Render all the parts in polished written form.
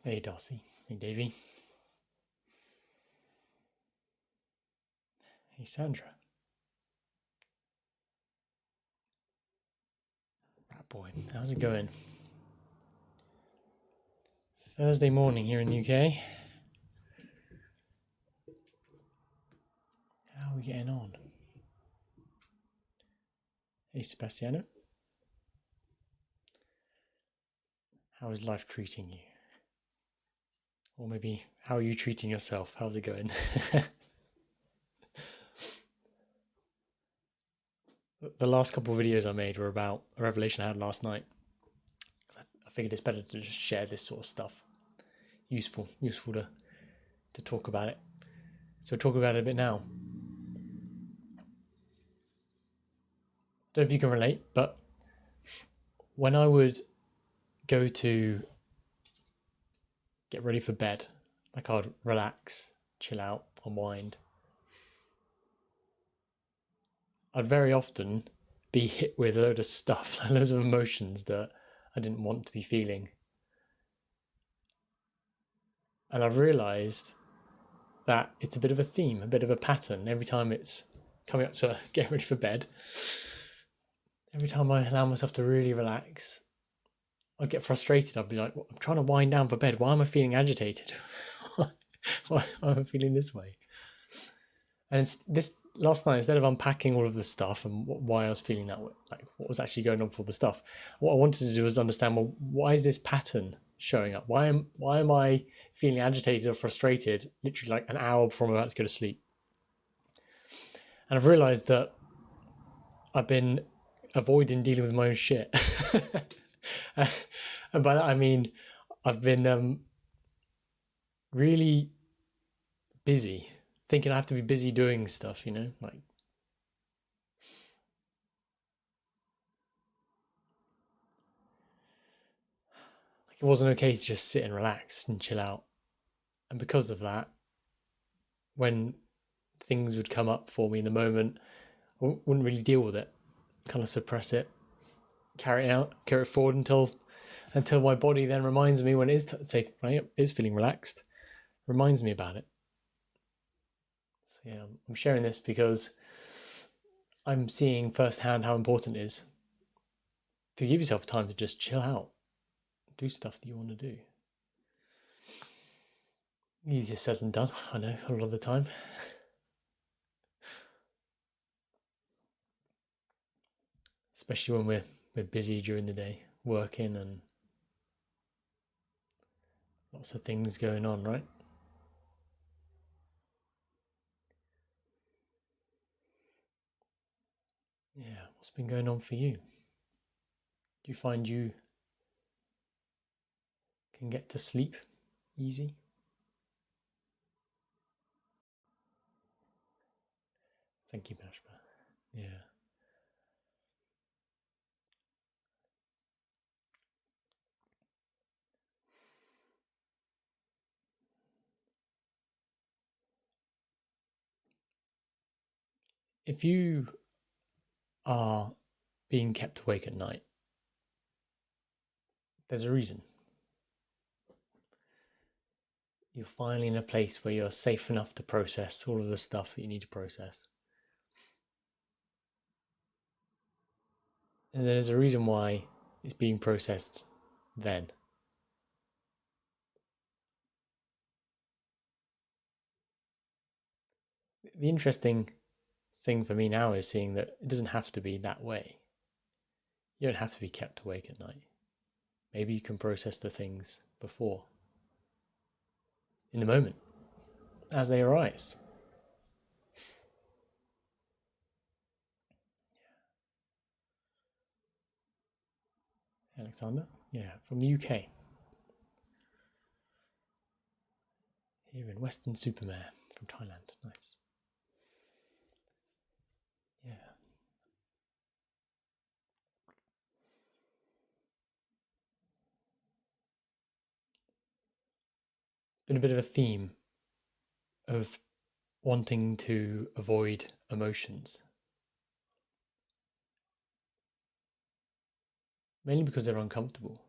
Hey Darcy. Hey Davey. Hey Sandra. Rat boy, how's it going? Thursday morning here in the UK. How are we getting on? Hey Sebastiano. How is life treating you? Or maybe, how are you treating yourself? How's it going? The last couple of videos I made were about a revelation I had last night. I figured it's better to just share this sort of stuff. Useful to talk about it. So talk about it a bit now. Don't know if you can relate, but when I would go to get ready for bed, like I'd relax, chill out, unwind, I'd very often be hit with a load of stuff, loads of emotions that I didn't want to be feeling. And I've realised that it's a bit of a theme, a bit of a pattern. Every time it's coming up to get ready for bed, every time I allow myself to really relax, I'd get frustrated. I'd be like, well, I'm trying to wind down for bed. Why am I feeling agitated? Why am I feeling this way? And it's this last night, instead of unpacking all of the stuff and why I was feeling that way, like what was actually going on for all the stuff, what I wanted to do was understand, well, why is this pattern showing up? Why am I feeling agitated or frustrated literally like an hour before I'm about to go to sleep? And I've realized that I've been avoiding dealing with my own shit. And by that I mean I've been really busy, thinking I have to be busy doing stuff, like it wasn't okay to just sit and relax and chill out. And because of that, when things would come up for me in the moment, I wouldn't really deal with it, kind of suppress it, carry it forward until my body then reminds me when it is safe, right, is feeling relaxed, reminds me about it. So yeah, I'm sharing this because I'm seeing firsthand how important it is to give yourself time to just chill out, do stuff that you want to do. Easier said than done, I know, a lot of the time. Especially when we're busy during the day, working and lots of things going on, right? Yeah, what's been going on for you? Do you find you can get to sleep easy? Thank you, Bashma. Yeah. If you are being kept awake at night, there's a reason. You're finally in a place where you're safe enough to process all of the stuff that you need to process. And there's a reason why it's being processed then. The interesting thing for me now is seeing that it doesn't have to be that way. You don't have to be kept awake at night. Maybe you can process the things before, in the moment, as they arise. Alexander? Yeah, from the UK. Here in Western Supermare from Thailand. Nice. Yeah. Been a bit of a theme of wanting to avoid emotions. Mainly because they're uncomfortable.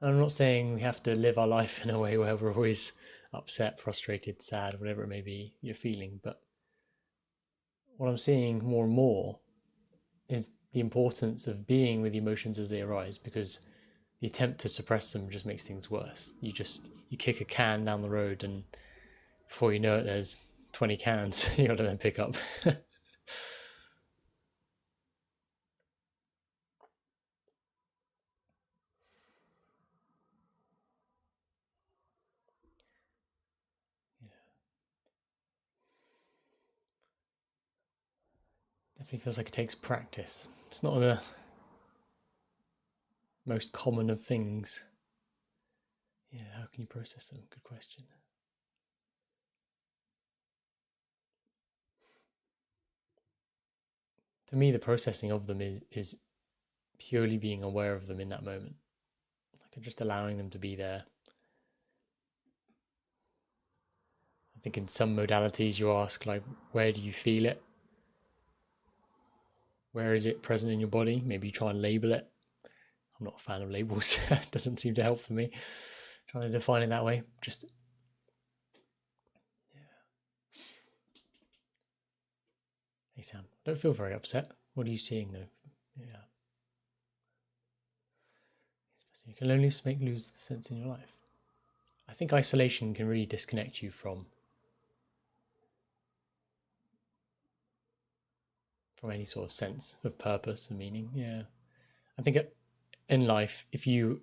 And I'm not saying we have to live our life in a way where we're always upset, frustrated, sad, whatever it may be you're feeling. But what I'm seeing more and more is the importance of being with the emotions as they arise, because the attempt to suppress them just makes things worse. You kick a can down the road, and before you know it, there's 20 cans you got to then pick up. Definitely feels like it takes practice. It's not the most common of things. Yeah, how can you process them? Good question. To me, the processing of them is purely being aware of them in that moment, like just allowing them to be there. I think in some modalities you ask, like, where do you feel it? Where is it present in your body? Maybe you try and label it. I'm not a fan of labels. It doesn't seem to help for me. Trying to define it that way. Just, yeah. Hey Sam, I don't feel very upset. What are you seeing though? Yeah. You can only lose the sense in your life. I think isolation can really disconnect you from any sort of sense of purpose and meaning. Yeah. I think in life, if you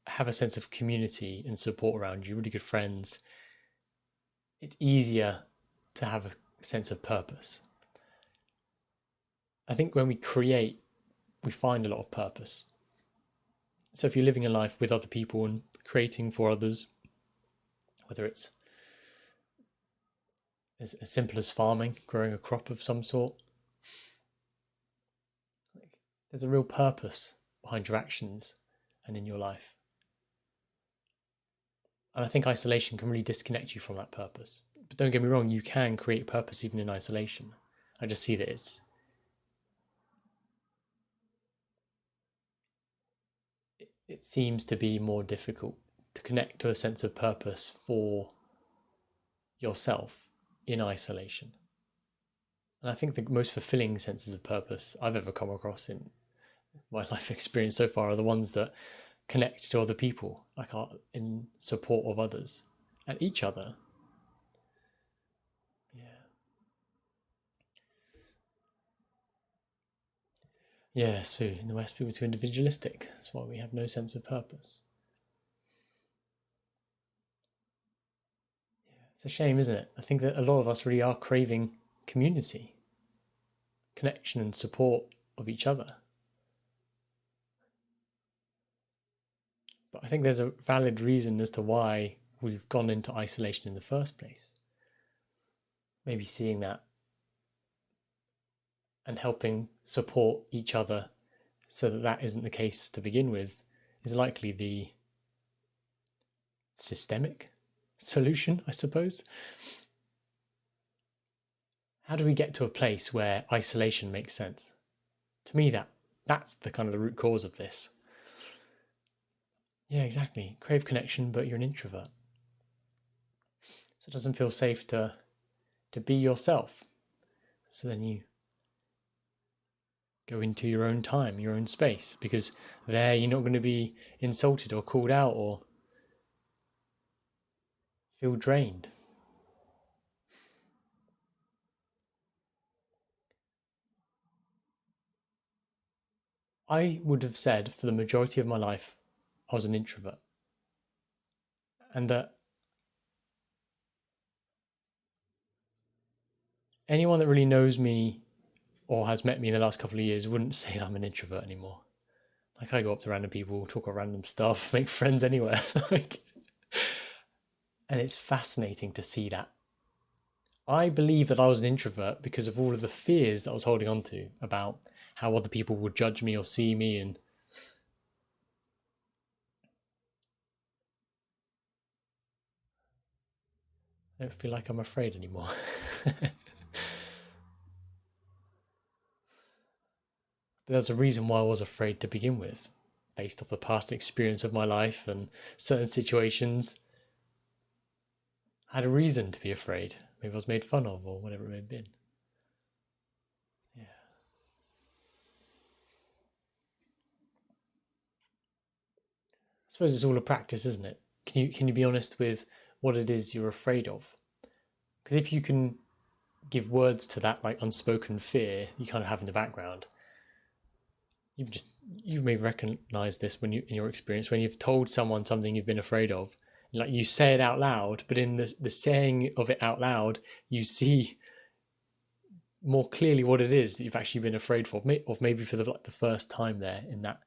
have a sense of community and support around you, really good friends, it's easier to have a sense of purpose. I think when we create, we find a lot of purpose. So if you're living a life with other people and creating for others, whether it's as simple as farming, growing a crop of some sort, there's a real purpose behind your actions and in your life. And I think isolation can really disconnect you from that purpose. But don't get me wrong, you can create purpose even in isolation. I just see that it seems to be more difficult to connect to a sense of purpose for yourself in isolation. And I think the most fulfilling senses of purpose I've ever come across in my life experience so far are the ones that connect to other people, like are in support of others and each other. Yeah. Yeah, so in the West, people are too individualistic. That's why we have no sense of purpose. Yeah, it's a shame, isn't it? I think that a lot of us really are craving community, connection, and support of each other. But I think there's a valid reason as to why we've gone into isolation in the first place. Maybe seeing that and helping support each other so that that isn't the case to begin with is likely the systemic solution, I suppose. How do we get to a place where isolation makes sense? To me, that's the kind of the root cause of this. Yeah, exactly. Crave connection, but you're an introvert. So it doesn't feel safe to be yourself. So then you go into your own time, your own space, because there you're not going to be insulted or called out or feel drained. I would have said for the majority of my life, I was an introvert. And that anyone that really knows me or has met me in the last couple of years wouldn't say that I'm an introvert anymore. Like, I go up to random people, talk about random stuff, make friends anywhere. Like, and it's fascinating to see that. I believe that I was an introvert because of all of the fears that I was holding on to about how other people would judge me or see me, and I don't feel like I'm afraid anymore. But there's a reason why I was afraid to begin with. based off the past experience of my life and certain situations, I had a reason to be afraid. Maybe I was made fun of or whatever it may have been. Yeah. I suppose it's all a practice, isn't it? Can you be honest with what it is you're afraid of? Because if you can give words to that like unspoken fear you kind of have in the background, you may recognize this when you in your experience when you've told someone something you've been afraid of, like you say it out loud, but in the saying of it out loud you see more clearly what it is that you've actually been afraid for, or maybe for the first time there in that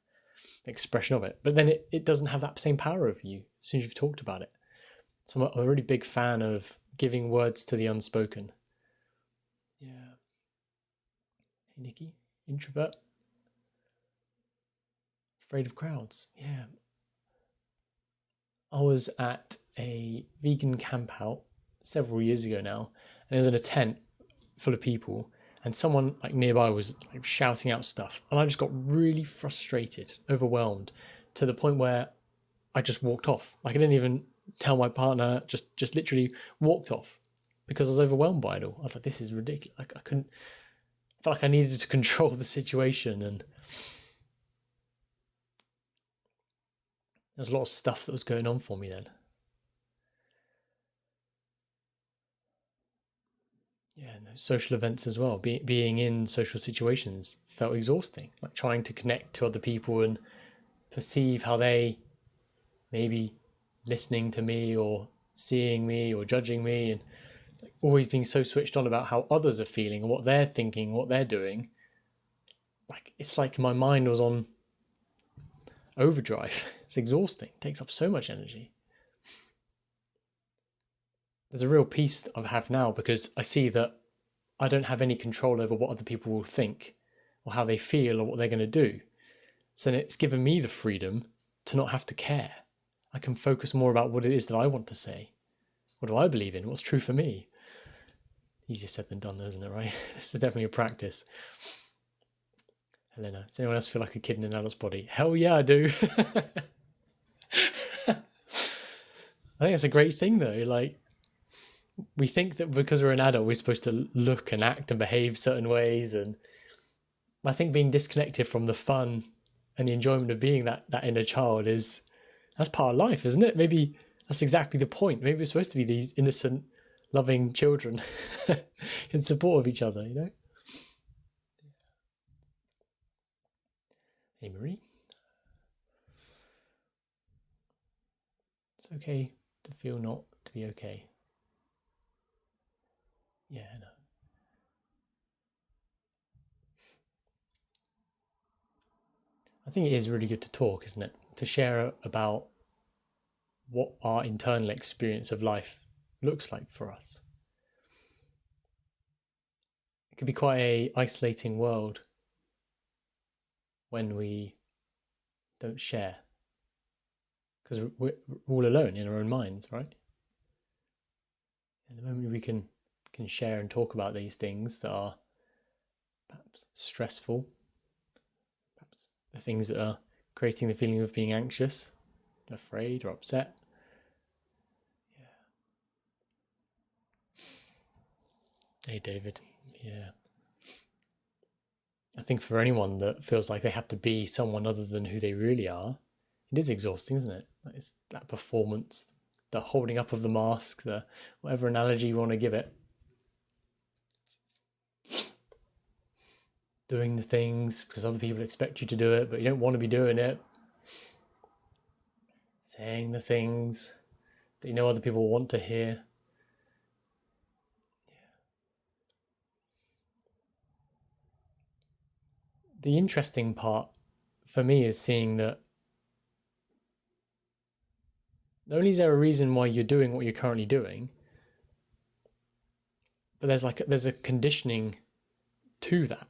expression of it. But then it doesn't have that same power over you as soon as you've talked about it. So I'm a really big fan of giving words to the unspoken. Yeah. Hey, Nikki, introvert, afraid of crowds. Yeah. I was at a vegan camp out several years ago now, and it was in a tent full of people, and someone like nearby was like shouting out stuff, and I just got really frustrated, overwhelmed, to the point where I just walked off. Like I didn't even tell my partner, just literally walked off because I was overwhelmed by it all. I was like, this is ridiculous. Like I felt like I needed to control the situation, and there's a lot of stuff that was going on for me then. Yeah, and those social events as well. Being in social situations felt exhausting. Like trying to connect to other people and perceive how they maybe listening to me or seeing me or judging me, and like always being so switched on about how others are feeling and what they're thinking, what they're doing. Like it's like my mind was on overdrive. It's exhausting. It takes up so much energy. There's a real peace I have now because I see that I don't have any control over what other people will think or how they feel or what they're going to do. So it's given me the freedom to not have to care. I can focus more about what it is that I want to say. What do I believe in? What's true for me? Easier said than done, isn't it, right? It's definitely a practice. Helena, does anyone else feel like a kid in an adult's body? Hell yeah, I do. I think it's a great thing though. Like, we think that because we're an adult, we're supposed to look and act and behave certain ways. And I think being disconnected from the fun and the enjoyment of being that inner child that's part of life, isn't it? Maybe that's exactly the point. Maybe we're supposed to be these innocent, loving children in support of each other, you know? Hey, Marie. It's okay to feel not to be okay. Yeah, no. I think it is really good to talk, isn't it? To share about what our internal experience of life looks like for us. It can be quite a isolating world when we don't share, because we're all alone in our own minds, right? And the moment we can share and talk about these things that are perhaps stressful, perhaps the things that are creating the feeling of being anxious, afraid, or upset. Yeah. Hey, David. Yeah. I think for anyone that feels like they have to be someone other than who they really are, it is exhausting, isn't it? It's that performance, the holding up of the mask, the whatever analogy you want to give it. Doing the things because other people expect you to do it, but you don't want to be doing it. Saying the things that you know other people want to hear. The interesting part for me is seeing that not only is there a reason why you're doing what you're currently doing, but there's a conditioning to that.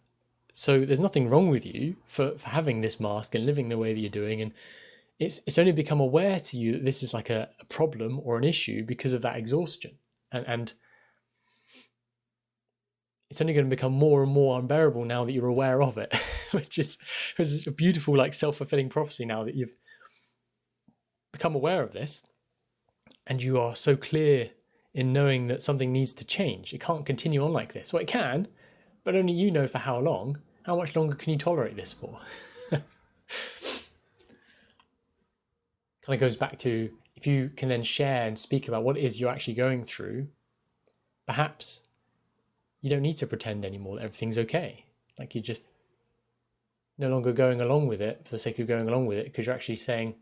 So there's nothing wrong with you for having this mask and living the way that you're doing, and it's only become aware to you that this is like a problem or an issue because of that exhaustion. And it's only going to become more and more unbearable now that you're aware of it, which is a beautiful, like, self-fulfilling prophecy now that you've become aware of this and you are so clear in knowing that something needs to change. It can't continue on like this. Well, it can, but only you know for how long. How much longer can you tolerate this for? Kind of goes back to, if you can then share and speak about what it is you're actually going through, perhaps you don't need to pretend anymore that everything's okay. Like, you're just no longer going along with it for the sake of going along with it, because you're actually saying,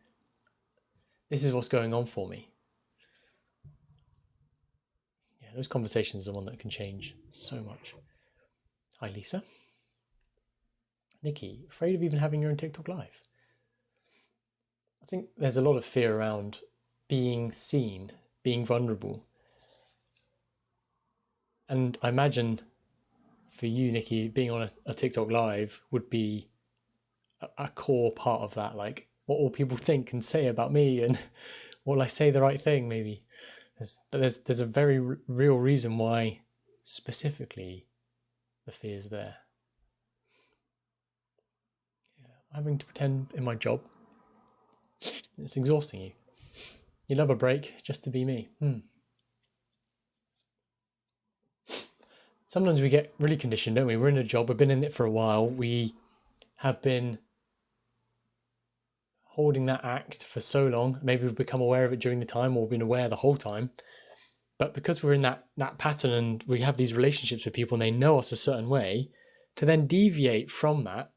this is what's going on for me. Yeah, those conversations are the one that can change so much. Hi, Lisa. Nikki, afraid of even having your own TikTok live? I think there's a lot of fear around being seen, being vulnerable. And I imagine for you, Nikki, being on a TikTok live would be a core part of that. Like, what will people think and say about me, and will I say the right thing? Maybe there's a very real reason why specifically the fear's there. Yeah, having to pretend in my job, it's exhausting you. You love a break just to be me. Sometimes we get really conditioned, don't we? We're in a job, we've been in it for a while, we have been holding that act for so long. Maybe we've become aware of it during the time, or been aware the whole time. But because we're in that pattern and we have these relationships with people and they know us a certain way, to then deviate from that,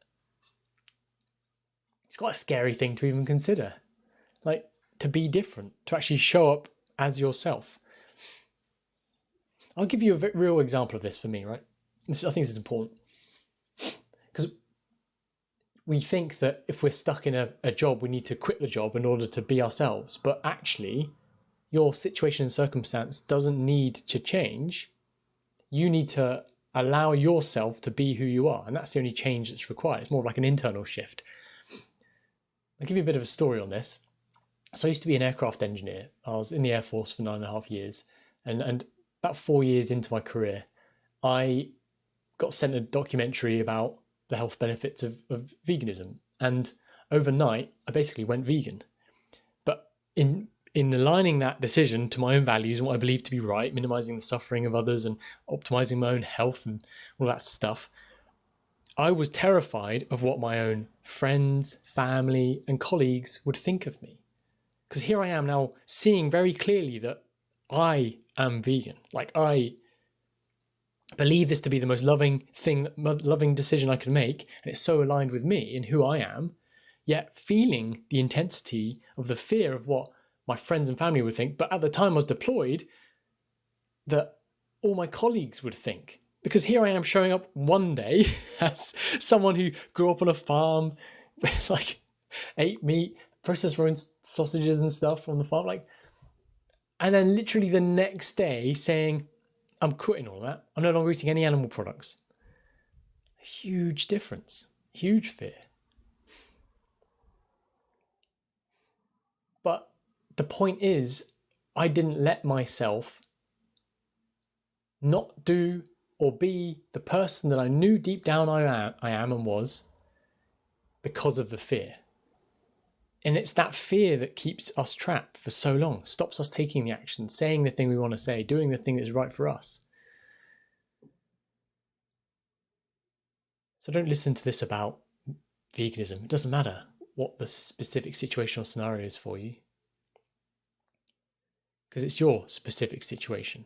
it's quite a scary thing to even consider. Like, to be different, to actually show up as yourself. I'll give you a real example of this for me, right? I think this is important. Because we think that if we're stuck in a job, we need to quit the job in order to be ourselves. But actually, your situation and circumstance doesn't need to change. You need to allow yourself to be who you are. And that's the only change that's required. It's more like an internal shift. I'll give you a bit of a story on this. So I used to be an aircraft engineer. I was in the Air Force for 9.5 years. And about 4 years into my career, I got sent a documentary about the health benefits of veganism. And overnight, I basically went vegan. But in aligning that decision to my own values and what I believe to be right, minimizing the suffering of others and optimizing my own health and all that stuff, I was terrified of what my own friends, family, and colleagues would think of me. Because here I am now seeing very clearly that I am vegan. Like, I believe this to be the most loving decision I could make, and it's so aligned with me and who I am, yet feeling the intensity of the fear of what my friends and family would think. But at the time I was deployed, that all my colleagues would think. Because here I am showing up one day as someone who grew up on a farm, like, ate meat, processed our own sausages and stuff on the farm, like, and then literally the next day saying, I'm quitting all that. I'm no longer eating any animal products. Huge difference, huge fear. But the point is, I didn't let myself not do or be the person that I knew deep down I am and was, because of the fear. And it's that fear that keeps us trapped for so long, stops us taking the action, saying the thing we want to say, doing the thing that's right for us. So don't listen to this about veganism. It doesn't matter what the specific situational scenario is for you, because it's your specific situation.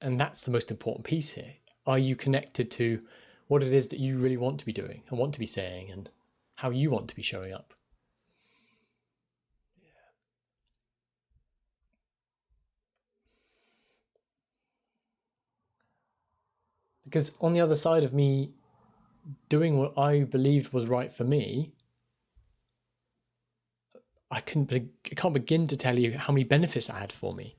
And that's the most important piece here. Are you connected to what it is that you really want to be doing and want to be saying, and how you want to be showing up? Because on the other side of me doing what I believed was right for me, I can't begin to tell you how many benefits that had for me.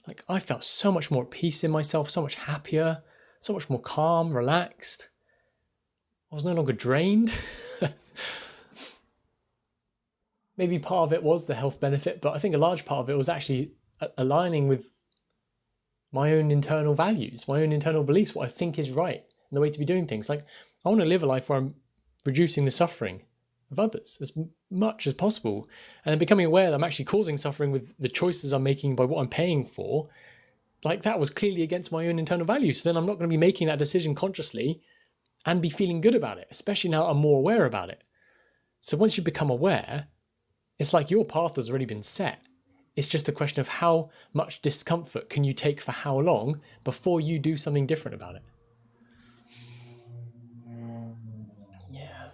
Like, I felt so much more at peace in myself, so much happier, so much more calm, relaxed. I was no longer drained. Maybe part of it was the health benefit, but I think a large part of it was actually aligning with my own internal values, my own internal beliefs, what I think is right and the way to be doing things. Like, I want to live a life where I'm reducing the suffering of others as much as possible, and then becoming aware that I'm actually causing suffering with the choices I'm making by what I'm paying for. Like, that was clearly against my own internal values. So then I'm not going to be making that decision consciously and be feeling good about it, especially now I'm more aware about it. So once you become aware, it's like your path has already been set. It's just a question of how much discomfort can you take for how long before you do something different about it. Yeah.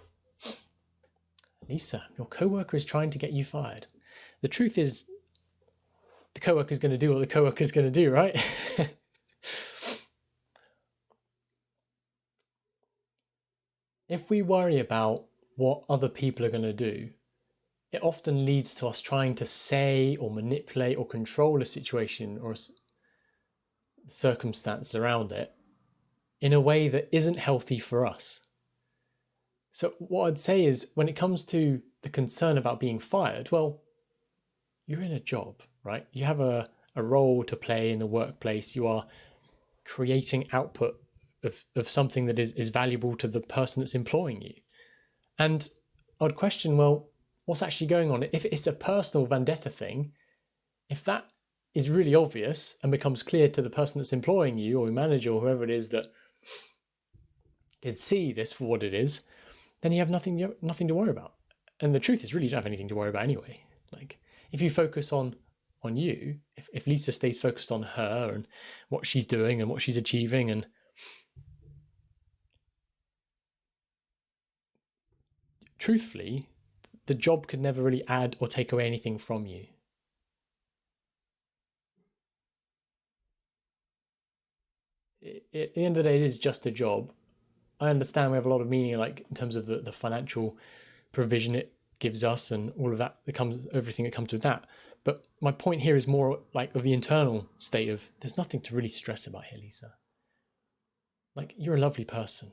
Lisa, your coworker is trying to get you fired. The truth is, the coworker is going to do what the coworker is going to do, right? If we worry about what other people are going to do, it often leads to us trying to say or manipulate or control a situation or a circumstance around it in a way that isn't healthy for us. So what I'd say is, when it comes to the concern about being fired, well, you're in a job, right? You have a role to play in the workplace. You are creating output of something that is valuable to the person that's employing you. And I'd question, well, what's actually going on? If it's a personal vendetta thing, if that is really obvious and becomes clear to the person that's employing you, or your manager, or whoever it is that can see this for what it is, then you have nothing to worry about. And the truth is, really, you don't have anything to worry about anyway. Like, if you focus on you, if Lisa stays focused on her and what she's doing and what she's achieving, and truthfully, the job could never really add or take away anything from you. At the end of the day, it is just a job. I understand we have a lot of meaning, like in terms of the financial provision it gives us and all of that, everything that comes with that. But my point here is more like of the internal state of, there's nothing to really stress about here, Lisa. Like, you're a lovely person.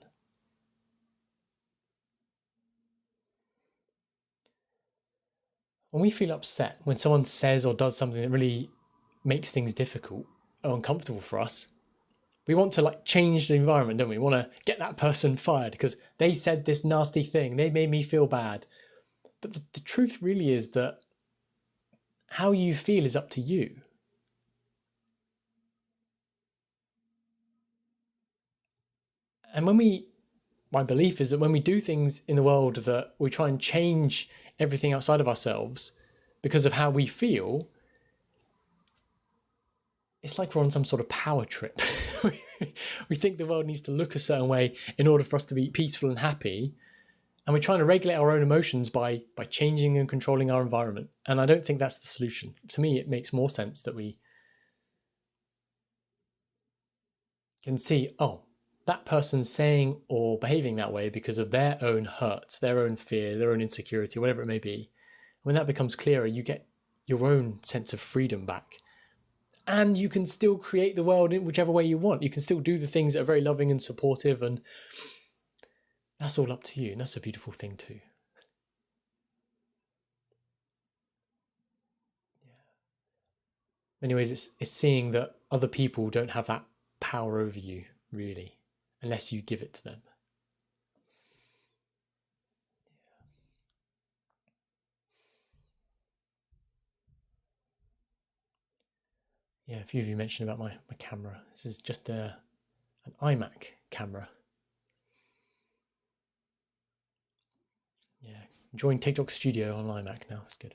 When we feel upset, when someone says or does something that really makes things difficult or uncomfortable for us, we want to like change the environment, don't we? We want to get that person fired because they said this nasty thing. They made me feel bad. But the truth really is that how you feel is up to you. And my belief is that when we do things in the world that we try and change everything outside of ourselves because of how we feel, it's like we're on some sort of power trip. We think the world needs to look a certain way in order for us to be peaceful and happy. And we're trying to regulate our own emotions by changing and controlling our environment. And I don't think that's the solution. To me, it makes more sense that we can see, oh, that person's saying or behaving that way because of their own hurt, their own fear, their own insecurity, whatever it may be. When that becomes clearer, you get your own sense of freedom back. And you can still create the world in whichever way you want. You can still do the things that are very loving and supportive, and that's all up to you. And that's a beautiful thing too. Anyways, it's seeing that other people don't have that power over you, really, unless you give it to them. Yeah, a few of you mentioned about my camera. This is just an iMac camera. Yeah, enjoying TikTok Studio on iMac now. That's good.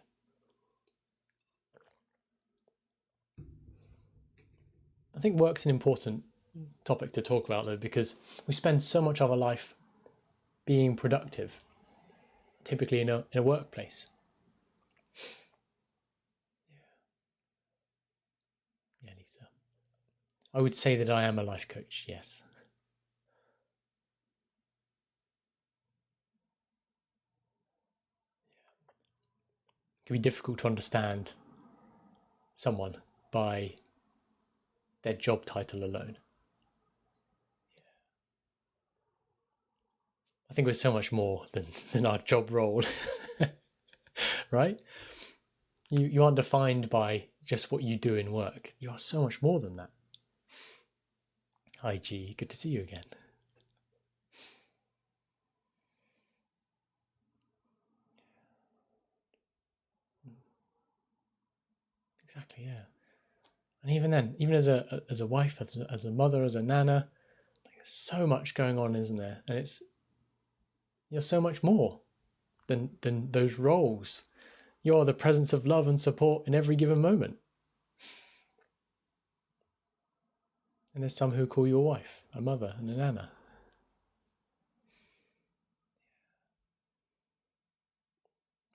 I think work's an important topic to talk about, though, because we spend so much of our life being productive, typically in a workplace. Yeah, Lisa. I would say that I am a life coach, yes. It can be difficult to understand someone by their job title alone. I think we're so much more than our job role, right? You aren't defined by just what you do in work. You are so much more than that. Hi G, good to see you again. Exactly, yeah. And even then, even as a wife, as a mother, as a nana, like, there's so much going on, isn't there? And you're so much more than those roles. You're the presence of love and support in every given moment. And there's some who call you a wife, a mother, and a nana.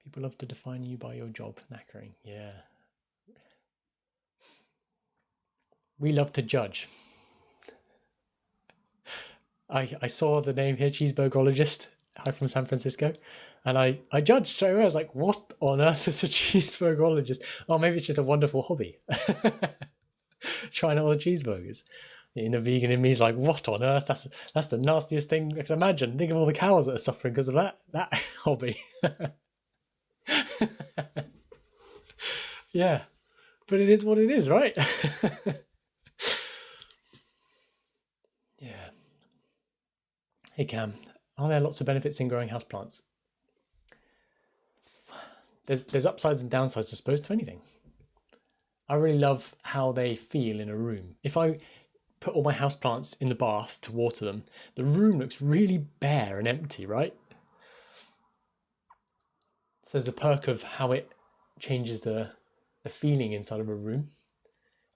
People love to define you by your job. Knackering, yeah. We love to judge. I saw the name here, cheeseburgerologist. Hi from San Francisco. And I judged straight away. I was like, what on earth is a cheeseburgerologist? Oh, maybe it's just a wonderful hobby. Trying all the cheeseburgers. The inner vegan in me is like, what on earth? That's the nastiest thing I can imagine. Think of all the cows that are suffering because of that hobby. Yeah. But it is what it is, right? Yeah. Hey Cam, are there lots of benefits in growing houseplants? There's upsides and downsides, I suppose, to anything. I really love how they feel in a room. If I put all my houseplants in the bath to water them, the room looks really bare and empty, right? So there's a perk of how it changes the feeling inside of a room.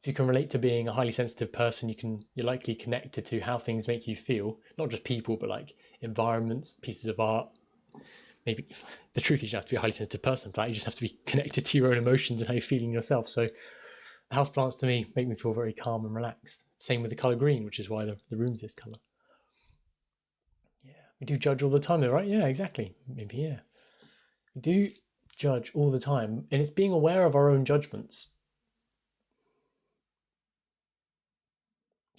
If you can relate to being a highly sensitive person, you're likely connected to how things make you feel, not just people, but like environments, pieces of art. Maybe the truth is you don't have to be a highly sensitive person for that. You just have to be connected to your own emotions and how you're feeling yourself. So houseplants to me make me feel very calm and relaxed. Same with the colour green, which is why the room's this colour. Yeah, we do judge all the time though, right? Yeah, exactly. Maybe, yeah. We do judge all the time, and it's being aware of our own judgments.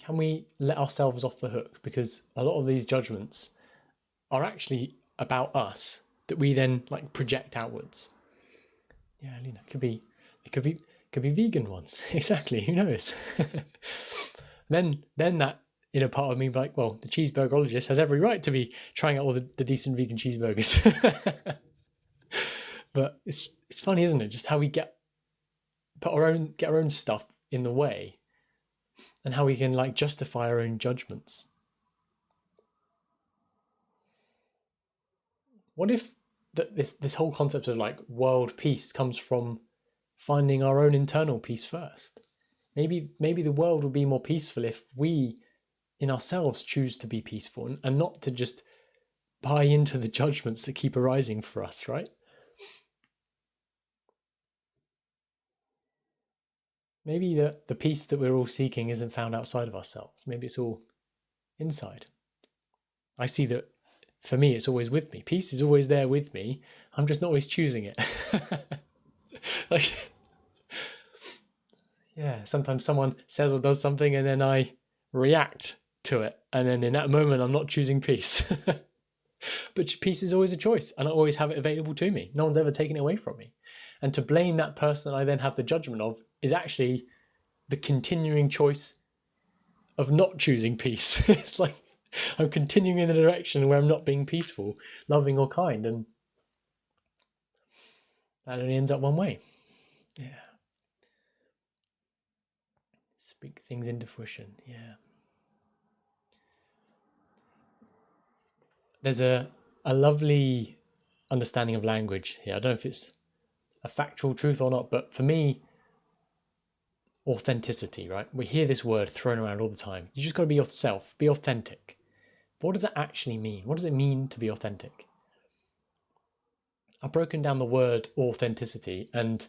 Can we let ourselves off the hook? Because a lot of these judgments are actually about us that we then like project outwards. Yeah, Lena, it could be vegan ones. Exactly. Who knows? then that inner part of me be like, well, the cheeseburgerologist has every right to be trying out all the decent vegan cheeseburgers. But it's funny, isn't it? Just how we get our own stuff in the way, and how we can like justify our own judgments. What if this whole concept of like world peace comes from finding our own internal peace first? Maybe the world will be more peaceful if we in ourselves choose to be peaceful and not to just buy into the judgments that keep arising for us, right? Maybe the peace that we're all seeking isn't found outside of ourselves. Maybe it's all inside. I see that for me, it's always with me. Peace is always there with me. I'm just not always choosing it. Like, yeah, sometimes someone says or does something and then I react to it. And then in that moment, I'm not choosing peace. But peace is always a choice and I always have it available to me. No one's ever taken it away from me. And to blame that person that I then have the judgment of is actually the continuing choice of not choosing peace. It's like I'm continuing in the direction where I'm not being peaceful, loving, or kind. And that only ends up one way. Yeah. Speak things into fruition. Yeah. There's a lovely understanding of language here. I don't know if it's a factual truth or not, but for me, authenticity, right? We hear this word thrown around all the time. You just got to be yourself, be authentic. But what does that actually mean? What does it mean to be authentic? I've broken down the word authenticity, and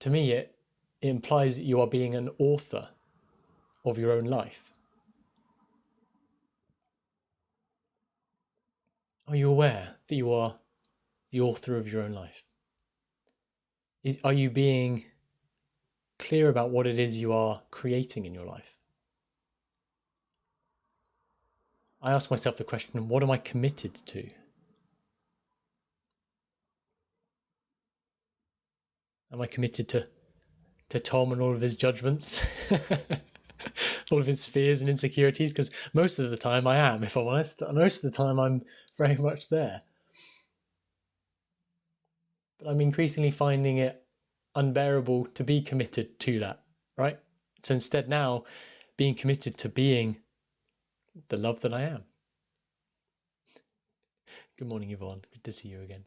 to me, it implies that you are being an author of your own life. Are you aware that you are the author of your own life? Are you being clear about what it is you are creating in your life? I ask myself the question, what am I committed to? Am I committed to Tom and all of his judgments? all of his fears and insecurities, because most of the time I am, if I'm honest. Most of the time I'm very much there. But I'm increasingly finding it unbearable to be committed to that, right? So instead now, being committed to being the love that I am. Good morning, Yvonne. Good to see you again.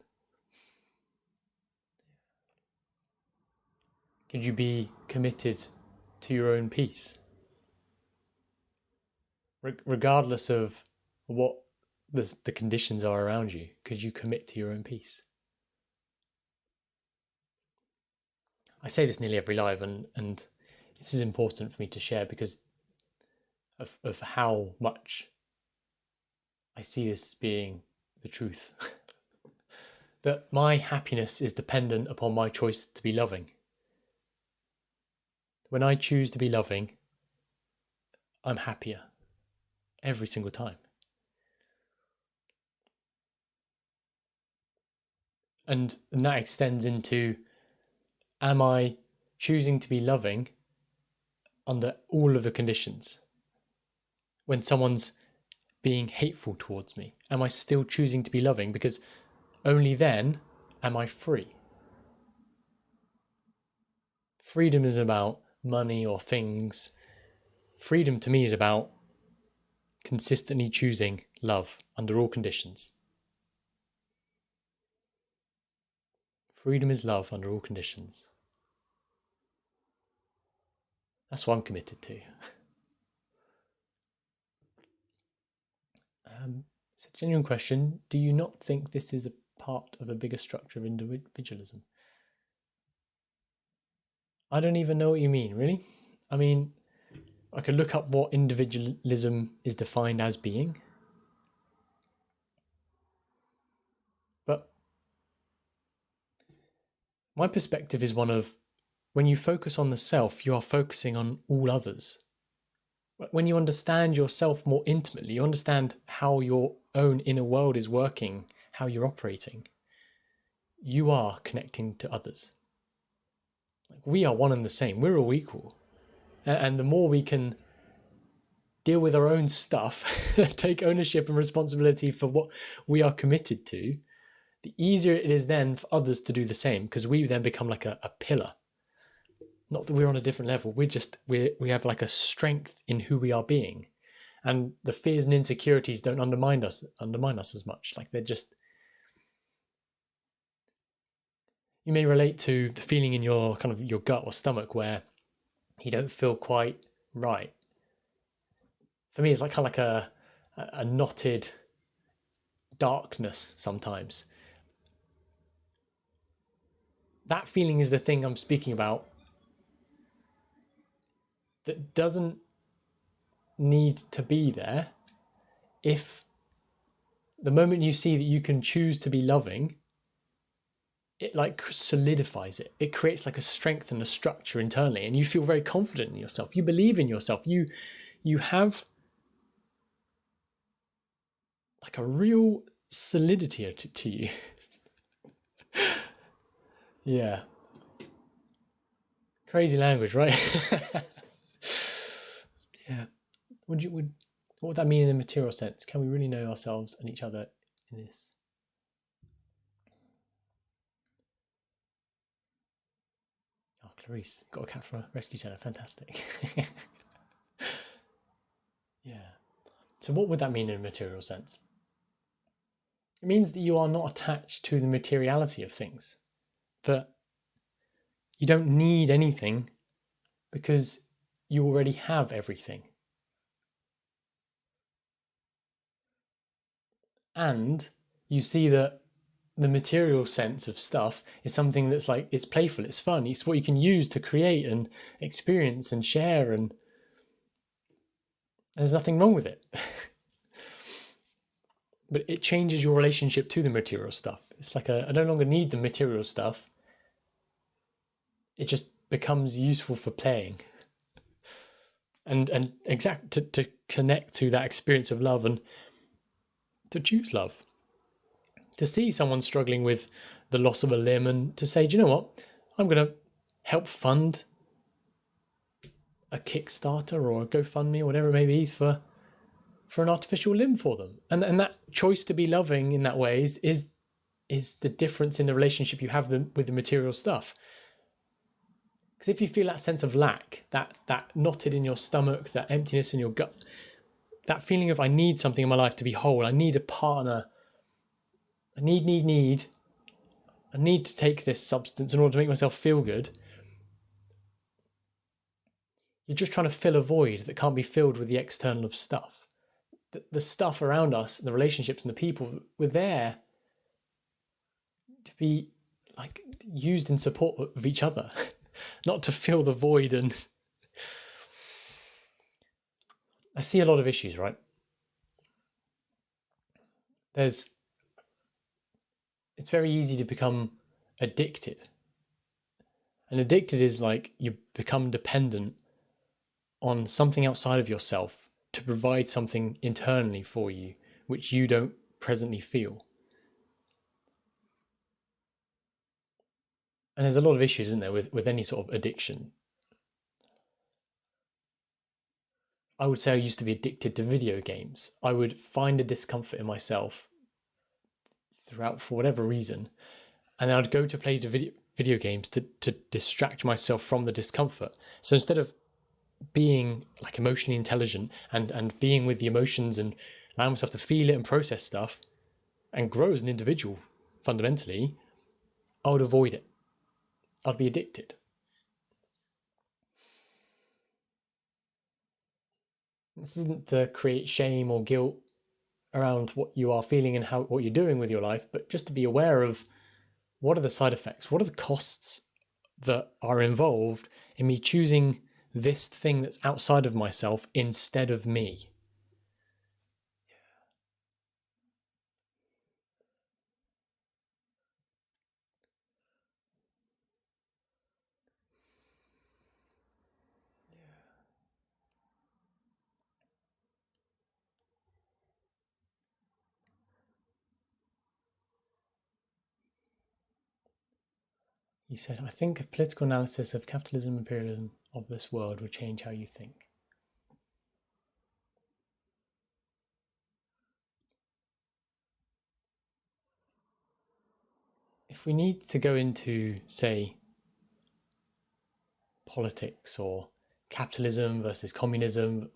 Could you be committed to your own peace? Regardless of what the conditions are around you, could you commit to your own peace? I say this nearly every live, and this is important for me to share because of how much I see this being the truth. That my happiness is dependent upon my choice to be loving. When I choose to be loving, I'm happier every single time. And that extends into, am I choosing to be loving under all of the conditions? When someone's being hateful towards me, am I still choosing to be loving? Because only then am I free. Freedom isn't about money or things. Freedom to me is about consistently choosing love under all conditions. Freedom is love under all conditions. That's what I'm committed to. It's a genuine question. Do you not think this is a part of a bigger structure of individualism? I don't even know what you mean, really. I mean, I could look up what individualism is defined as being. But my perspective is one of, when you focus on the self, you are focusing on all others. When you understand yourself more intimately, you understand how your own inner world is working, how you're operating. You are connecting to others. We are one and the same. We're all equal. And the more we can deal with our own stuff, take ownership and responsibility for what we are committed to, the easier it is then for others to do the same, because we then become like a pillar. Not that we're on a different level, we have like a strength in who we are being. And the fears and insecurities don't undermine us as much. Like they're just, you may relate to the feeling in your kind of your gut or stomach where you don't feel quite right. For me, it's like kind of like a knotted darkness sometimes. That feeling is the thing I'm speaking about that doesn't need to be there if the moment you see that you can choose to be loving, it like solidifies it. It creates like a strength and a structure internally, and you feel very confident in yourself. You believe in yourself. You have like a real solidity to you. Yeah. Crazy language, right? Yeah. What would that mean in the material sense? Can we really know ourselves and each other in this? Oh, Clarice, got a cat from a rescue centre. Fantastic. Yeah. So what would that mean in a material sense? It means that you are not attached to the materiality of things. That you don't need anything because you already have everything. And you see that the material sense of stuff is something that's like, it's playful, it's fun, it's what you can use to create and experience and share, and there's nothing wrong with it. But it changes your relationship to the material stuff. It's like I no longer need the material stuff. It just becomes useful for playing. And to connect to that experience of love and to choose love. To see someone struggling with the loss of a limb and to say, do you know what? I'm going to help fund a Kickstarter or a GoFundMe or whatever it may be for an artificial limb for them. And that choice to be loving in that way is the difference in the relationship you have with the material stuff. Because if you feel that sense of lack, that knotted in your stomach, that emptiness in your gut, that feeling of I need something in my life to be whole, I need a partner, I need to take this substance in order to make myself feel good. You're just trying to fill a void that can't be filled with the external of stuff. The stuff around us, the relationships and the people, were there to be like used in support of each other, not to fill the void. And I see a lot of issues, right? It's very easy to become addicted. And addicted is like you become dependent on something outside of yourself to provide something internally for you, which you don't presently feel. And there's a lot of issues, isn't there, with any sort of addiction. I would say I used to be addicted to video games. I would find a discomfort in myself throughout for whatever reason, and then I'd go to play the video games to distract myself from the discomfort. So instead of being like emotionally intelligent and being with the emotions and allowing myself to feel it and process stuff and grow as an individual, fundamentally, I would avoid it. I'd be addicted. This isn't to create shame or guilt around what you are feeling and what you're doing with your life, but just to be aware of what are the side effects, what are the costs that are involved in me choosing this thing that's outside of myself instead of me. He said, I think a political analysis of capitalism and imperialism of this world would change how you think. If we need to go into, say, politics or capitalism versus communism,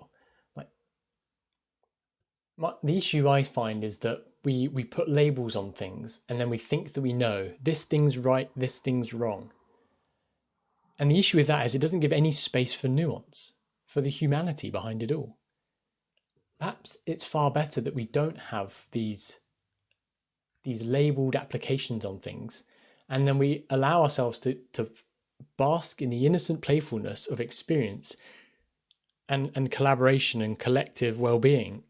the issue I find is that we put labels on things and then we think that we know this thing's right, this thing's wrong. And the issue with that is it doesn't give any space for nuance, for the humanity behind it all. Perhaps it's far better that we don't have these labeled applications on things, and then we allow ourselves to bask in the innocent playfulness of experience and collaboration and collective well-being,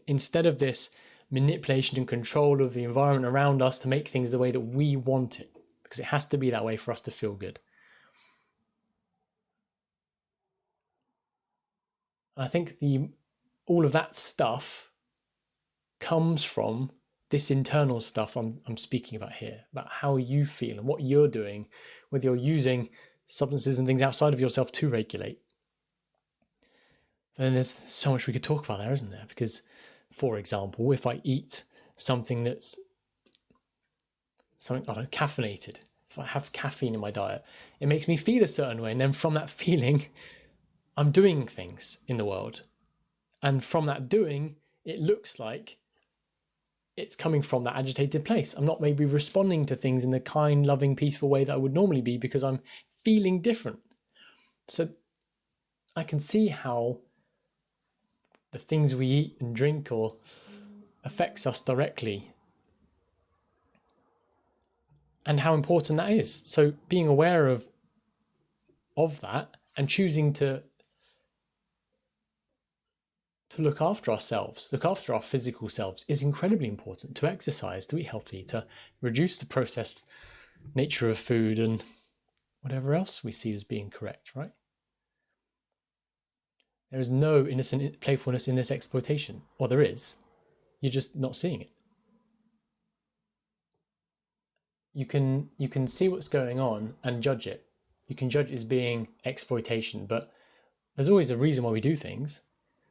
instead of this manipulation and control of the environment around us to make things the way that we want it, because it has to be that way for us to feel good. And I think all of that stuff comes from this internal stuff I'm speaking about here, about how you feel and what you're doing, whether you're using substances and things outside of yourself to regulate. But then there's so much we could talk about there, isn't there? Because, for example, if I eat something that's caffeinated, if I have caffeine in my diet, it makes me feel a certain way. And then from that feeling, I'm doing things in the world. And from that doing, it looks like it's coming from that agitated place. I'm not maybe responding to things in the kind, loving, peaceful way that I would normally be because I'm feeling different. So I can see how the things we eat and drink or affects us directly and how important that is. So being aware of that and choosing to look after ourselves, look after our physical selves is incredibly important. To exercise, to eat healthy, to reduce the processed nature of food and whatever else we see as being correct, right? There is no innocent playfulness in this exploitation. Or there is. You're just not seeing it. You can see what's going on and judge it. You can judge it as being exploitation, but There's always a reason why we do things.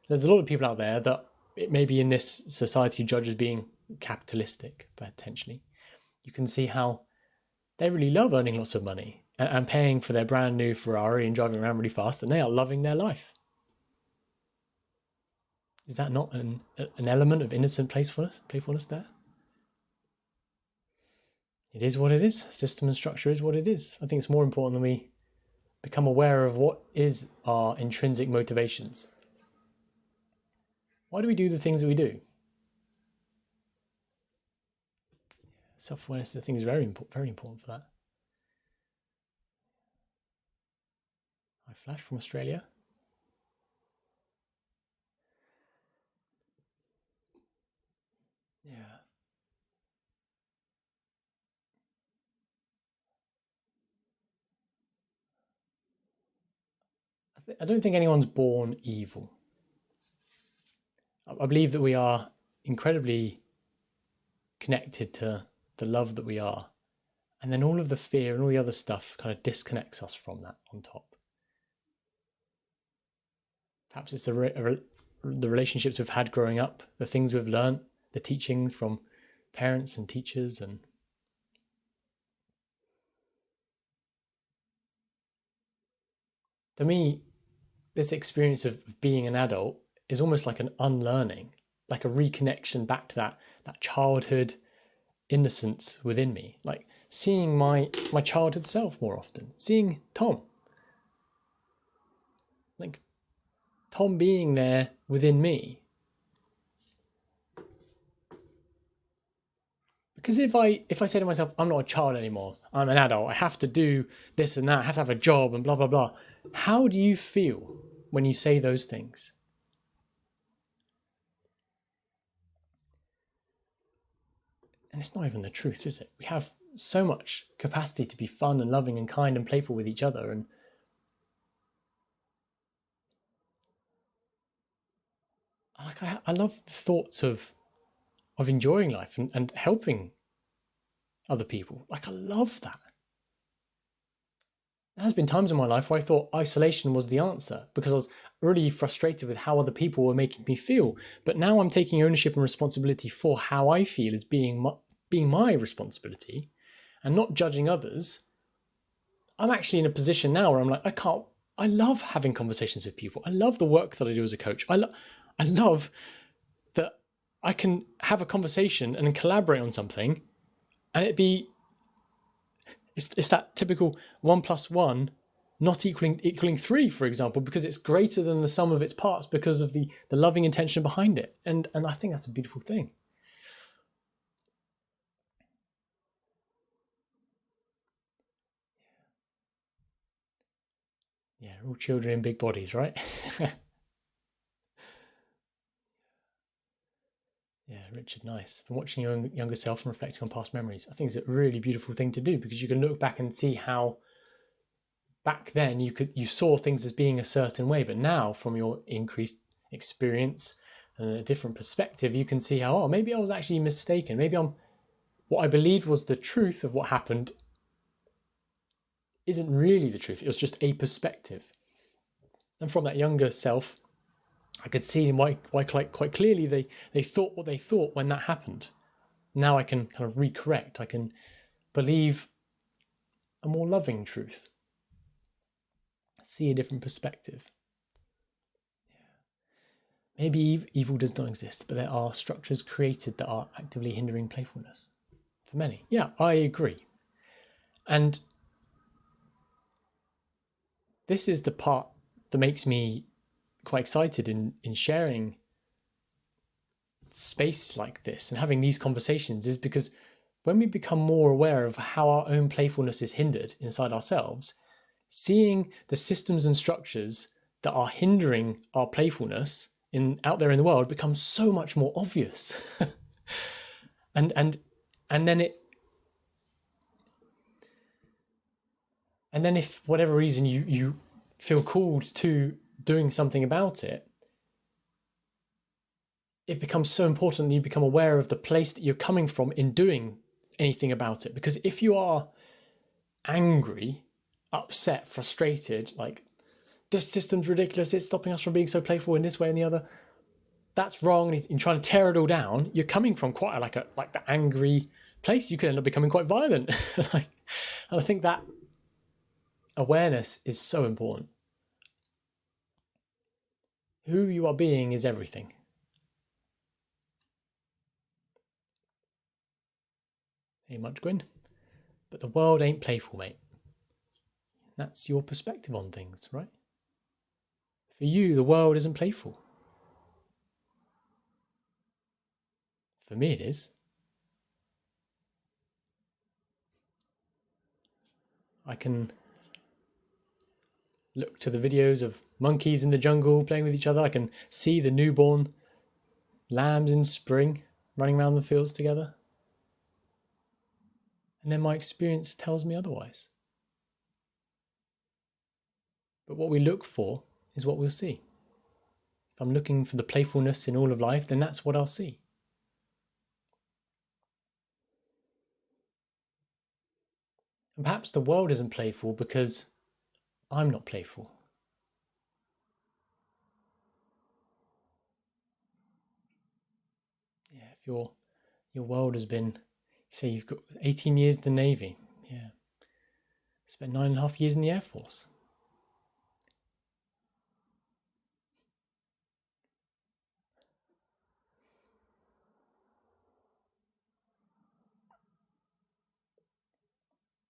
There's a lot of people out there that it may be in this society judged as being capitalistic, potentially. You can see how they really love earning lots of money and paying for their brand new Ferrari and driving around really fast, and they are loving their life. Is that not an element of innocent playfulness there? It is what it is. System and structure is what it is. I think it's more important that we become aware of what is our intrinsic motivations. Why do we do the things that we do? Self-awareness, I think, is very important for that. I flash from Australia. Yeah. I don't think anyone's born evil. I believe that we are incredibly connected to the love that we are. And then all of the fear and all the other stuff kind of disconnects us from that on top. Perhaps it's the relationships we've had growing up, the things we've learned, the teaching from parents and teachers. And to me, this experience of being an adult is almost like an unlearning, like a reconnection back to that childhood innocence within me, like seeing my childhood self more often, seeing Tom, like Tom being there within me. Because if I say to myself, I'm not a child anymore, I'm an adult, I have to do this and that, I have to have a job and blah, blah, blah. How do you feel when you say those things? And it's not even the truth, is it? We have so much capacity to be fun and loving and kind and playful with each other. And like I love the thoughts of enjoying life and helping other people. Like I love that. There has been times in my life where I thought isolation was the answer because I was really frustrated with how other people were making me feel. But now I'm taking ownership and responsibility for how I feel as being my responsibility and not judging others. I'm actually in a position now where I'm like, I love having conversations with people. I love the work that I do as a coach. I love that I can have a conversation and collaborate on something and it's that typical 1 + 1 not equaling 3, for example, because it's greater than the sum of its parts because of the loving intention behind it. And I think that's a beautiful thing. Yeah, we're all children in big bodies, right? Yeah, Richard, nice. From watching your younger self and reflecting on past memories, I think it's a really beautiful thing to do because you can look back and see how back then you saw things as being a certain way, but now from your increased experience and a different perspective, you can see how, oh, maybe I was actually mistaken. Maybe what I believed was the truth of what happened isn't really the truth. It was just a perspective. And from that younger self, I could see why quite clearly they thought what they thought when that happened. Now I can kind of recorrect. I can believe a more loving truth. See a different perspective. Maybe evil does not exist, but there are structures created that are actively hindering playfulness. For many. Yeah, I agree. And this is the part that makes me quite excited in sharing space like this and having these conversations, is because when we become more aware of how our own playfulness is hindered inside ourselves, seeing the systems and structures that are hindering our playfulness out there in the world becomes so much more obvious. and then if whatever reason you feel called to doing something about it, it becomes so important that you become aware of the place that you're coming from in doing anything about it. Because if you are angry, upset, frustrated, like this system's ridiculous, it's stopping us from being so playful in this way and the other. That's wrong. And in trying to tear it all down, you're coming from quite like the angry place. You could end up becoming quite violent. And I think that awareness is so important. Who you are being is everything. Ain't much, Gwyn. But the world ain't playful, mate. That's your perspective on things, right? For you, the world isn't playful. For me, it is. I can look to the videos of monkeys in the jungle playing with each other. I can see the newborn lambs in spring running around the fields together. And then my experience tells me otherwise. But what we look for is what we'll see. If I'm looking for the playfulness in all of life, then that's what I'll see. And perhaps the world isn't playful because I'm not playful. Yeah, if your world has been, say you've got 18 years in the Navy, yeah, spent 9.5 years in the Air Force.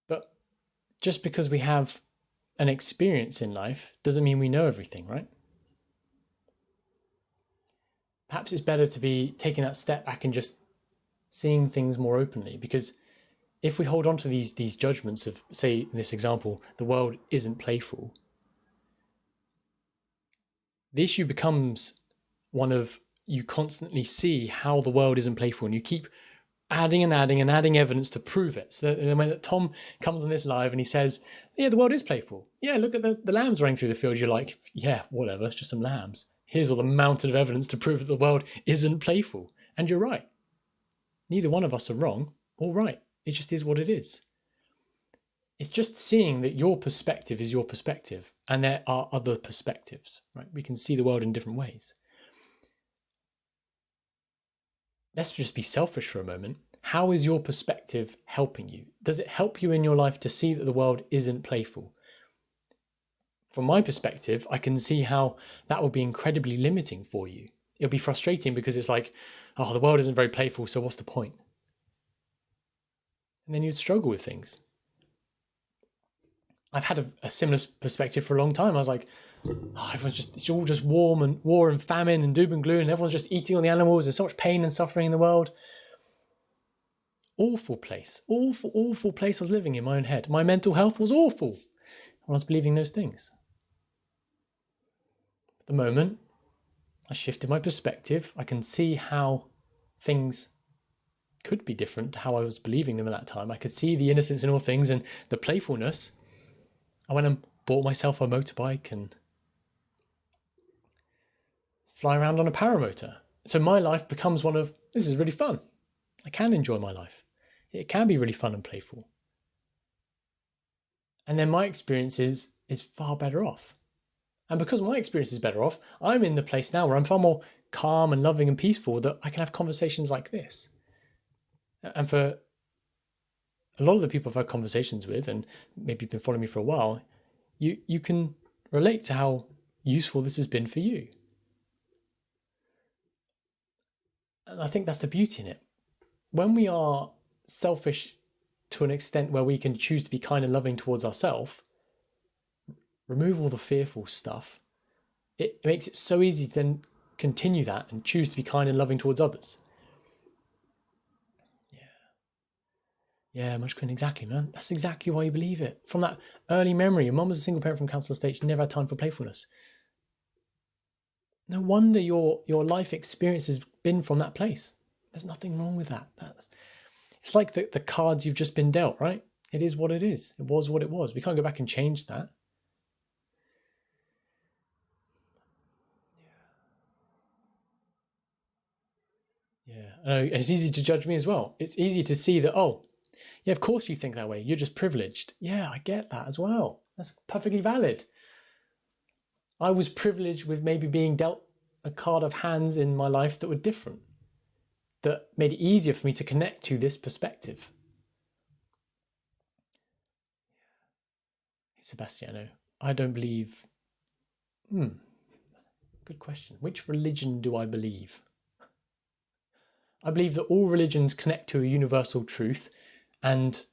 But just because we have an experience in life doesn't mean we know everything, right? Perhaps it's better to be taking that step back and just seeing things more openly, because if we hold on to these judgments of, say in this example, the world isn't playful, the issue becomes one of you constantly see how the world isn't playful and you keep adding and adding and adding evidence to prove it. So that when Tom comes on this live and he says, yeah, the world is playful. Yeah, look at the lambs running through the field. You're like, yeah, whatever, it's just some lambs. Here's all the mountain of evidence to prove that the world isn't playful. And you're right. Neither one of us are wrong or right. It just is what it is. It's just seeing that your perspective is your perspective and there are other perspectives, right? We can see the world in different ways. Let's just be selfish for a moment. How is your perspective helping you? Does it help you in your life to see that the world isn't playful? From my perspective, I can see how that will be incredibly limiting for you. It'll be frustrating because it's like, oh, the world isn't very playful, so what's the point? And then you'd struggle with things. I've had a similar perspective for a long time. I was like, oh, it's all just war and famine and doom and gloom, and everyone's just eating on the animals. There's so much pain and suffering in the world. Awful place. Awful place I was living in my own head. My mental health was awful when I was believing those things. At the moment, I shifted my perspective. I can see how things could be different to how I was believing them at that time. I could see the innocence in all things and the playfulness. I went and bought myself a motorbike and fly around on a paramotor. So my life becomes one of, this is really fun. I can enjoy my life. It can be really fun and playful. And then my experience is far better off. And because my experience is better off, I'm in the place now where I'm far more calm and loving and peaceful that I can have conversations like this. And for a lot of the people I've had conversations with, and maybe you've been following me for a while, you can relate to how useful this has been for you. And I think that's the beauty in it. When we are selfish to an extent where we can choose to be kind and loving towards ourselves, remove all the fearful stuff, it makes it so easy to then continue that and choose to be kind and loving towards others. Yeah, much Quinn, exactly, man. That's exactly why you believe it. From that early memory, your mum was a single parent from council estate. She never had time for playfulness. No wonder your life experience has been from that place. There's nothing wrong with that. It's like the cards you've just been dealt, right? It is what it is. It was what it was. We can't go back and change that. Yeah, and it's easy to judge me as well. It's easy to see that, oh, yeah, of course you think that way. You're just privileged. Yeah, I get that as well. That's perfectly valid. I was privileged with maybe being dealt a card of hands in my life that were different, that made it easier for me to connect to this perspective. Hey, Sebastiano, I don't believe... Good question. Which religion do I believe? I believe that all religions connect to a universal truth, and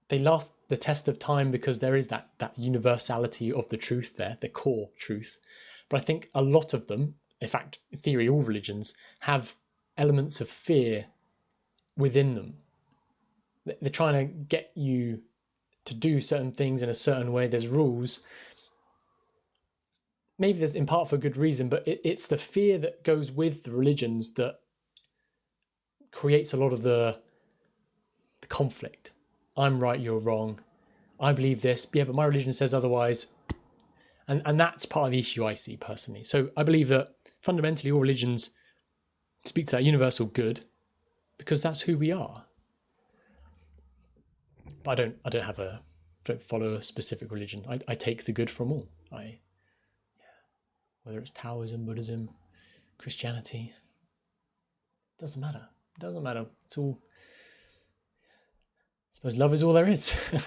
they last the test of time because there is that universality of the truth there, the core truth. But I think a lot of them, in fact, in theory, all religions, have elements of fear within them. They're trying to get you to do certain things in a certain way. There's rules. Maybe there's in part for a good reason, but it's the fear that goes with the religions that creates a lot of the conflict. I'm right, you're wrong. I believe this, yeah, but my religion says otherwise. And that's part of the issue I see personally. So I believe that fundamentally all religions speak to that universal good because that's who we are. But I don't follow a specific religion. I take the good from all. Whether it's Taoism, Buddhism, Christianity, doesn't matter. It doesn't matter. It's all, I suppose love is all there is. Yeah.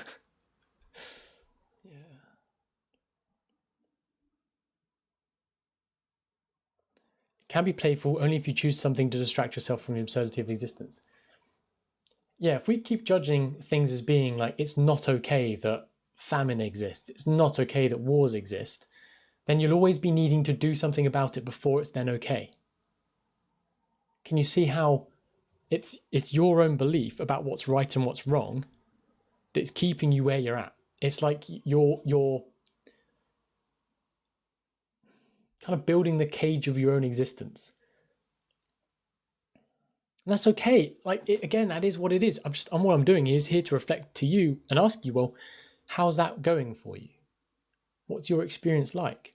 It can be playful only if you choose something to distract yourself from the absurdity of existence. Yeah, if we keep judging things as being like, it's not okay that famine exists, it's not okay that wars exist, then you'll always be needing to do something about it before it's then okay. Can you see how it's your own belief about what's right and what's wrong that's keeping you where you're at? It's like you're kind of building the cage of your own existence. And that's okay. Again, that is what it is. What I'm doing is here to reflect to you and ask you, well, how's that going for you? What's your experience like?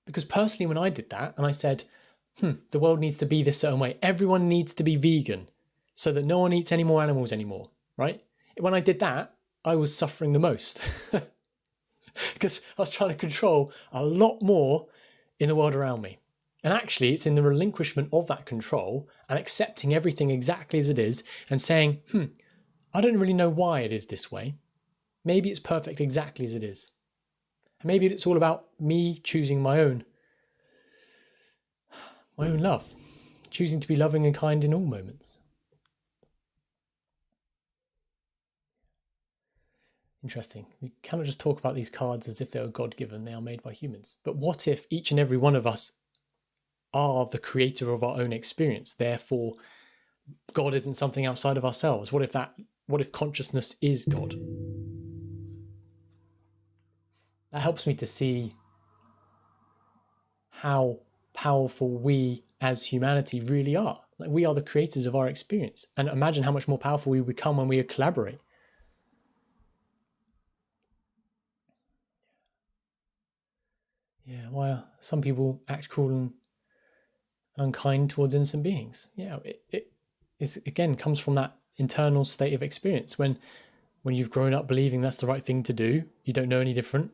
Because personally, when I did that and I said, the world needs to be this certain way, everyone needs to be vegan so that no one eats any more animals anymore, right? When I did that, I was suffering the most because I was trying to control a lot more in the world around me. And actually, it's in the relinquishment of that control and accepting everything exactly as it is and saying, I don't really know why it is this way. Maybe it's perfect exactly as it is. And maybe it's all about me choosing my own love, choosing to be loving and kind in all moments. Interesting. We cannot just talk about these cards as if they were God-given. They are made by humans. But what if each and every one of us are the creator of our own experience? Therefore, God isn't something outside of ourselves. What if consciousness is God? That helps me to see how powerful we as humanity really are. Like, we are the creators of our experience. And imagine how much more powerful we become when we collaborate. Yeah, why some people act cruel and unkind towards innocent beings? Yeah, it again comes from that internal state of experience when you've grown up believing that's the right thing to do. You don't know any different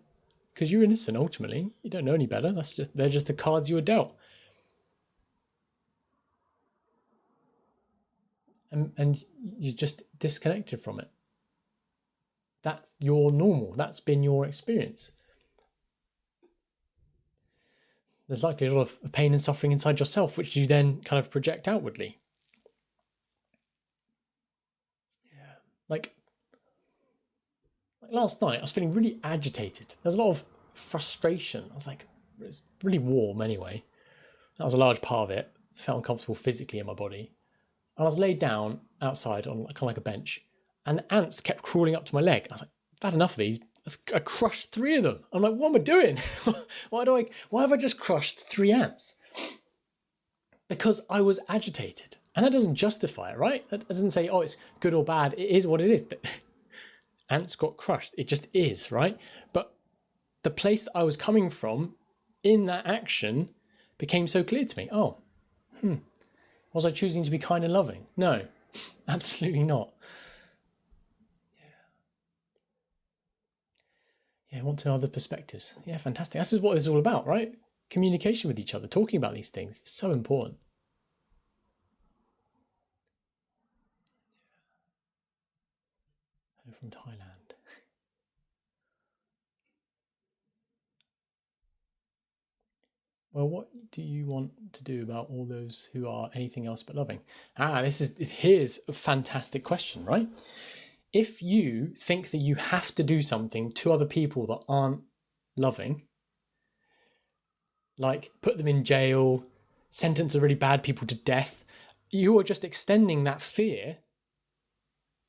because you're innocent. Ultimately, you don't know any better. They're just the cards you were dealt, and you're just disconnected from it. That's your normal. That's been your experience. There's likely a lot of pain and suffering inside yourself, which you then kind of project outwardly. Yeah. Like last night, I was feeling really agitated. There's a lot of frustration. I was like, it's really warm anyway. That was a large part of it. I felt uncomfortable physically in my body. And I was laid down outside on kind of like a bench, and the ants kept crawling up to my leg. I was like, I've had enough of these. I crushed 3 of them. I'm like, what am I doing? Why have I just crushed 3 ants? Because I was agitated. And that doesn't justify it, right? That doesn't say, oh, it's good or bad. It is what it is. Ants got crushed. It just is, right? But the place I was coming from in that action became so clear to me. Oh, was I choosing to be kind and loving? No, absolutely not. Yeah, I want to know other perspectives. Yeah, fantastic. This is what it's all about, right? Communication with each other, talking about these things. It's so important. Hello from Thailand. Well, what do you want to do about all those who are anything else but loving? Here's a fantastic question, right? If you think that you have to do something to other people that aren't loving, like put them in jail, sentence really bad people to death, you are just extending that fear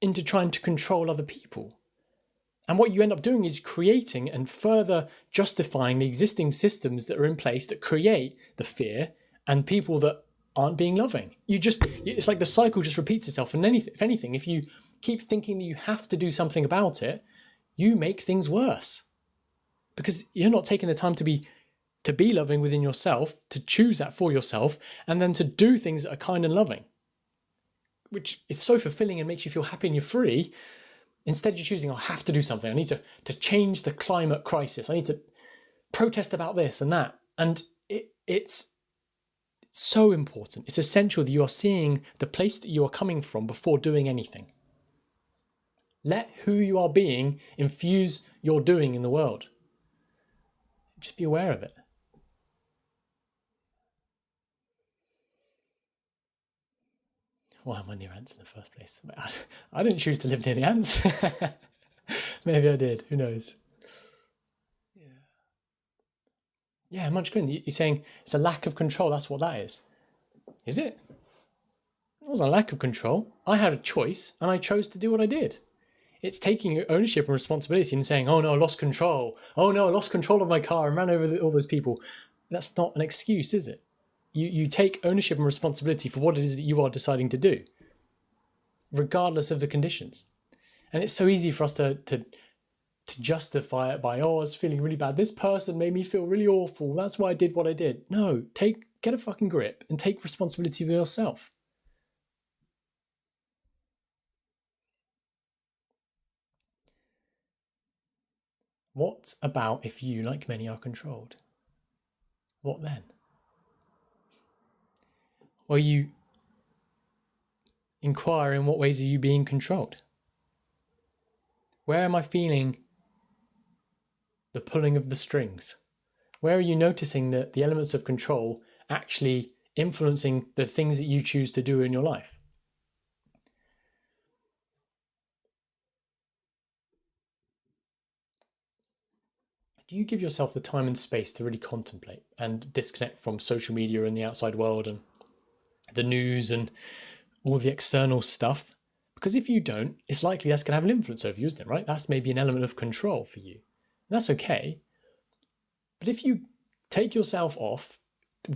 into trying to control other people. And what you end up doing is creating and further justifying the existing systems that are in place that create the fear and people that aren't being loving. It's like the cycle just repeats itself. And if anything, if you keep thinking that you have to do something about it, you make things worse because you're not taking the time to be loving within yourself, to choose that for yourself, and then to do things that are kind and loving, which is so fulfilling and makes you feel happy and you're free. Instead, you're choosing, I have to do something. I need to change the climate crisis. I need to protest about this and that. And it's so important. It's essential that you are seeing the place that you are coming from before doing anything. Let who you are being infuse your doing in the world. Just be aware of it. Why am I near ants in the first place? I didn't choose to live near the ants. Maybe I did. Who knows? Yeah, Munchkin, you're saying it's a lack of control. That's what that is. Is it? It wasn't a lack of control. I had a choice and I chose to do what I did. It's taking ownership and responsibility and saying, oh no, I lost control. Oh no, I lost control of my car and ran over all those people. That's not an excuse, is it? You take ownership and responsibility for what it is that you are deciding to do, regardless of the conditions. And it's so easy for us to justify it by, oh, I was feeling really bad. This person made me feel really awful. That's why I did what I did. No, get a fucking grip and take responsibility for yourself. What about if you, like many, are controlled? What then? Well, you inquire, in what ways are you being controlled? Where am I feeling the pulling of the strings? Where are you noticing that the elements of control actually influencing the things that you choose to do in your life? Do you give yourself the time and space to really contemplate and disconnect from social media and the outside world and the news and all the external stuff? Because if you don't, it's likely that's going to have an influence over you, isn't it, right? That's maybe an element of control for you. And that's okay. But if you take yourself off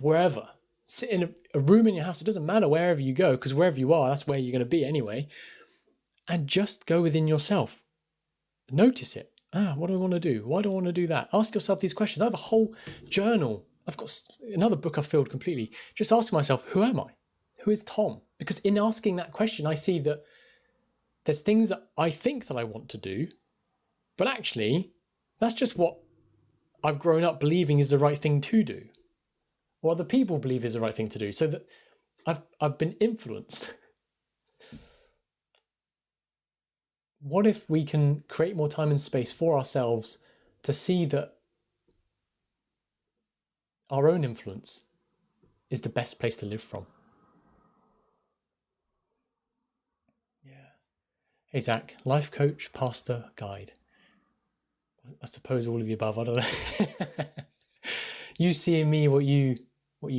wherever, sit in a room in your house, it doesn't matter wherever you go, because wherever you are, that's where you're going to be anyway, and just go within yourself. Notice it. What do I want to do? Why do I want to do that? Ask yourself these questions. I have a whole journal. I've got another book I've filled completely. Just asking myself, who am I? Who is Tom? Because in asking that question, I see that there's things that I think that I want to do, but actually, that's just what I've grown up believing is the right thing to do, or other people believe is the right thing to do. So that I've been influenced. What if we can create more time and space for ourselves to see that our own influence is the best place to live from? Yeah. Hey, Zach, life coach, pastor, guide. I suppose all of the above. I don't know. You see in me what you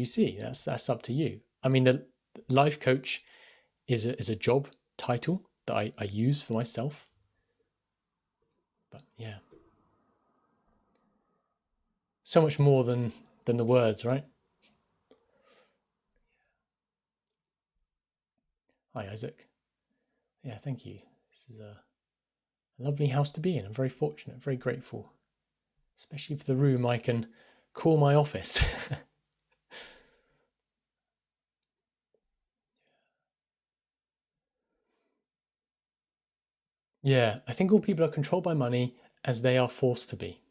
see. That's up to you. I mean, the life coach is a job title that I use for myself. But yeah, so much more than the words, right? Hi, Isaac. Yeah, thank you. This is a lovely house to be in. I'm very fortunate, very grateful, especially for the room I can call my office. Yeah, I think all people are controlled by money as they are forced to be.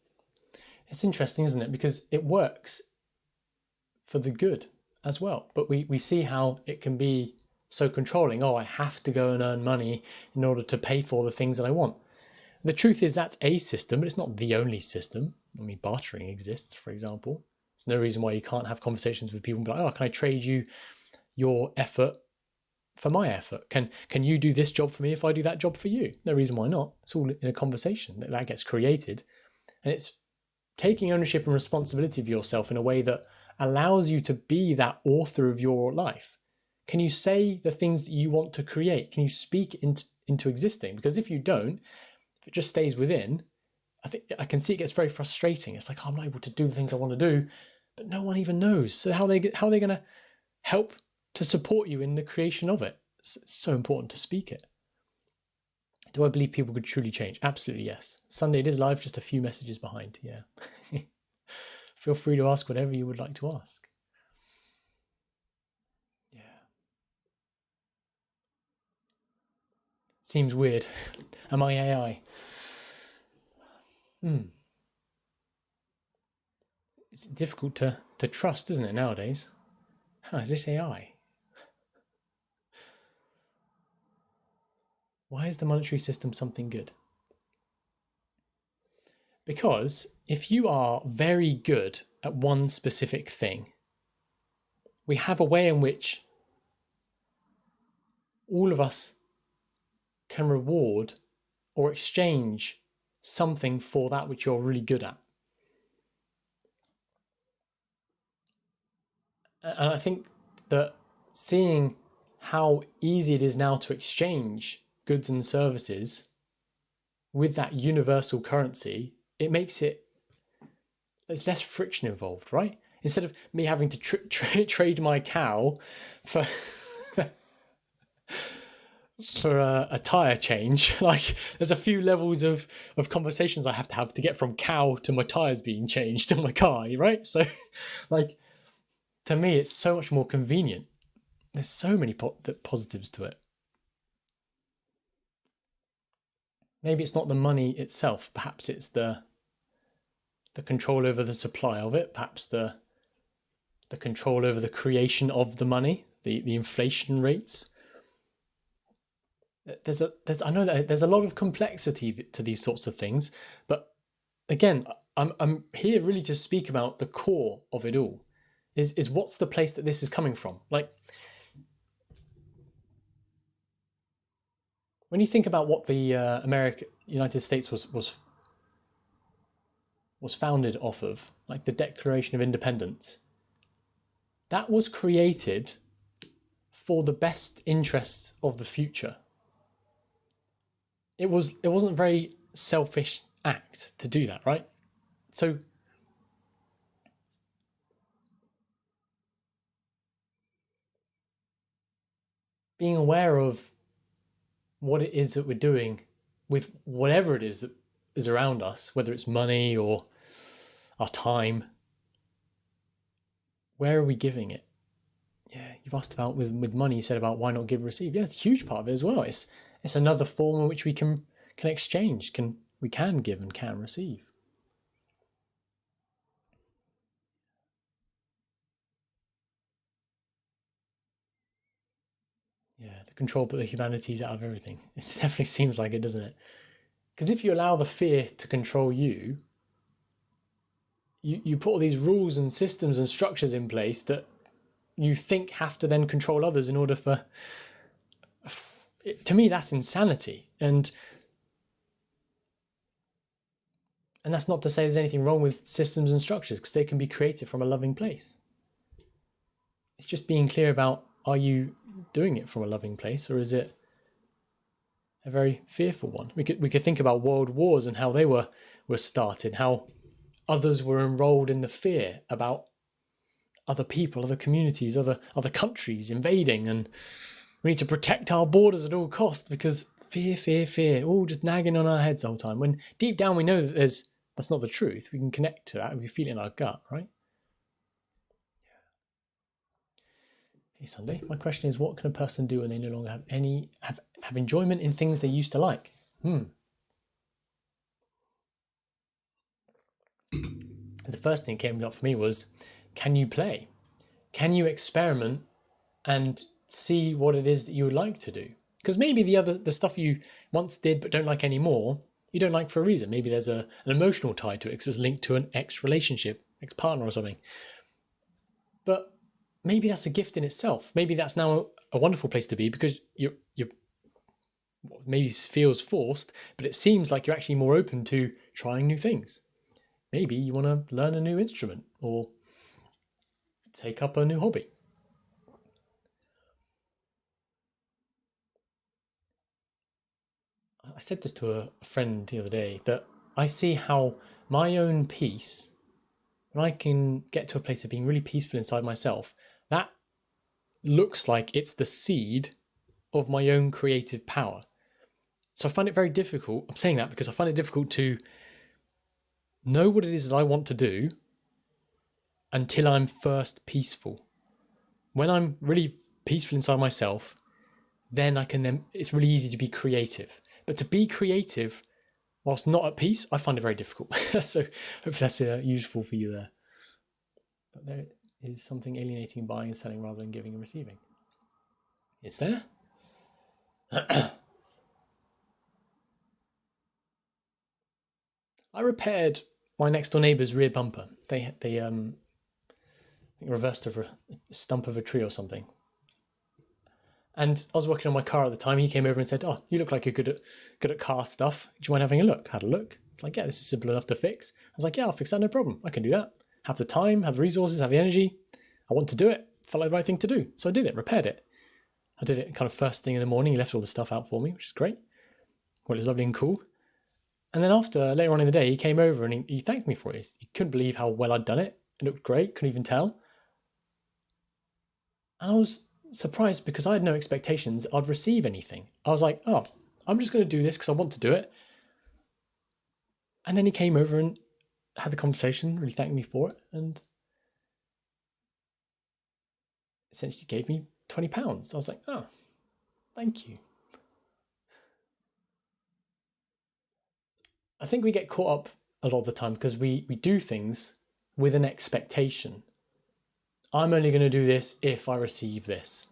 It's interesting, isn't it? Because it works for the good as well. But we see how it can be so controlling. Oh, I have to go and earn money in order to pay for the things that I want. The truth is that's a system, but it's not the only system. I mean, bartering exists, for example. There's no reason why you can't have conversations with people and be like, oh, can I trade you your effort for my effort? Can you do this job for me if I do that job for you? No reason why not. It's all in a conversation that gets created. And it's taking ownership and responsibility of yourself in a way that allows you to be that author of your life. Can you say the things that you want to create? Can you speak into existing? Because if you don't, if it just stays within, I think I can see it gets very frustrating. It's like, oh, I'm not able to do the things I want to do, but no one even knows. So how are they going to help to support you in the creation of it? It's so important to speak it. Do I believe people could truly change? Absolutely, yes. Sunday, it is live, just a few messages behind. Yeah. Feel free to ask whatever you would like to ask. Yeah. Seems weird. Am I AI? It's difficult to trust, isn't it, nowadays? Is this AI? Why is the monetary system something good? Because if you are very good at one specific thing, we have a way in which all of us can reward or exchange something for that which you're really good at. And I think that seeing how easy it is now to exchange goods and services with that universal currency, it makes there's less friction involved, right? Instead of me having to trade my cow for a tire change, like there's a few levels of conversations I have to get from cow to my tires being changed in my car, right? So like, to me, it's so much more convenient. There's so many positives to it. Maybe it's not the money itself. Perhaps it's the control over the supply of it. Perhaps the control over the creation of the money, the inflation rates. I know that there's a lot of complexity to these sorts of things, but again, I'm here really to speak about the core of it all. Is what's the place that this is coming from? Like, when you think about what the United States was founded off of, like the Declaration of Independence, that was created for the best interests of the future. It wasn't a very selfish act to do that, right? So being aware of what it is that we're doing with whatever it is that is around us, whether it's money or our time, where are we giving it? Yeah, you've asked about with money, you said about why not give and receive. Yeah, it's a huge part of it as well. It's another form in which we can exchange, we can give and can receive. Yeah, the control but the humanities out of everything. It definitely seems like it, doesn't it? Because if you allow the fear to control you, you put all these rules and systems and structures in place that you think have to then control others in order for... To me, that's insanity. And that's not to say there's anything wrong with systems and structures, because they can be created from a loving place. It's just being clear about, are you doing it from a loving place, or is it a very fearful one? We could think about world wars and how they were started, how others were enrolled in the fear about other people, other communities, other countries invading, and we need to protect our borders at all costs because fear, all just nagging on our heads the whole time. When deep down we know that that's not the truth. We can connect to that and we feel it in our gut, right? Hey Sunday, my question is, what can a person do when they no longer have enjoyment in things they used to like? And the first thing that came up for me was, can you play? Can you experiment and see what it is that you would like to do? Because maybe the stuff you once did but don't like anymore, you don't like for a reason. Maybe there's an emotional tie to it because it's linked to an ex-relationship, ex-partner or something. But maybe that's a gift in itself. Maybe that's now a wonderful place to be because you're maybe feels forced, but it seems like you're actually more open to trying new things. Maybe you want to learn a new instrument or take up a new hobby. I said this to a friend the other day that I see how my own peace, when I can get to a place of being really peaceful inside myself, that looks like it's the seed of my own creative power. So I find it very difficult. I'm saying that because I find it difficult to know what it is that I want to do until I'm first peaceful. When I'm really peaceful inside myself, then it's really easy to be creative. But to be creative whilst not at peace, I find it very difficult. So hopefully that's useful for you there. But there is something alienating in buying and selling rather than giving and receiving. Is there? I repaired my next door neighbour's rear bumper. They I think reversed over a stump of a tree or something. And I was working on my car at the time. He came over and said, "Oh, you look like you're good at car stuff. Do you mind having a look?" Had a look. It's like, yeah, this is simple enough to fix. I was like, yeah, I'll fix that, no problem. I can do that. Have the time, have the resources, have the energy. I want to do it. Felt like the right thing to do. So I did it, repaired it. I did it kind of first thing in the morning. He left all the stuff out for me, which is great. Well, it was lovely and cool. And then later on in the day, he came over and he thanked me for it. He couldn't believe how well I'd done it. It looked great, couldn't even tell. And I was surprised because I had no expectations I'd receive anything. I was like, oh, I'm just going to do this because I want to do it. And then he came over and had the conversation, really thanked me for it, and essentially gave me £20. I was like, oh, thank you. I think we get caught up a lot of the time because we do things with an expectation. I'm only going to do this if I receive this.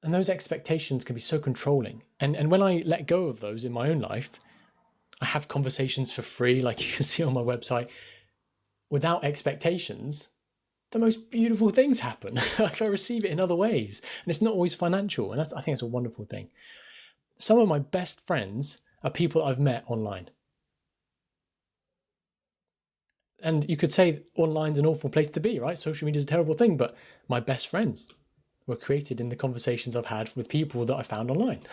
And those expectations can be so controlling. And when I let go of those in my own life, I have conversations for free, like you can see on my website, without expectations. The most beautiful things happen. Like I receive it in other ways. And it's not always financial. And I think it's a wonderful thing. Some of my best friends are people I've met online. And you could say online's an awful place to be, right? Social media is a terrible thing, but my best friends were created in the conversations I've had with people that I found online.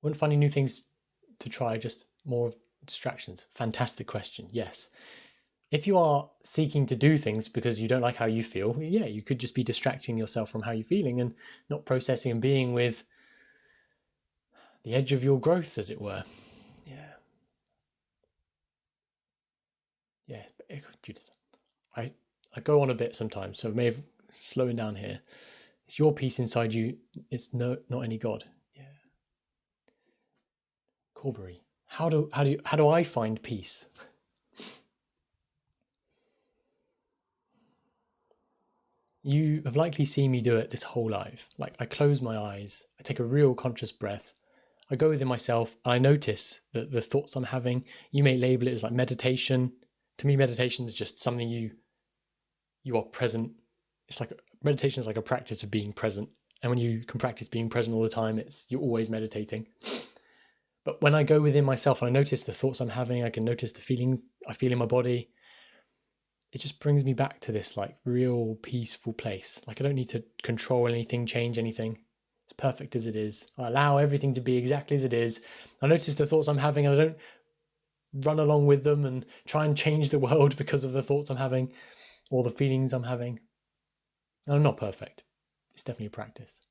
Wouldn't find any new things to try, just more distractions? Fantastic question. Yes. If you are seeking to do things because you don't like how you feel, yeah, you could just be distracting yourself from how you're feeling and not processing and being with the edge of your growth, as it were. Yeah. Yeah. Judith, I go on a bit sometimes, so maybe slowing down here. It's your peace inside you. It's not any God. Yeah. Corbury, how do I find peace? You have likely seen me do it this whole life. Like I close my eyes, I take a real conscious breath, I go within myself, and I notice the thoughts I'm having. You may label it as like meditation. To me, meditation is just something you are present. It's like meditation is like a practice of being present. And when you can practice being present all the time, you're always meditating. But when I go within myself and I notice the thoughts I'm having, I can notice the feelings I feel in my body. It just brings me back to this like real peaceful place. Like I don't need to control anything, change anything. It's perfect as it is. I allow everything to be exactly as it is. I notice the thoughts I'm having and I don't run along with them and try and change the world because of the thoughts I'm having or the feelings I'm having. And I'm not perfect. It's definitely a practice.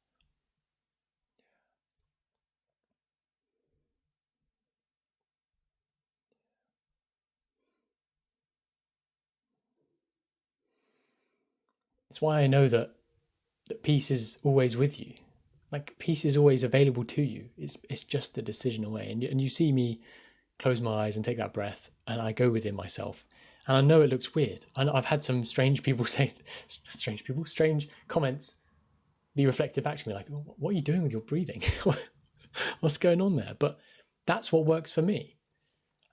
It's why I know that peace is always with you. Like peace is always available to you. It's just a decision away. And you see me close my eyes and take that breath, and I go within myself. And I know it looks weird. And I've had some strange comments be reflected back to me, like, what are you doing with your breathing? What's going on there? But that's what works for me.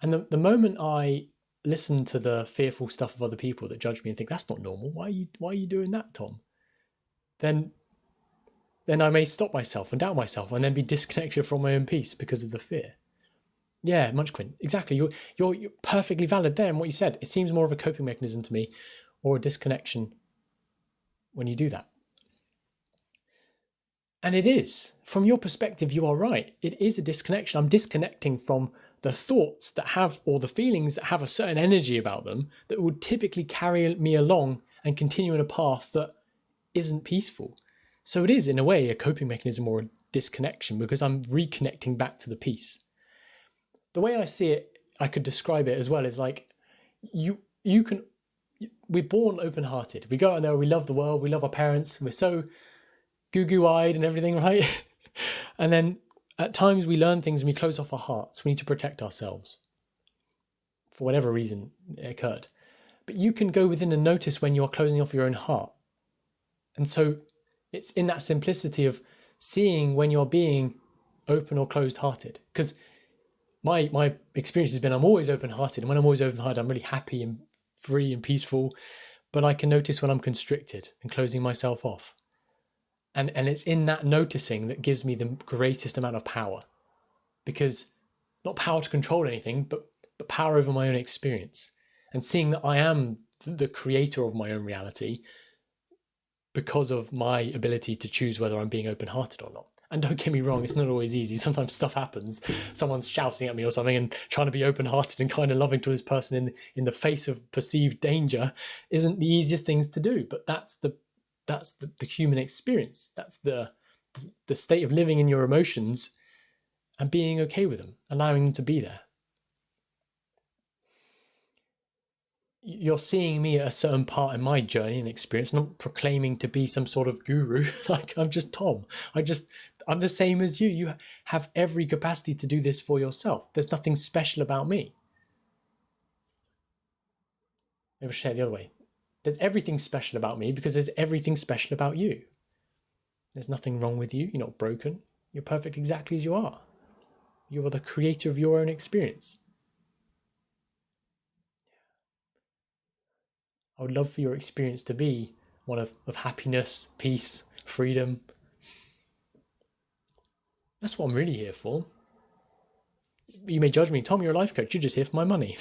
And the moment I listen to the fearful stuff of other people that judge me and think that's not normal, why are you doing that, Tom? Then I may stop myself and doubt myself and then be disconnected from my own peace because of the fear. Yeah, Munchkin, exactly. You're perfectly valid there in what you said. It seems more of a coping mechanism to me, or a disconnection when you do that. And it is. From your perspective, you are right. It is a disconnection. I'm disconnecting from the thoughts that have, or the feelings that have a certain energy about them that would typically carry me along and continue in a path that isn't peaceful. So it is, in a way, a coping mechanism or a disconnection because I'm reconnecting back to the peace. The way I see it, I could describe it as well, is like we're born open-hearted. We go out there, we love the world, we love our parents, we're so goo-goo-eyed and everything, right? And then at times we learn things and we close off our hearts. We need to protect ourselves for whatever reason it occurred. But you can go within and notice when you're closing off your own heart. And so it's in that simplicity of seeing when you're being open or closed-hearted. Because my experience has been I'm always open-hearted. And when I'm always open-hearted, I'm really happy and free and peaceful. But I can notice when I'm constricted and closing myself off. And it's in that noticing that gives me the greatest amount of power. Because not power to control anything, but power over my own experience. And seeing that I am the creator of my own reality because of my ability to choose whether I'm being open-hearted or not. And don't get me wrong, it's not always easy. Sometimes stuff happens. Someone's shouting at me or something and trying to be open-hearted and kind of loving to this person in the face of perceived danger isn't the easiest things to do. But that's the human experience. That's the state of living in your emotions and being okay with them, allowing them to be there. You're seeing me at a certain part in my journey and experience, not proclaiming to be some sort of guru. Like, I'm just Tom. I'm the same as you. You have every capacity to do this for yourself. There's nothing special about me. Maybe I'll say it the other way. There's everything special about me because there's everything special about you. There's nothing wrong with you. You're not broken. You're perfect exactly as you are. You are the creator of your own experience. I would love for your experience to be one of happiness, peace, freedom. That's what I'm really here for. You may judge me, Tom, you're a life coach. You're just here for my money.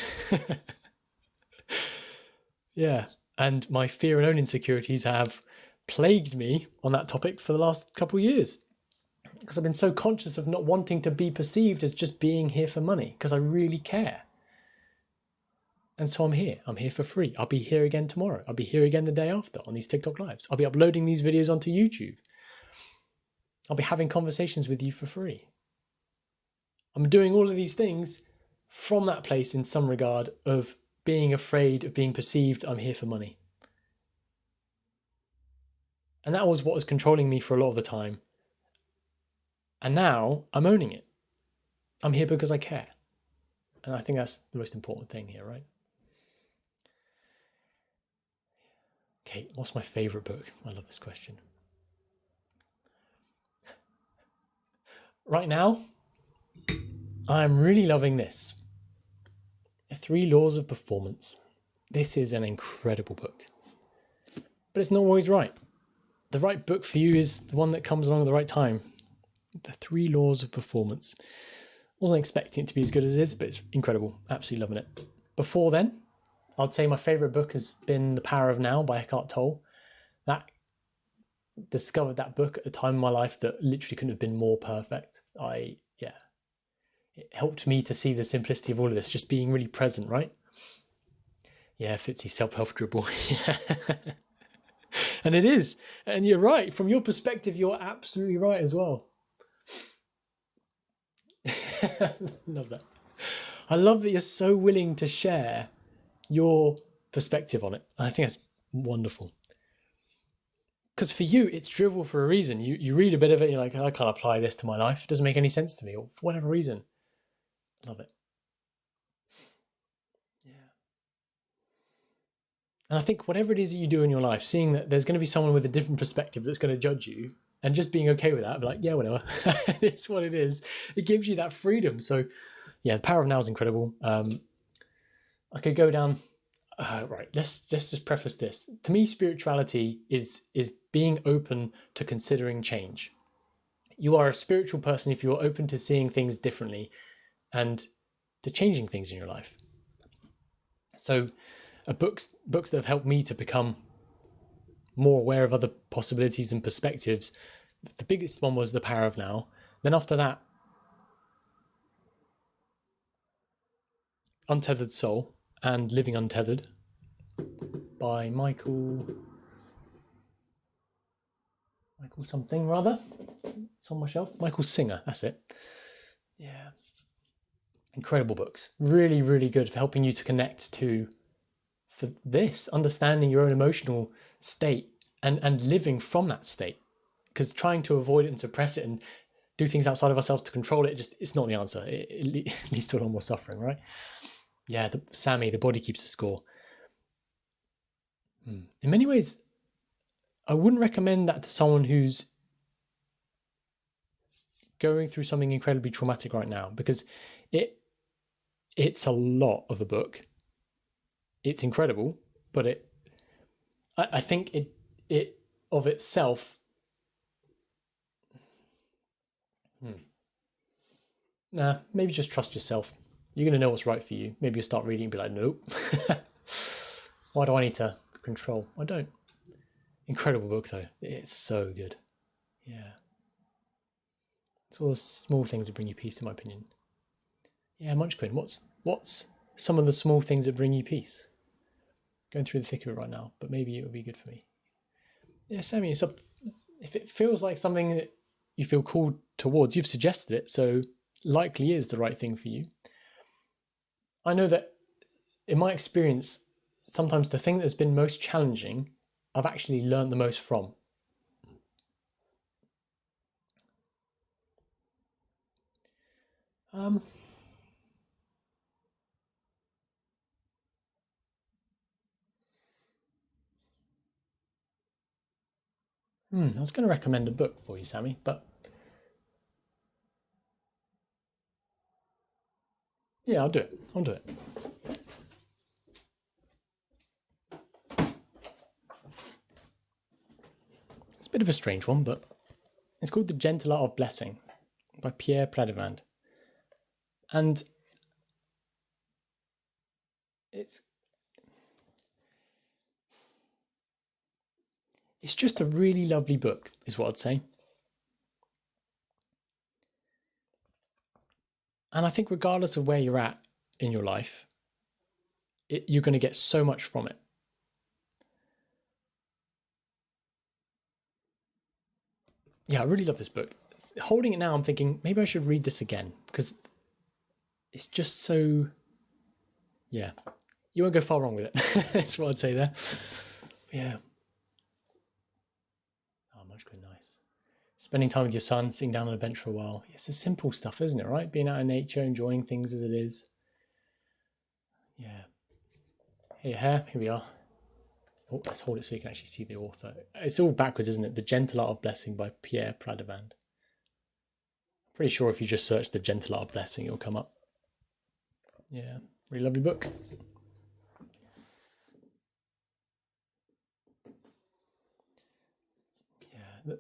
Yeah. And my fear and own insecurities have plagued me on that topic for the last couple of years. Because I've been so conscious of not wanting to be perceived as just being here for money. Because I really care. And so I'm here. I'm here for free. I'll be here again tomorrow. I'll be here again the day after on these TikTok lives. I'll be uploading these videos onto YouTube. I'll be having conversations with you for free. I'm doing all of these things from that place in some regard of being afraid of being perceived I'm here for money. And that was what was controlling me for a lot of the time. And now I'm owning it. I'm here because I care. And I think that's the most important thing here, right? Okay, what's my favorite book? I love this question. Right now, I'm really loving this. 3 Laws of Performance. This is an incredible book. But it's not always right. The right book for you is the one that comes along at the right time. The 3 Laws of Performance. Wasn't expecting it to be as good as it is, but it's incredible. Absolutely loving it. Before then, I'd say my favourite book has been The Power of Now by Eckhart Tolle. That discovered that book at a time in my life that literally couldn't have been more perfect. It helped me to see the simplicity of all of this, just being really present, right? Yeah, Fitzy, self-help dribble. And it is. And you're right. From your perspective, you're absolutely right as well. Love that. I love that you're so willing to share your perspective on it. I think that's wonderful. because for you, it's drivel for a reason. You read a bit of it, you're like, I can't apply this to my life. It doesn't make any sense to me, or for whatever reason. Love it. Yeah. And I think whatever it is that you do in your life, seeing that there's going to be someone with a different perspective that's going to judge you, and just being okay with that, be like, yeah, whatever. It's what it is. It gives you that freedom. So yeah, the power of now is incredible. I could go down. Right. Let's just preface this. To me, spirituality is being open to considering change. You are a spiritual person if you are open to seeing things differently and to changing things in your life. So, books that have helped me to become more aware of other possibilities and perspectives. The biggest one was The Power of Now. Then after that, Untethered Soul and Living Untethered by Michael something rather. It's on my shelf. Michael Singer, that's it. Yeah. Incredible books. Really, really good for helping you to connect to, for this, understanding your own emotional state and living from that state. Because trying to avoid it and suppress it and do things outside of ourselves to control it, it's not the answer. It leads to a lot more suffering, right? Yeah, Sammy, The Body Keeps the Score. In many ways, I wouldn't recommend that to someone who's going through something incredibly traumatic right now, because it's a lot of a book. It's incredible, but I think it of itself. Nah, maybe just trust yourself. You're going to know what's right for you. Maybe you'll start reading and be like, nope. Why do I need to control? I don't. Incredible book, though. It's so good. Yeah. It's all the small things that bring you peace, in my opinion. Yeah, Munchkin, what's some of the small things that bring you peace? Going through the thick of it right now, but maybe it would be good for me. Yeah, Sammy, it's up. If it feels like something that you feel called towards, you've suggested it, so likely is the right thing for you. I know that in my experience, sometimes the thing that's been most challenging, I've actually learned the most from. I was going to recommend a book for you, Sammy, but yeah, I'll do it. It's a bit of a strange one, but it's called The Gentle Art of Blessing by Pierre Pradevand. And it's just a really lovely book, is what I'd say. And I think regardless of where you're at in your life, you're going to get so much from it. Yeah, I really love this book. Holding it now, I'm thinking maybe I should read this again, because it's just so, yeah, you won't go far wrong with it. That's what I'd say there. Yeah. Oh, Munchkin, nice. Spending time with your son, sitting down on a bench for a while. It's the simple stuff, isn't it, right? Being out in nature, enjoying things as it is. Yeah. Hey, here we are. Oh, let's hold it so you can actually see the author. It's all backwards, isn't it? The Gentle Art of Blessing by Pierre Pradevand. Pretty sure if you just search The Gentle Art of Blessing, it'll come up. Yeah, really lovely book. Yeah.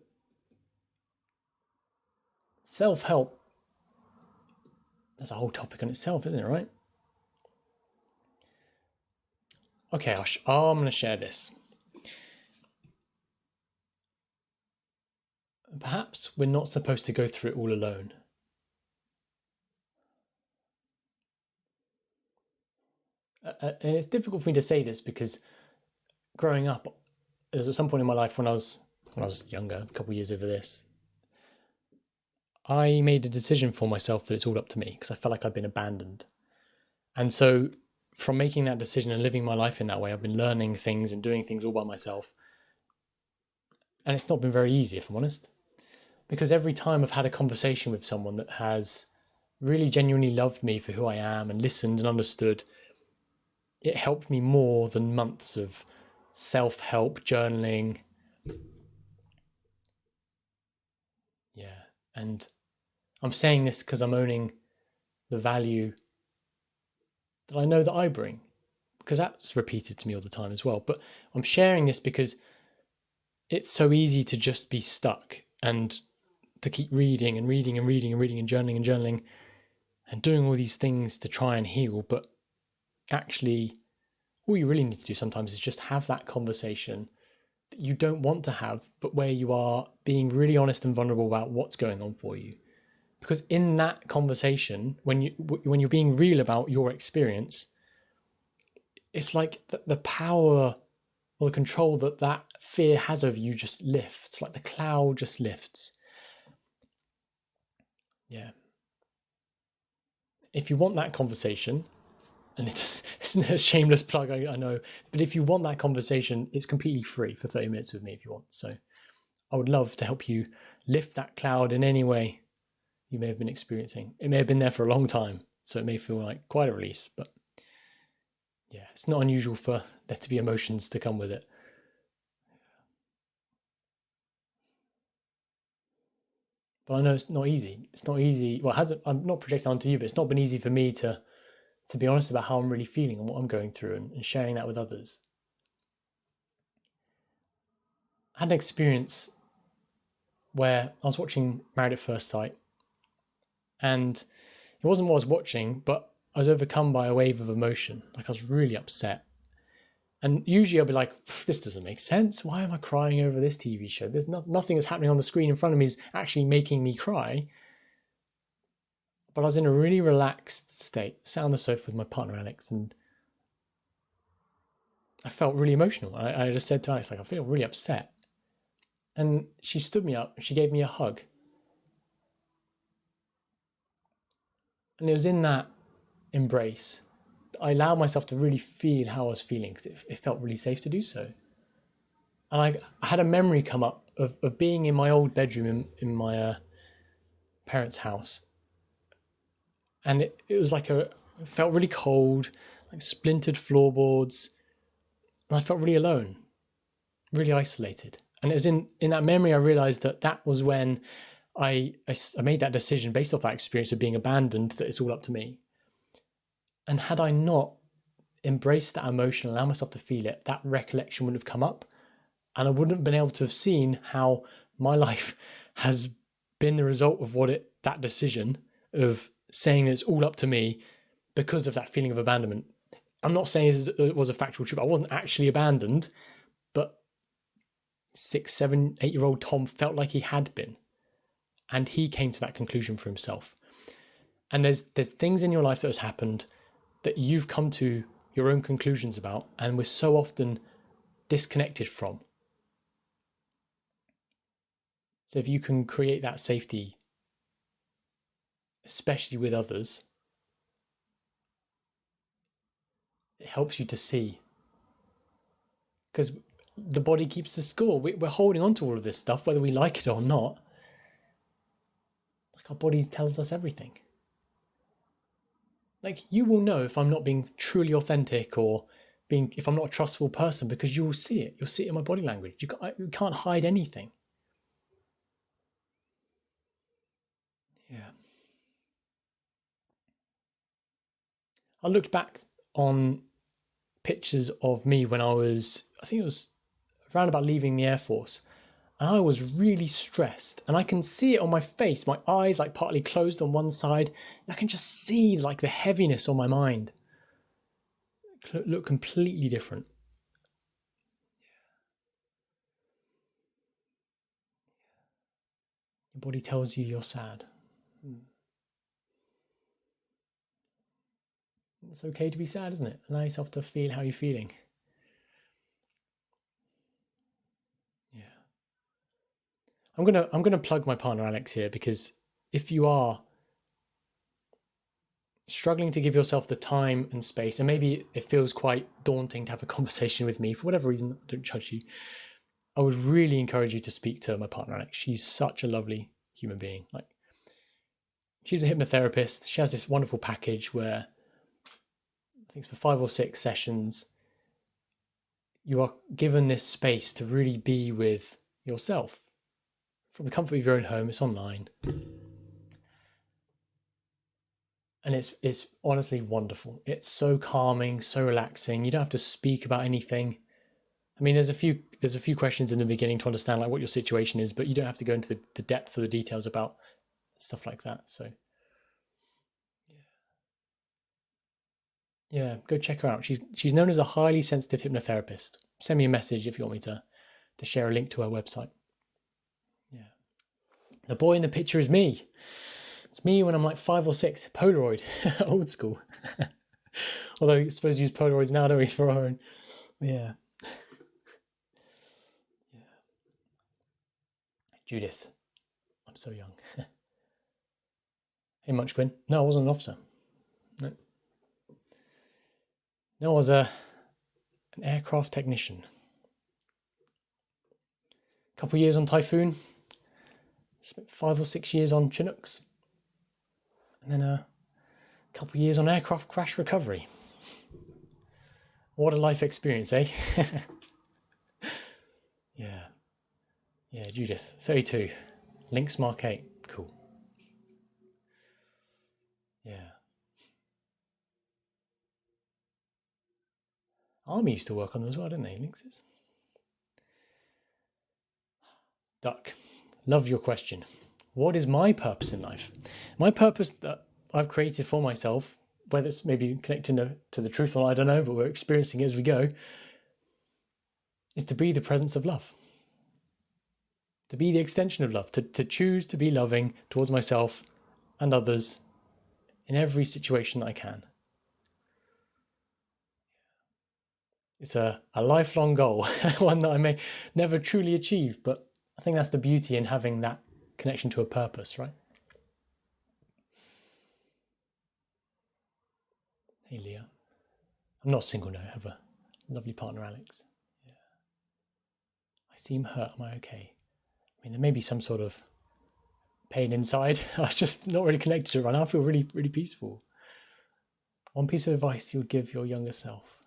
Self-help. That's a whole topic on itself, isn't it, right? Okay, I'm going to share this. Perhaps we're not supposed to go through it all alone. And it's difficult for me to say this because growing up, there's at some point in my life when I was younger, a couple of years over this, I made a decision for myself that it's all up to me because I felt like I'd been abandoned. And so from making that decision and living my life in that way, I've been learning things and doing things all by myself. And it's not been very easy, if I'm honest, because every time I've had a conversation with someone that has really genuinely loved me for who I am and listened and understood, it helped me more than months of self-help journaling. Yeah. And I'm saying this because I'm owning the value that I know that I bring, because that's repeated to me all the time as well. But I'm sharing this because it's so easy to just be stuck and to keep reading and reading and reading and reading and journaling and doing all these things to try and heal. But actually, all you really need to do sometimes is just have that conversation that you don't want to have, but where you are being really honest and vulnerable about what's going on for you. Because in that conversation, when you're being real about your experience, it's like the power or the control that fear has over you just lifts, like the cloud just lifts. Yeah. If you want that conversation, and it's a shameless plug, I know, but if you want that conversation, it's completely free for 30 minutes with me if you want. So I would love to help you lift that cloud in any way you may have been experiencing. It may have been there for a long time, so it may feel like quite a release, but yeah, it's not unusual for there to be emotions to come with it. But I know it's not easy. It's not easy. Well, I'm not projecting onto you, but it's not been easy for me to be honest about how I'm really feeling and what I'm going through and sharing that with others. I had an experience where I was watching Married at First Sight, and it wasn't what I was watching, but I was overcome by a wave of emotion. Like I was really upset. And usually I'll be like, this doesn't make sense. Why am I crying over this TV show? There's nothing that's happening on the screen in front of me is actually making me cry. But I was in a really relaxed state, sat on the sofa with my partner Alex, and I felt really emotional. I just said to Alex, like, I feel really upset. And she stood me up, she gave me a hug. And it was in that embrace that I allowed myself to really feel how I was feeling, because it felt really safe to do so. And I had a memory come up of being in my old bedroom in my parents' house. And it was like it felt really cold, like splintered floorboards. And I felt really alone, really isolated. And it was in that memory I realized that was when I made that decision based off that experience of being abandoned, that it's all up to me. And had I not embraced that emotion, allow myself to feel it, that recollection wouldn't have come up. And I wouldn't have been able to have seen how my life has been the result of that decision of saying it's all up to me because of that feeling of abandonment. I'm not saying it was a factual truth. I wasn't actually abandoned, but 6, 7, 8-year-old Tom felt like he had been. And he came to that conclusion for himself. And there's things in your life that has happened that you've come to your own conclusions about, and we're so often disconnected from. So if you can create that safety, especially with others, it helps you to see. Because the body keeps the score. We're holding on to all of this stuff, whether we like it or not. Like our body tells us everything. Like you will know if I'm not being truly authentic or if I'm not a trustful person, because you will see it. You'll see it in my body language. You can't hide anything. Yeah. I looked back on pictures of me when I think it was around about leaving the Air Force. And I was really stressed. And I can see it on my face. My eyes like partly closed on one side. I can just see like the heaviness on my mind. Look completely different. Your body tells you you're sad. It's okay to be sad, isn't it? Allow yourself to feel how you're feeling. Yeah. I'm gonna plug my partner Alex here, because if you are struggling to give yourself the time and space, and maybe it feels quite daunting to have a conversation with me for whatever reason, I don't judge you. I would really encourage you to speak to my partner, Alex. She's such a lovely human being. Like, she's a hypnotherapist. She has this wonderful package where I think it's for 5 or 6 sessions. You are given this space to really be with yourself from the comfort of your own home. It's online. And it's honestly wonderful. It's so calming, so relaxing. You don't have to speak about anything. I mean, there's a few questions in the beginning to understand like what your situation is, but you don't have to go into the depth of the details about stuff like that. So yeah, go check her out. She's known as a highly sensitive hypnotherapist. Send me a message if you want me to share a link to her website. Yeah. The boy in the picture is me. It's me when I'm like 5 or 6. Polaroid. Old school. Although you're supposed to use Polaroids now, don't we, for our own. Yeah. Yeah. Judith. I'm so young. Hey, Munchkin. No, I wasn't an officer. No, I was an aircraft technician. A couple of years on Typhoon. Spent 5 or 6 years on Chinooks. And then a couple of years on aircraft crash recovery. What a life experience, eh? Yeah. Yeah, Judith, 32. Lynx Mark 8. Cool. Yeah. Army used to work on them as well, didn't they, Lynxes? Duck, love your question. What is my purpose in life? My purpose that I've created for myself, whether it's maybe connecting to the truth or not, I don't know, but we're experiencing it as we go, is to be the presence of love. To be the extension of love, to choose to be loving towards myself and others in every situation that I can. It's a lifelong goal, one that I may never truly achieve, but I think that's the beauty in having that connection to a purpose, right? Hey, Leah. I'm not single now. I have a lovely partner, Alex. Yeah. I seem hurt. Am I okay? I mean, there may be some sort of pain inside. I'm just not really connected to it right now. I feel really, really peaceful. One piece of advice you would give your younger self.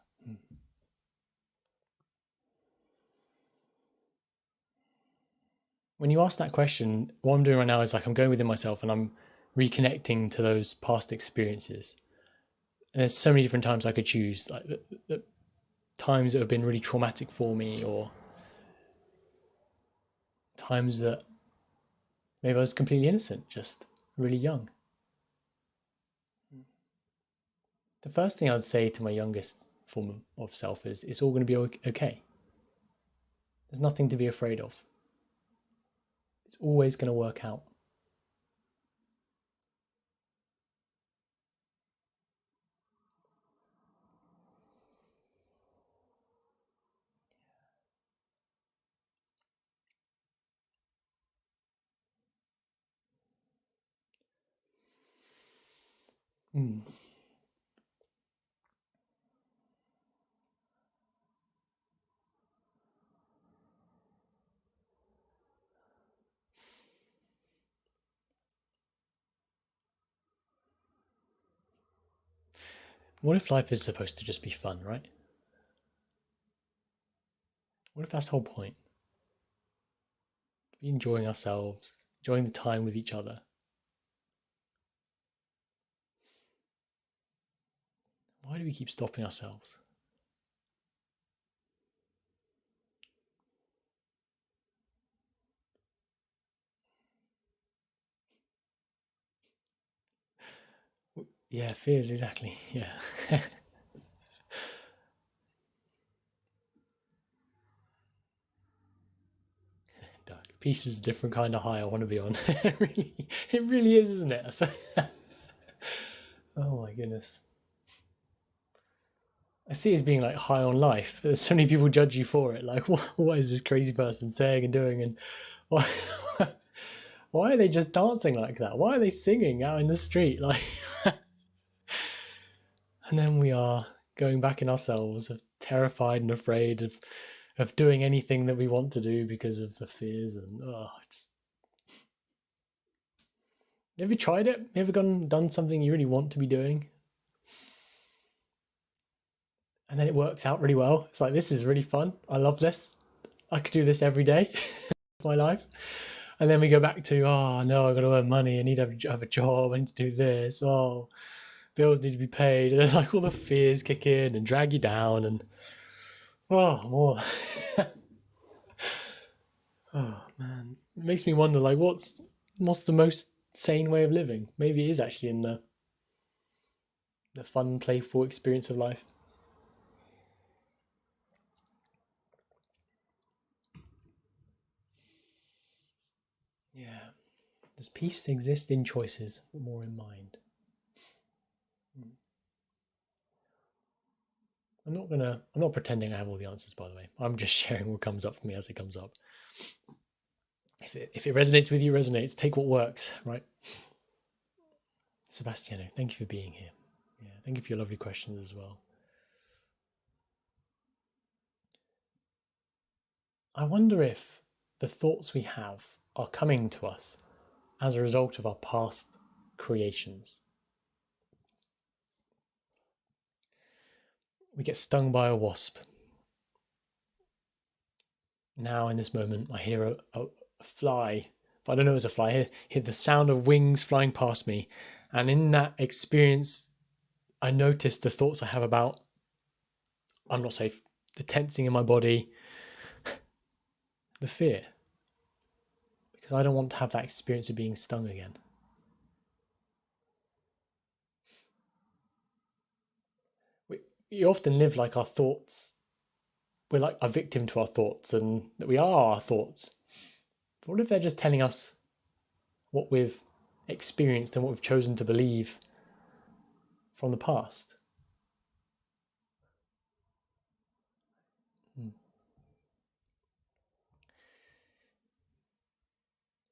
When you ask that question, what I'm doing right now is like I'm going within myself and I'm reconnecting to those past experiences. And there's so many different times I could choose, like the times that have been really traumatic for me, or times that maybe I was completely innocent, just really young. The first thing I'd say to my youngest form of self is it's all going to be okay. There's nothing to be afraid of. It's always going to work out. What if life is supposed to just be fun, right? What if that's the whole point? To be enjoying ourselves, enjoying the time with each other. Why do we keep stopping ourselves? Yeah, fears, exactly. Yeah. Doug, peace is a different kind of high I want to be on. It really is, isn't it? Oh my goodness. I see it as being like high on life. There's so many people judge you for it. Like, what is this crazy person saying and doing? And why, why are they just dancing like that? Why are they singing out in the street? Like, and then we are going back in ourselves, terrified and afraid of of doing anything that we want to do because of the fears. And have you tried it? Have you ever done something you really want to be doing, and then it works out really well? It's like, this is really fun. I love this. I could do this every day of my life. And then we go back to, oh no, I've got to earn money. I need to have a job. I need to do this. Oh, bills need to be paid. And then like all the fears kick in and drag you down. And more. Oh man, it makes me wonder, like, what's the most sane way of living? Maybe it is actually in the fun, playful experience of life. Yeah. Does peace exist in choices, but more in mind? I'm not pretending I have all the answers, by the way. I'm just sharing what comes up for me as it comes up. If it resonates with you, resonates. Take what works, right? Sebastiano, thank you for being here. Yeah, thank you for your lovely questions as well. I wonder if the thoughts we have are coming to us as a result of our past creations. We get stung by a wasp. Now, in this moment, I hear a fly, but I don't know it was a fly. I hear the sound of wings flying past me. And in that experience, I noticed the thoughts I have about, I'm not safe, the tensing in my body, the fear. Because I don't want to have that experience of being stung again. We often live like our thoughts, we're like a victim to our thoughts, and that we are our thoughts. But what if they're just telling us what we've experienced and what we've chosen to believe from the past?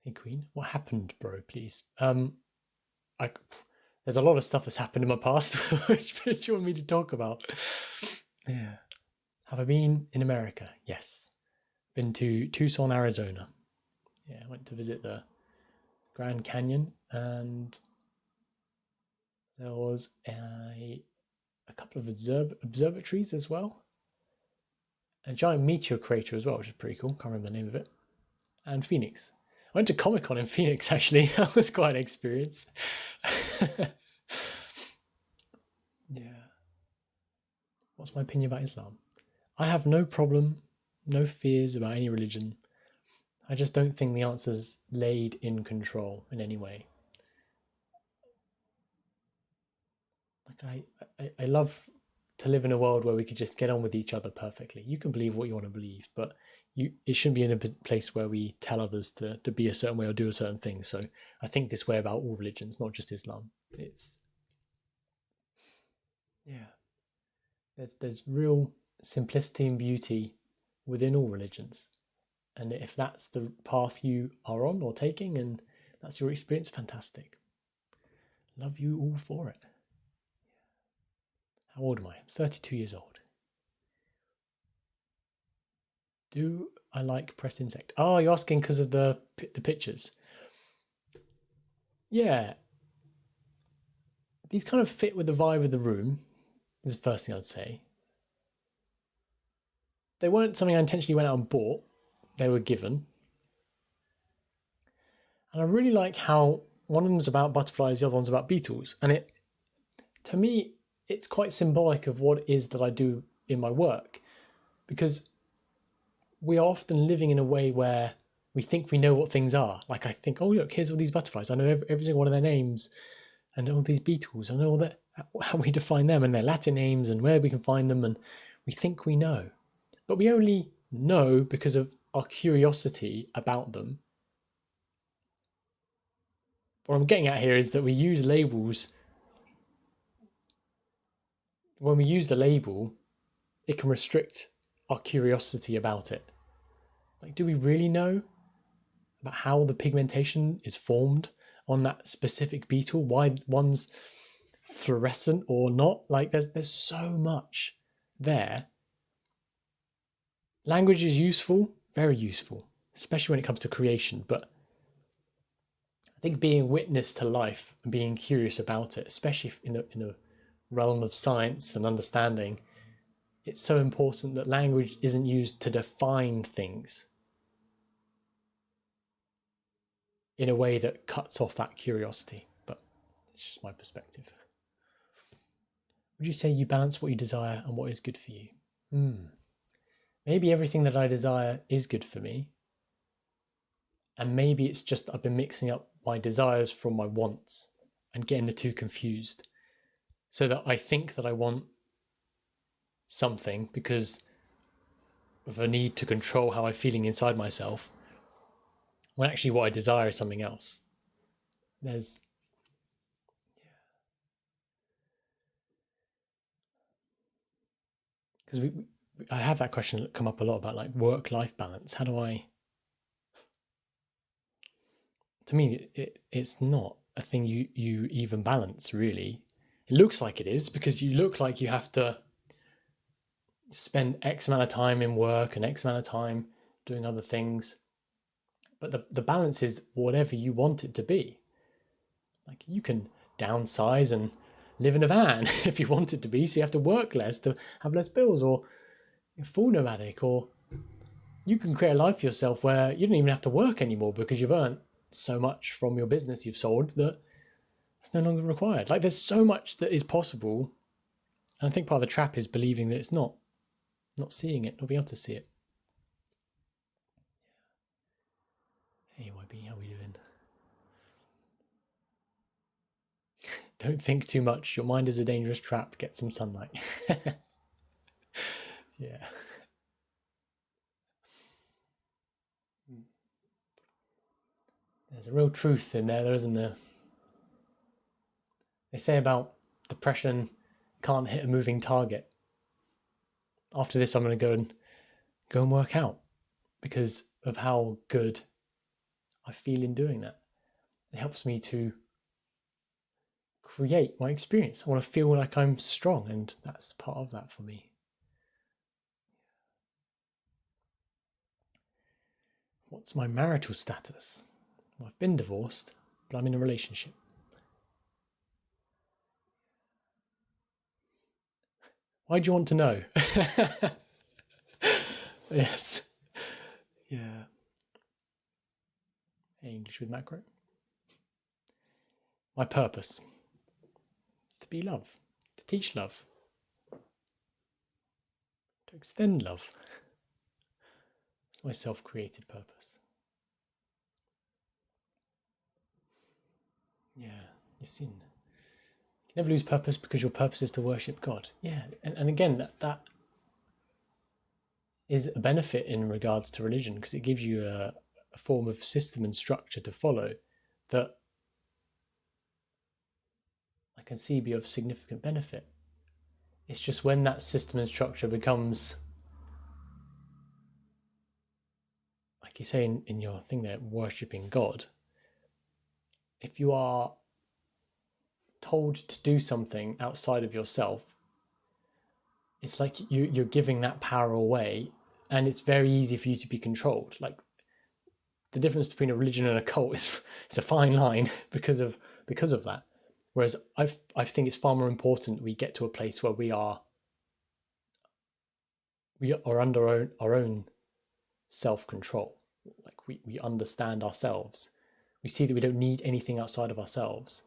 Hey Queen, what happened, bro? Please. There's a lot of stuff that's happened in my past. Which bit do you want me to talk about? Yeah. Have I been in America? Yes. Been to Tucson, Arizona. Yeah, I went to visit the Grand Canyon, and there was a couple of observatories as well. A giant meteor crater as well, which is pretty cool. Can't remember the name of it. And Phoenix. I went to Comic-Con in Phoenix, actually. That was quite an experience. Yeah. What's my opinion about Islam? I have no problem, no fears about any religion. I just don't think the answer's laid in control in any way. Like I love to live in a world where we could just get on with each other perfectly. You can believe what you want to believe, but it shouldn't be in a place where we tell others to be a certain way or do a certain thing. So I think this way about all religions, not just Islam. There's real simplicity and beauty within all religions. And if that's the path you are on or taking and that's your experience, fantastic. Love you all for it. How old am I? 32 years old. Do I like press insect? Oh, you're asking because of the pictures. Yeah. These kind of fit with the vibe of the room. Is the first thing I'd say. They weren't something I intentionally went out and bought. They were given. And I really like how one of them is about butterflies, the other one's about beetles. And to me, it's quite symbolic of what it is that I do in my work. Because we are often living in a way where we think we know what things are. Like I think, oh look, here's all these butterflies. I know every single one of their names, and all these beetles. I know all that, how we define them and their Latin names and where we can find them. And we think we know, but we only know because of our curiosity about them. What I'm getting at here is that we use labels. When we use the label, it can restrict our curiosity about it. Like, do we really know about how the pigmentation is formed on that specific beetle? Why one's fluorescent or not? Like, there's so much there. language is useful, very useful, especially when it comes to creation. But I think being witness to life and being curious about it, especially in the realm of science and understanding, it's so important that language isn't used to define things in a way that cuts off that curiosity. But it's just my perspective. Would you say you balance what you desire and what is good for you? Maybe everything that I desire is good for me. And maybe it's just I've been mixing up my desires from my wants and getting the two confused. So that I think that I want something because of a need to control how I'm feeling inside myself, when actually what I desire is something else. Because I have that question come up a lot about like work-life balance. How do I? To me, it's not a thing you even balance, really. It looks like it is because you look like you have to spend X amount of time in work and X amount of time doing other things. But the balance is whatever you want it to be. Like you can downsize and live in a van if you want it to be, so you have to work less to have less bills, or you're full nomadic, or you can create a life for yourself where you don't even have to work anymore because you've earned so much from your business you've sold that it's no longer required. Like there's so much that is possible. And I think part of the trap is believing that it's not seeing it, not being able to see it. Hey, YB, how are we doing? Don't think too much. Your mind is a dangerous trap. Get some sunlight. Yeah. There's a real truth in there, isn't there? They say about depression, can't hit a moving target. After this, I'm going to go and work out because of how good I feel in doing that. It helps me to create my experience. I want to feel like I'm strong, and that's part of that for me. What's my marital status? Well, I've been divorced, but I'm in a relationship. Why do you want to know? Yes. Yeah. English with macro. My purpose. To be love. To teach love. To extend love. It's my self-created purpose. Yeah, you've seen. You can never lose purpose because your purpose is to worship God. Yeah, and again, that is a benefit in regards to religion because it gives you a form of system and structure to follow that I can see be of significant benefit. It's just when that system and structure becomes, like you say in your thing there, worshipping God, if you are told to do something outside of yourself, it's like you're giving that power away, and it's very easy for you to be controlled. Like the difference between a religion and a cult is it's a fine line because of that. Whereas I think it's far more important we get to a place where we are under our own self-control. Like we understand ourselves. We see that we don't need anything outside of ourselves.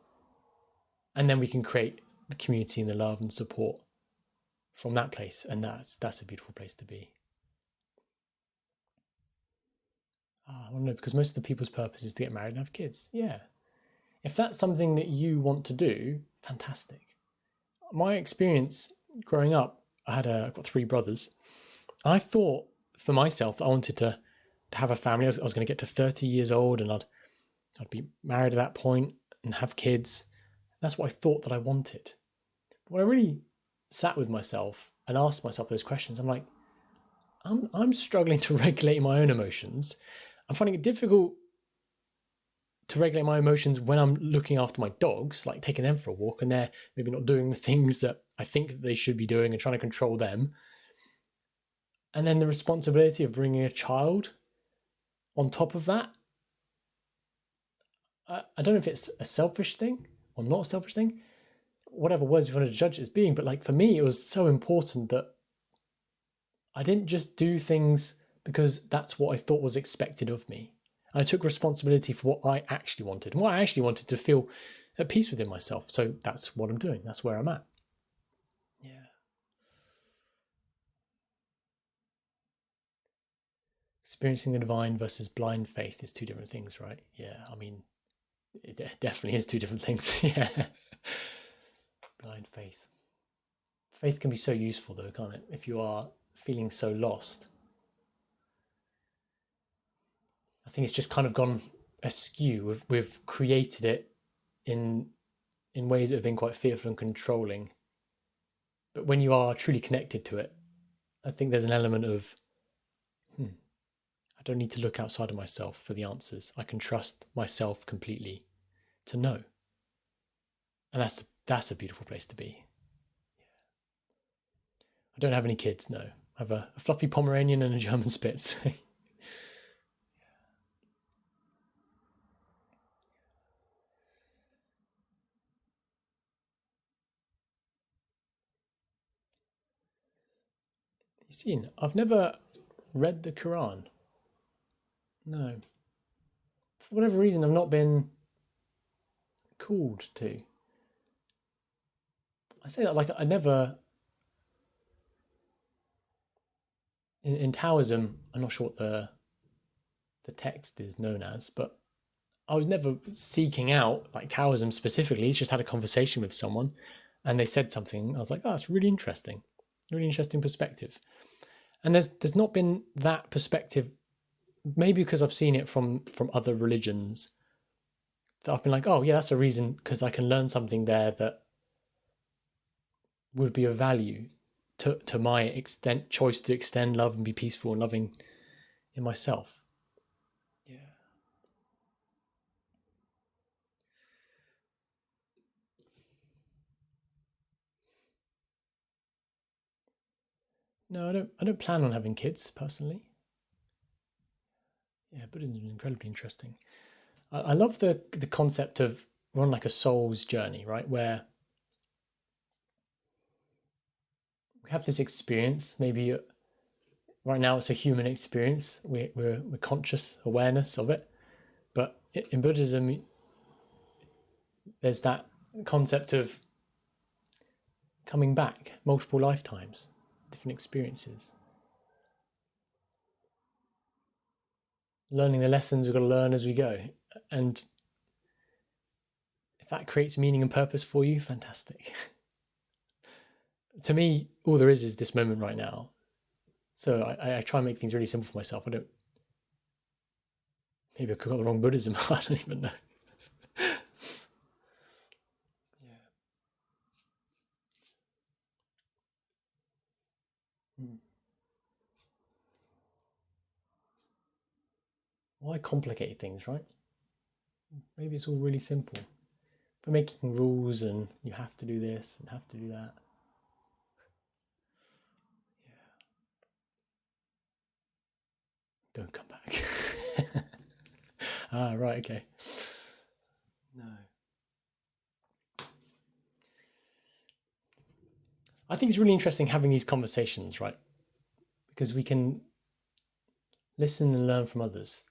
And then we can create the community and the love and support from that place. And that's a beautiful place to be. I want to know, because most of the people's purpose is to get married and have kids. Yeah. If that's something that you want to do, fantastic. My experience growing up, I've got 3 brothers. I thought for myself that I wanted to have a family. I was going to get to 30 years old and I'd be married at that point and have kids. That's what I thought that I wanted. But when I really sat with myself and asked myself those questions, I'm like, I'm struggling to regulate my own emotions. I'm finding it difficult to regulate my emotions when I'm looking after my dogs, like taking them for a walk, and they're maybe not doing the things that I think that they should be doing and trying to control them. And then the responsibility of bringing a child on top of that. I don't know if it's a selfish thing or not a selfish thing, whatever words you want to judge it as being, but like for me, it was so important that I didn't just do things because that's what I thought was expected of me. I took responsibility for what I actually wanted. And what I actually wanted to feel at peace within myself. So that's what I'm doing. That's where I'm at. Yeah. Experiencing the divine versus blind faith is two different things, right? Yeah. I mean, it definitely is two different things. Yeah. Blind faith. Faith can be so useful though, can't it? If you are feeling so lost. I think it's just kind of gone askew. We've created it in ways that have been quite fearful and controlling. But when you are truly connected to it, I think there's an element of, I don't need to look outside of myself for the answers. I can trust myself completely to know. And that's a beautiful place to be. I don't have any kids, no. I have a fluffy Pomeranian and a German Spitz. You seen, I've never read the Quran. No. For whatever reason, I've not been called to. I say that like I never. In Taoism, I'm not sure what the text is known as, but I was never seeking out like Taoism specifically. It's just had a conversation with someone, and they said something. I was like, oh, that's really interesting perspective. And there's not been that perspective, maybe because I've seen it from other religions, that I've been like, oh yeah, that's a reason, because I can learn something there that would be of value to my choice to extend love and be peaceful and loving in myself. Yeah. No, I don't plan on having kids personally. Yeah, but it's incredibly interesting. I love the concept of we're on like a soul's journey, right? Where we have this experience. Maybe right now it's a human experience. We're conscious awareness of it. But in Buddhism, there's that concept of coming back, multiple lifetimes, different experiences. Learning the lessons we've got to learn as we go. And if that creates meaning and purpose for you, fantastic. To me, all there is this moment right now. So I try and make things really simple for myself. Maybe I got the wrong Buddhism. I don't even know. Yeah. Why complicate things, right? Maybe it's all really simple. We're making rules and you have to do this and have to do that. Yeah. Don't come back. Right, okay. No. I think it's really interesting having these conversations, right? Because we can listen and learn from others.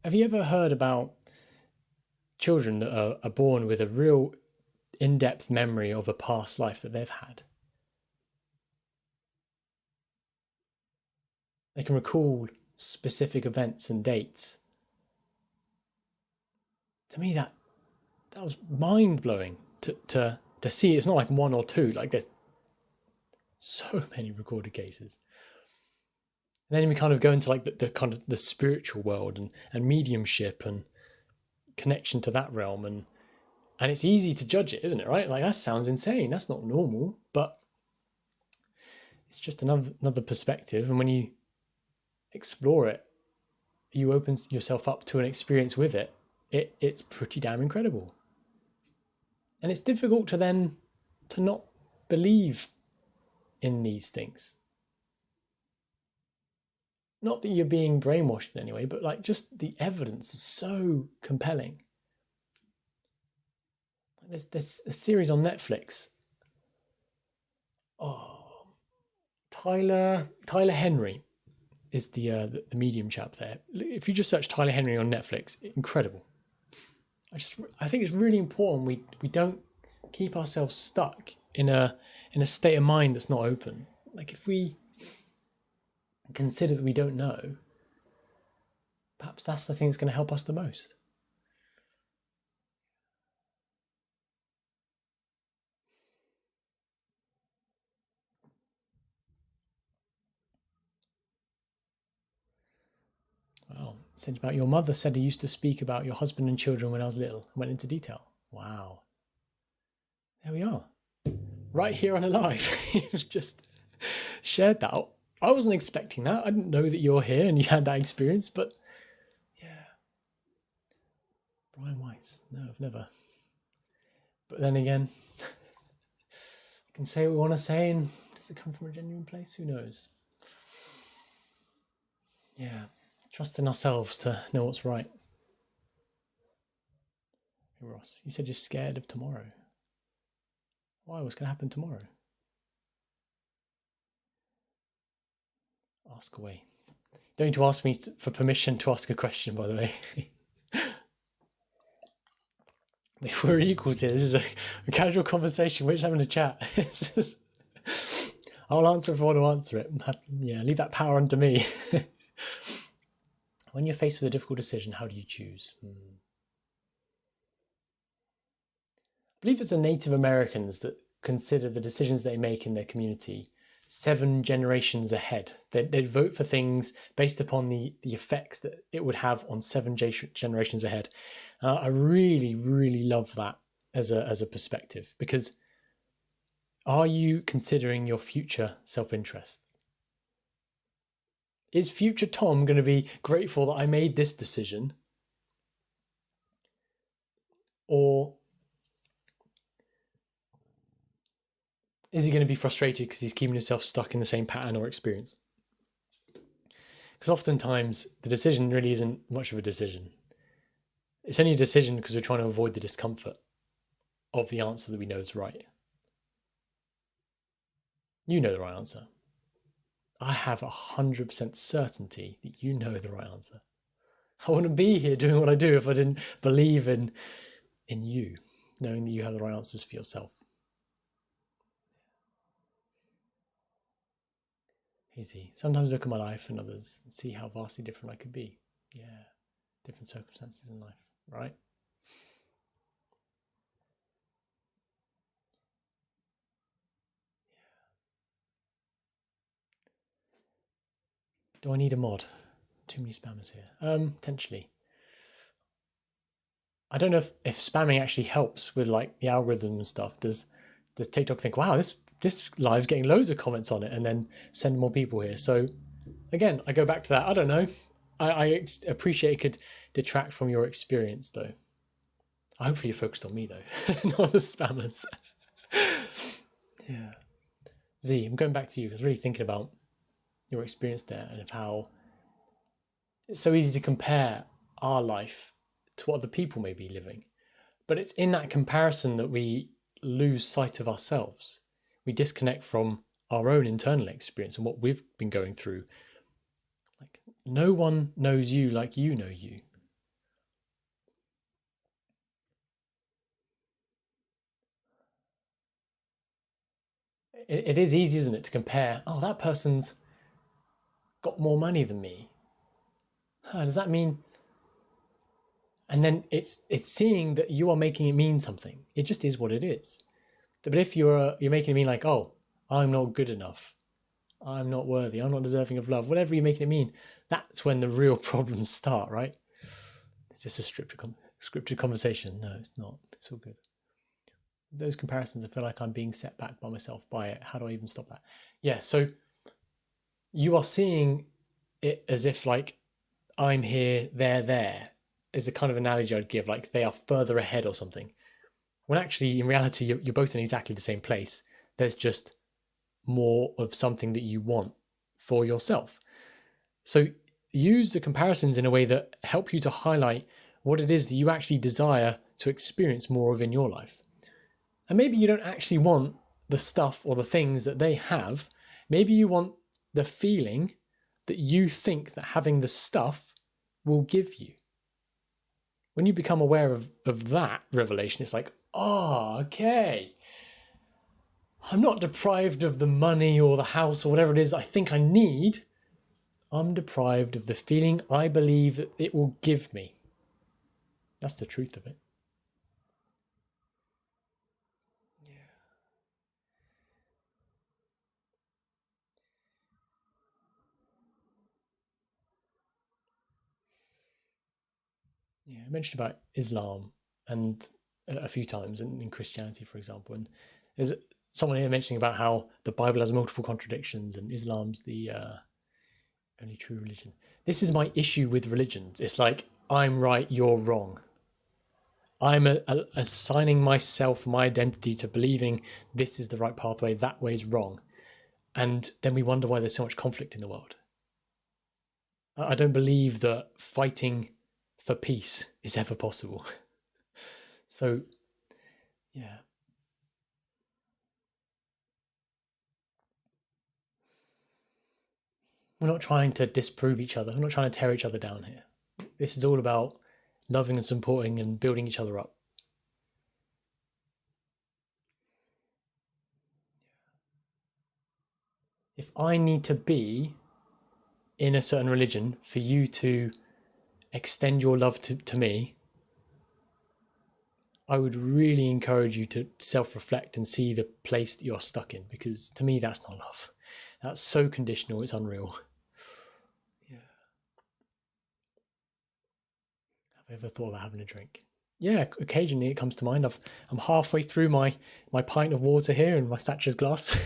Have you ever heard about children that are born with a real in-depth memory of a past life that they've had? They can recall specific events and dates. To me, that was mind-blowing to see. It's not like one or two, like there's so many recorded cases. And then we kind of go into like the kind of the spiritual world and mediumship and connection to that realm, and it's easy to judge it, isn't it? Right? Like that sounds insane. That's not normal, but it's just another perspective. And when you explore it, you open yourself up to an experience with it. It's pretty damn incredible. And it's difficult to then to not believe in these things. not that you're being brainwashed in any way, but like just the evidence is so compelling. There's a series on Netflix. Oh, Tyler Henry is the medium chap there. If you just search Tyler Henry on Netflix, incredible. I think it's really important we don't keep ourselves stuck in a state of mind that's not open. Like if we consider that we don't know, perhaps that's the thing that's going to help us the most. Wow. Said about your mother said you used to speak about your husband and children when I was little. Went into detail. Wow. There we are. Right here on Alive. You've just shared that. I wasn't expecting that. I didn't know that you're here and you had that experience, but yeah. Brian Weiss. No, I've never. But then again, we can say what we want to say, and does it come from a genuine place? Who knows? Yeah. Trust in ourselves to know what's right. Hey Ross, you said you're scared of tomorrow. Why? What's going to happen tomorrow? Ask away. Don't need to ask me for permission to ask a question, by the way. If we're equals here, this is a casual conversation. We're just having a chat. I'll answer if I want to answer it. Yeah, leave that power unto me. When you're faced with a difficult decision, how do you choose? I believe it's the Native Americans that consider the decisions they make in their community 7 generations ahead. They'd vote for things based upon the effects that it would have on 7 generations ahead. I really, really love that as a perspective, because are you considering your future self-interest? Is future Tom going to be grateful that I made this decision? Or is he going to be frustrated because he's keeping himself stuck in the same pattern or experience? Because oftentimes the decision really isn't much of a decision. It's only a decision because we're trying to avoid the discomfort of the answer that we know is right. You know the right answer. I have 100% certainty that you know the right answer. I wouldn't be here doing what I do if I didn't believe in you, knowing that you have the right answers for yourself. Easy. Sometimes I look at my life and others and see how vastly different I could be. Yeah, different circumstances in life, right? Do I need a mod? Too many spammers here. Potentially. I don't know if spamming actually helps with like the algorithm and stuff. Does TikTok think, wow, this live's getting loads of comments on it, and then send more people here? So again, I go back to that. I don't know. I appreciate it could detract from your experience though. Hopefully you're focused on me though, not the spammers. Yeah. Z, I'm going back to you. I was really thinking about your experience there and of how it's so easy to compare our life to what other people may be living. But it's in that comparison that we lose sight of ourselves. We disconnect from our own internal experience and what we've been going through. Like, no one knows you like you know you. It is easy, isn't it, to compare, oh, that person's got more money than me. Does that mean? And then it's seeing that you are making it mean something. It just is what it is. But if you're making it mean like, oh, I'm not good enough, I'm not worthy, I'm not deserving of love, whatever you're making it mean, that's when the real problems start, right? It's just a scripted conversation. No, it's not. It's all good. Those comparisons, I feel like I'm being set back by myself by it. How do I even stop that? Yeah, so you are seeing it as if like I'm here, they're there, is the kind of analogy I'd give, like they are further ahead or something. When actually, in reality, you're both in exactly the same place. There's just more of something that you want for yourself. So use the comparisons in a way that help you to highlight what it is that you actually desire to experience more of in your life. And maybe you don't actually want the stuff or the things that they have. Maybe you want the feeling that you think that having the stuff will give you. When you become aware of that revelation, it's like, oh, okay. I'm not deprived of the money or the house or whatever it is I think I need. I'm deprived of the feeling I believe that it will give me. That's the truth of it. Yeah, I mentioned about Islam and a few times in Christianity, for example. And there's someone here mentioning about how the Bible has multiple contradictions and Islam's the only true religion. This is my issue with religions. It's like, I'm right, you're wrong. I'm assigning myself, my identity to believing this is the right pathway, that way is wrong. And then we wonder why there's so much conflict in the world. I don't believe that fighting for peace is ever possible. So, yeah. We're not trying to disprove each other. We're not trying to tear each other down here. This is all about loving and supporting and building each other up. If I need to be in a certain religion for you to extend your love to me, I would really encourage you to self-reflect and see the place that you're stuck in, because to me, that's not love. That's so conditional, it's unreal. Yeah. Have I ever thought about having a drink? Yeah, occasionally it comes to mind. I'm halfway through my pint of water here in my Thatcher's glass.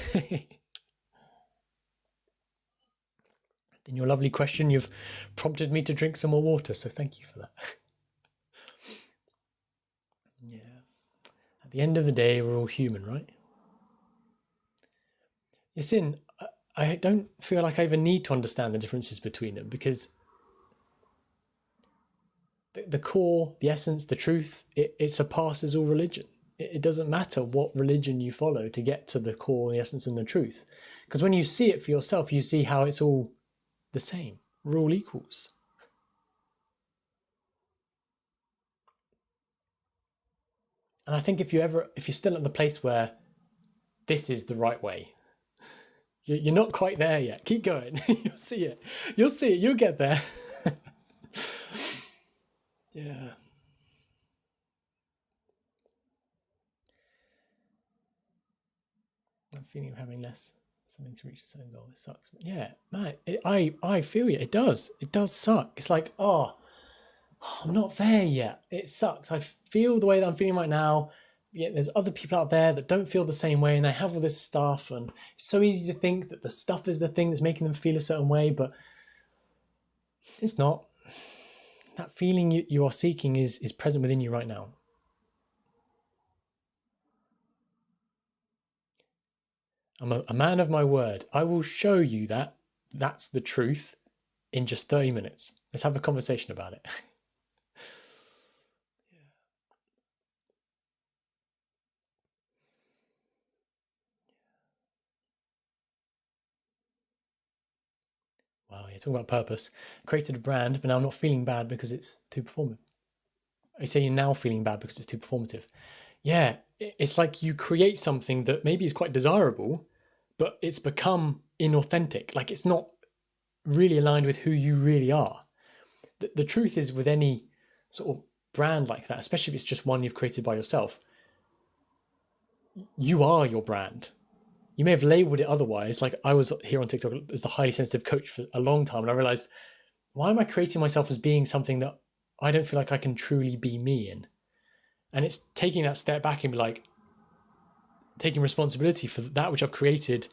In your lovely question, you've prompted me to drink some more water, so thank you for that. Yeah. At the end of the day, we're all human, right? Yasin, I don't feel like I even need to understand the differences between them, because the core, the essence, the truth, it surpasses all religion. It doesn't matter what religion you follow to get to the core, the essence, and the truth. Because when you see it for yourself, you see how it's all the same. We're all equals. And I think if you're still at the place where this is the right way, you're not quite there yet. Keep going. You'll see it. You'll see it. You'll get there. Yeah. I'm feeling of having less something to reach a certain goal. It sucks. But yeah, man, I feel you. It does. It does suck. It's like, oh, I'm not there yet. It sucks. I feel the way that I'm feeling right now. Yeah, there's other people out there that don't feel the same way, and they have all this stuff, and it's so easy to think that the stuff is the thing that's making them feel a certain way, but it's not. That feeling you are seeking is present within you right now. I'm a man of my word. I will show you that that's the truth in just 30 minutes. Let's have a conversation about it. Wow, you're talking about purpose. Created a brand, but now I'm not feeling bad because it's too performative. I say you're now feeling bad because it's too performative. Yeah, it's like you create something that maybe is quite desirable, but it's become inauthentic. Like it's not really aligned with who you really are. The truth is, with any sort of brand like that, especially if it's just one you've created by yourself, you are your brand. You may have labeled it otherwise. Like I was here on TikTok as the highly sensitive coach for a long time, and I realized, why am I creating myself as being something that I don't feel like I can truly be me in? And it's taking that step back and be like, taking responsibility for that which I've created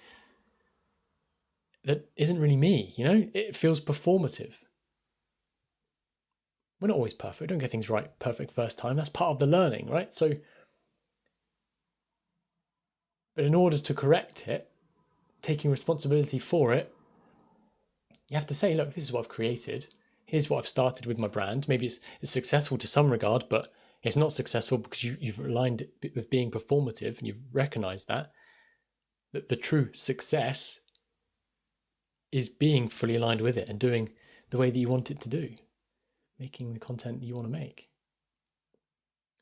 that isn't really me, you know? It feels performative. We're not always perfect. We don't get things right perfect first time. That's part of the learning, right? So, but in order to correct it, taking responsibility for it, You have to say, look, this is what I've created. Here's what I've started with my brand. Maybe it's successful to some regard, but it's not successful because you've aligned it with being performative, and you've recognized that the true success is being fully aligned with it and doing the way that you want it to do, making the content that you want to make,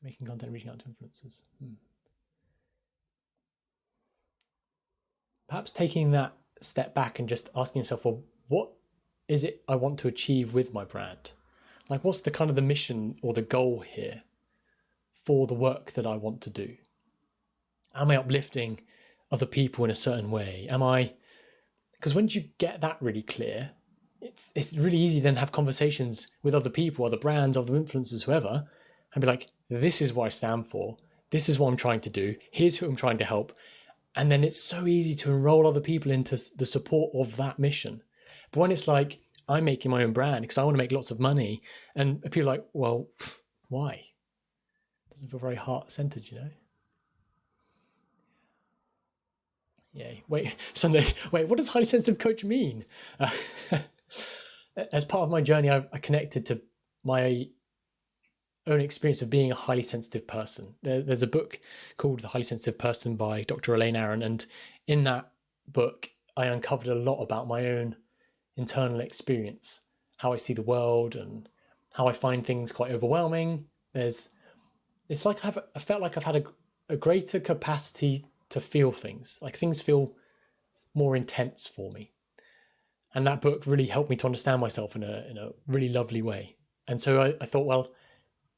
making content, reaching out to influencers. Perhaps taking that step back and just asking yourself, well, what is it I want to achieve with my brand? Like, what's the kind of the mission or the goal here for the work that I want to do? Am I uplifting other people in a certain way? Because once you get that really clear, it's really easy then to have conversations with other people, other brands, other influencers, whoever, and be like, this is what I stand for. This is what I'm trying to do. Here's who I'm trying to help. And then it's so easy to enroll other people into the support of that mission. But when it's like, I'm making my own brand because I want to make lots of money, and people are like, well, why? It doesn't feel very heart-centered, you know? Yay. Wait, Sunday, what does highly sensitive coach mean? As part of my journey, I connected to my own experience of being a highly sensitive person. There's a book called The Highly Sensitive Person by Dr. Elaine Aron. And in that book, I uncovered a lot about my own internal experience, how I see the world and how I find things quite overwhelming. It's like I felt like I've had a greater capacity to feel things, like things feel more intense for me. And that book really helped me to understand myself in a really lovely way. And so I thought, well,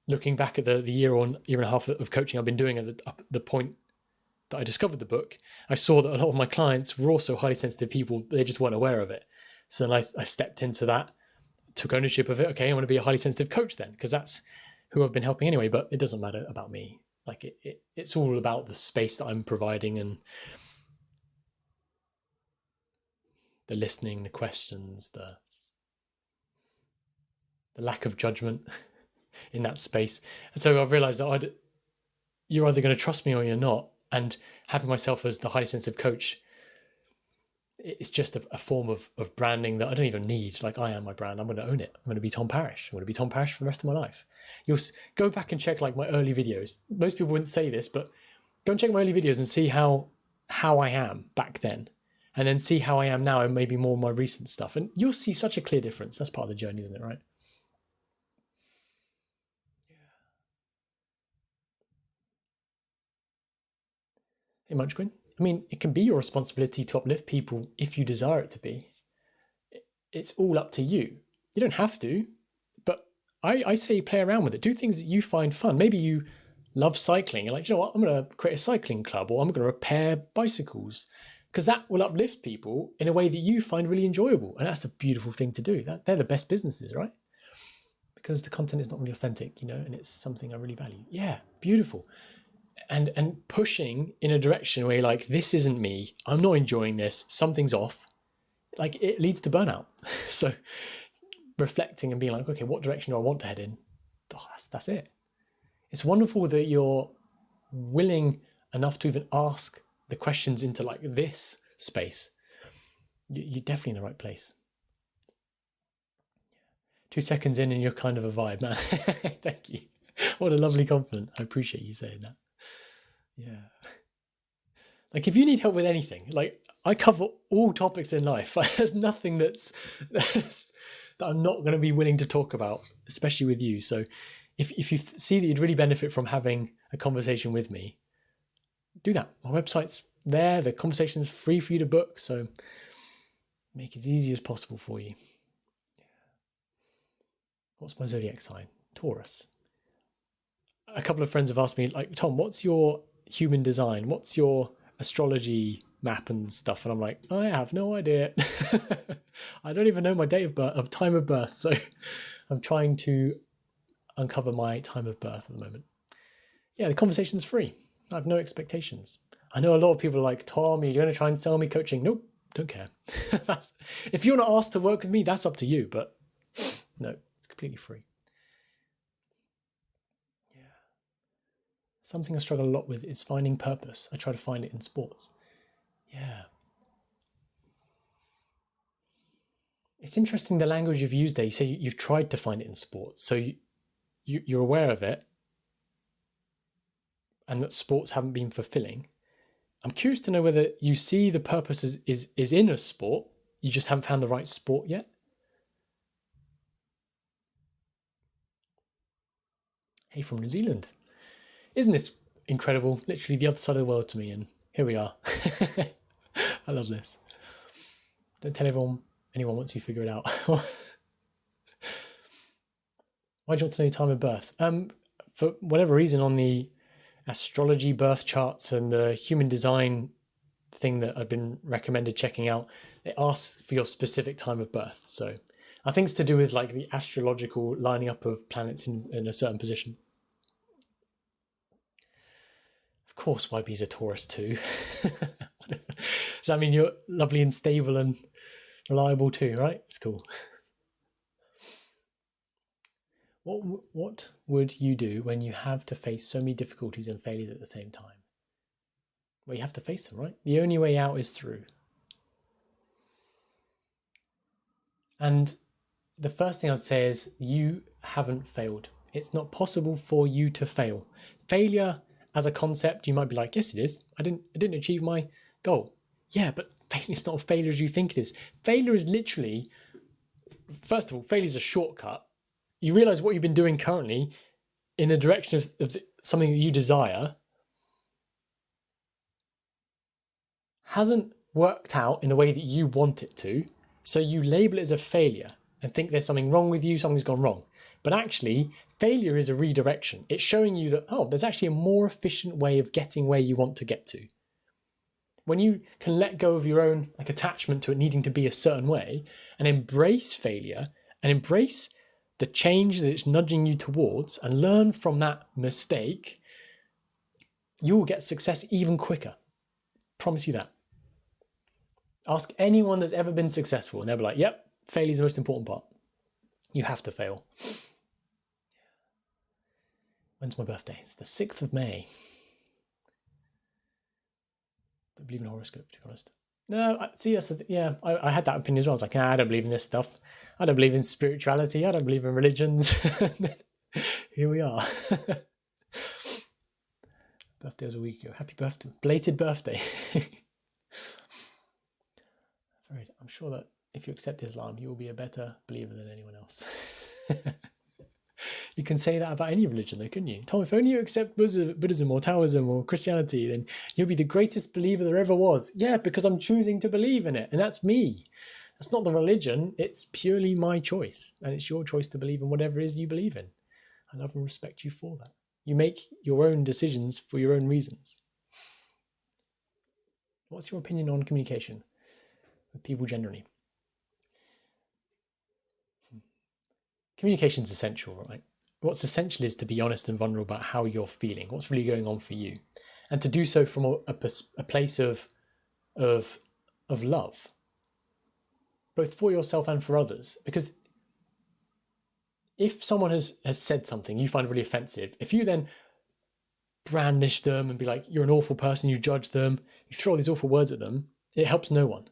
looking back at the year and a half of coaching I've been doing at the point that I discovered the book, I saw that a lot of my clients were also highly sensitive people. They just weren't aware of it. So then I stepped into that, took ownership of it. Okay, I want to be a highly sensitive coach then, because that's who I've been helping anyway, but it doesn't matter about me. Like it's all about the space that I'm providing and the listening, the questions, the lack of judgment in that space. And so I've realized that you're either going to trust me or you're not. And having myself as the highly sensitive coach, it's just a form of branding that I don't even need. Like, I am my brand. I'm going to own it. I'm going to be Tom Parrish. I'm going to be Tom Parrish for the rest of my life. You'll go back and check like my early videos. Most people wouldn't say this, but go and check my early videos and see how I am back then, and then see how I am now and maybe more of my recent stuff. And you'll see such a clear difference. That's part of the journey, isn't it, right? Hey, Munchkin. I mean, it can be your responsibility to uplift people if you desire it to be. It's all up to you. You don't have to, but I say play around with it. Do things that you find fun. Maybe you love cycling. You're like, you know what? I'm going to create a cycling club, or I'm going to repair bicycles, because that will uplift people in a way that you find really enjoyable. And that's a beautiful thing to do. They're the best businesses, right? Because the content is not really authentic, you know, and it's something I really value. Yeah, beautiful. And pushing in a direction where you're like, this isn't me, I'm not enjoying this, something's off, like it leads to burnout. So reflecting and being like, okay, what direction do I want to head in? Oh, that's it. It's wonderful that you're willing enough to even ask the questions into like this space. You're definitely in the right place. 2 seconds in and you're kind of a vibe, man. Thank you. What a lovely compliment. I appreciate you saying that. Yeah. Like, if you need help with anything, like, I cover all topics in life. Like, there's nothing that I'm not going to be willing to talk about, especially with you. So if you see that you'd really benefit from having a conversation with me, do that. My website's there. The conversation's free for you to book. So make it as easy as possible for you. What's my zodiac sign? Taurus. A couple of friends have asked me, like, Tom, what's your human design? What's your astrology map and stuff? And I'm like, I have no idea. I don't even know my date of birth, time of birth. So I'm trying to uncover my time of birth at the moment. Yeah, the conversation's free. I have no expectations. I know a lot of people are like, Tom, you're going to try and sell me coaching. Nope, don't care. If you're not asked to work with me, that's up to you. But no, it's completely free. Something I struggle a lot with is finding purpose. I try to find it in sports. Yeah. It's interesting the language you've used there. You say you've tried to find it in sports, so you're aware of it, and that sports haven't been fulfilling. I'm curious to know whether you see the purpose is in a sport, you just haven't found the right sport yet. Hey, from New Zealand. Isn't this incredible? Literally the other side of the world to me, and here we are. I love this. Don't tell anyone once you figure it out. Why do you want to know your time of birth? For whatever reason, on the astrology birth charts and the human design thing that I've been recommended checking out, it asks for your specific time of birth. So I think it's to do with like the astrological lining up of planets in a certain position. Of course, YB's a Taurus too. Does that mean you're lovely and stable and reliable too, right? It's cool. What would you do when you have to face so many difficulties and failures at the same time? Well, you have to face them, right? The only way out is through. And the first thing I'd say is you haven't failed. It's not possible for you to fail. Failure as a concept, you might be like, yes, it is. I didn't achieve my goal. Yeah, but failure's not a failure as you think it is. Failure is literally, first of all, failure is a shortcut. You realize what you've been doing currently in the direction of something that you desire hasn't worked out in the way that you want it to. So you label it as a failure and think there's something wrong with you, something's gone wrong. But actually, failure is a redirection. It's showing you that, oh, there's actually a more efficient way of getting where you want to get to. When you can let go of your own attachment to it needing to be a certain way and embrace failure and embrace the change that it's nudging you towards and learn from that mistake, you will get success even quicker. Promise you that. Ask anyone that's ever been successful and they'll be like, yep, failure is the most important part. You have to fail. When's my birthday? It's the 6th of May. Don't believe in horoscope, to be honest. No, see, I had that opinion as well. I was like, I don't believe in this stuff. I don't believe in spirituality. I don't believe in religions. Here we are. Birthday was a week ago. Happy birthday. Belated birthday. I'm sure that if you accept Islam, you will be a better believer than anyone else. You can say that about any religion though, couldn't you? Tom, if only you accept Buddhism or Taoism or Christianity, then you'll be the greatest believer there ever was. Yeah, because I'm choosing to believe in it, and that's me. That's not the religion, it's purely my choice, and it's your choice to believe in whatever it is you believe in. I love and respect you for that. You make your own decisions for your own reasons. What's your opinion on communication with people generally? Communication is essential, right? What's essential is to be honest and vulnerable about how you're feeling, what's really going on for you, and to do so from a place of love, both for yourself and for others. Because if someone has said something you find really offensive, if you then brandish them and be like, you're an awful person, you judge them, you throw all these awful words at them, it helps no one.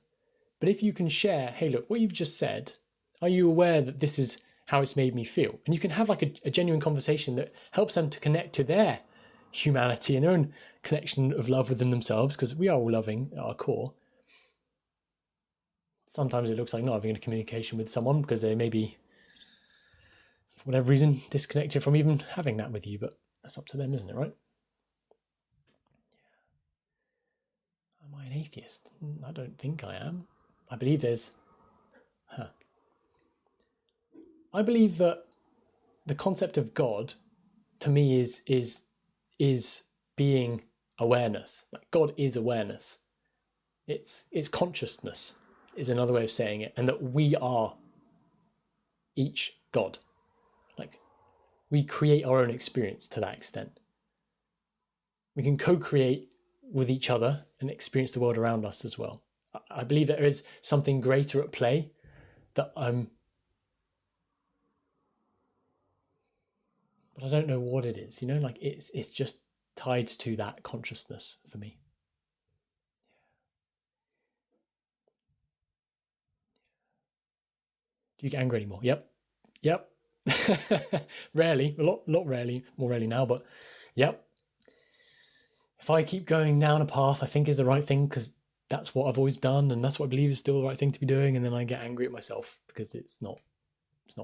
But if you can share, hey, look, what you've just said, are you aware that this is how it's made me feel? And you can have like a genuine conversation that helps them to connect to their humanity and their own connection of love within themselves, because we are all loving at our core. Sometimes it looks like not having a communication with someone because they may be, for whatever reason, disconnected from even having that with you, but that's up to them, isn't it, right? Am I an atheist? I don't think I am. I believe there's... I believe that the concept of God, to me, is being awareness. Like God is awareness. It's consciousness is another way of saying it, and that we are each God. Like we create our own experience to that extent. We can co-create with each other and experience the world around us as well. I believe that there is something greater at play that but I don't know what it is, like it's just tied to that consciousness for me. Do you get angry anymore? Yep. Yep. Rarely, a lot rarely, more rarely now, but yep. If I keep going down a path I think is the right thing because that's what I've always done and that's what I believe is still the right thing to be doing, and then I get angry at myself because it's not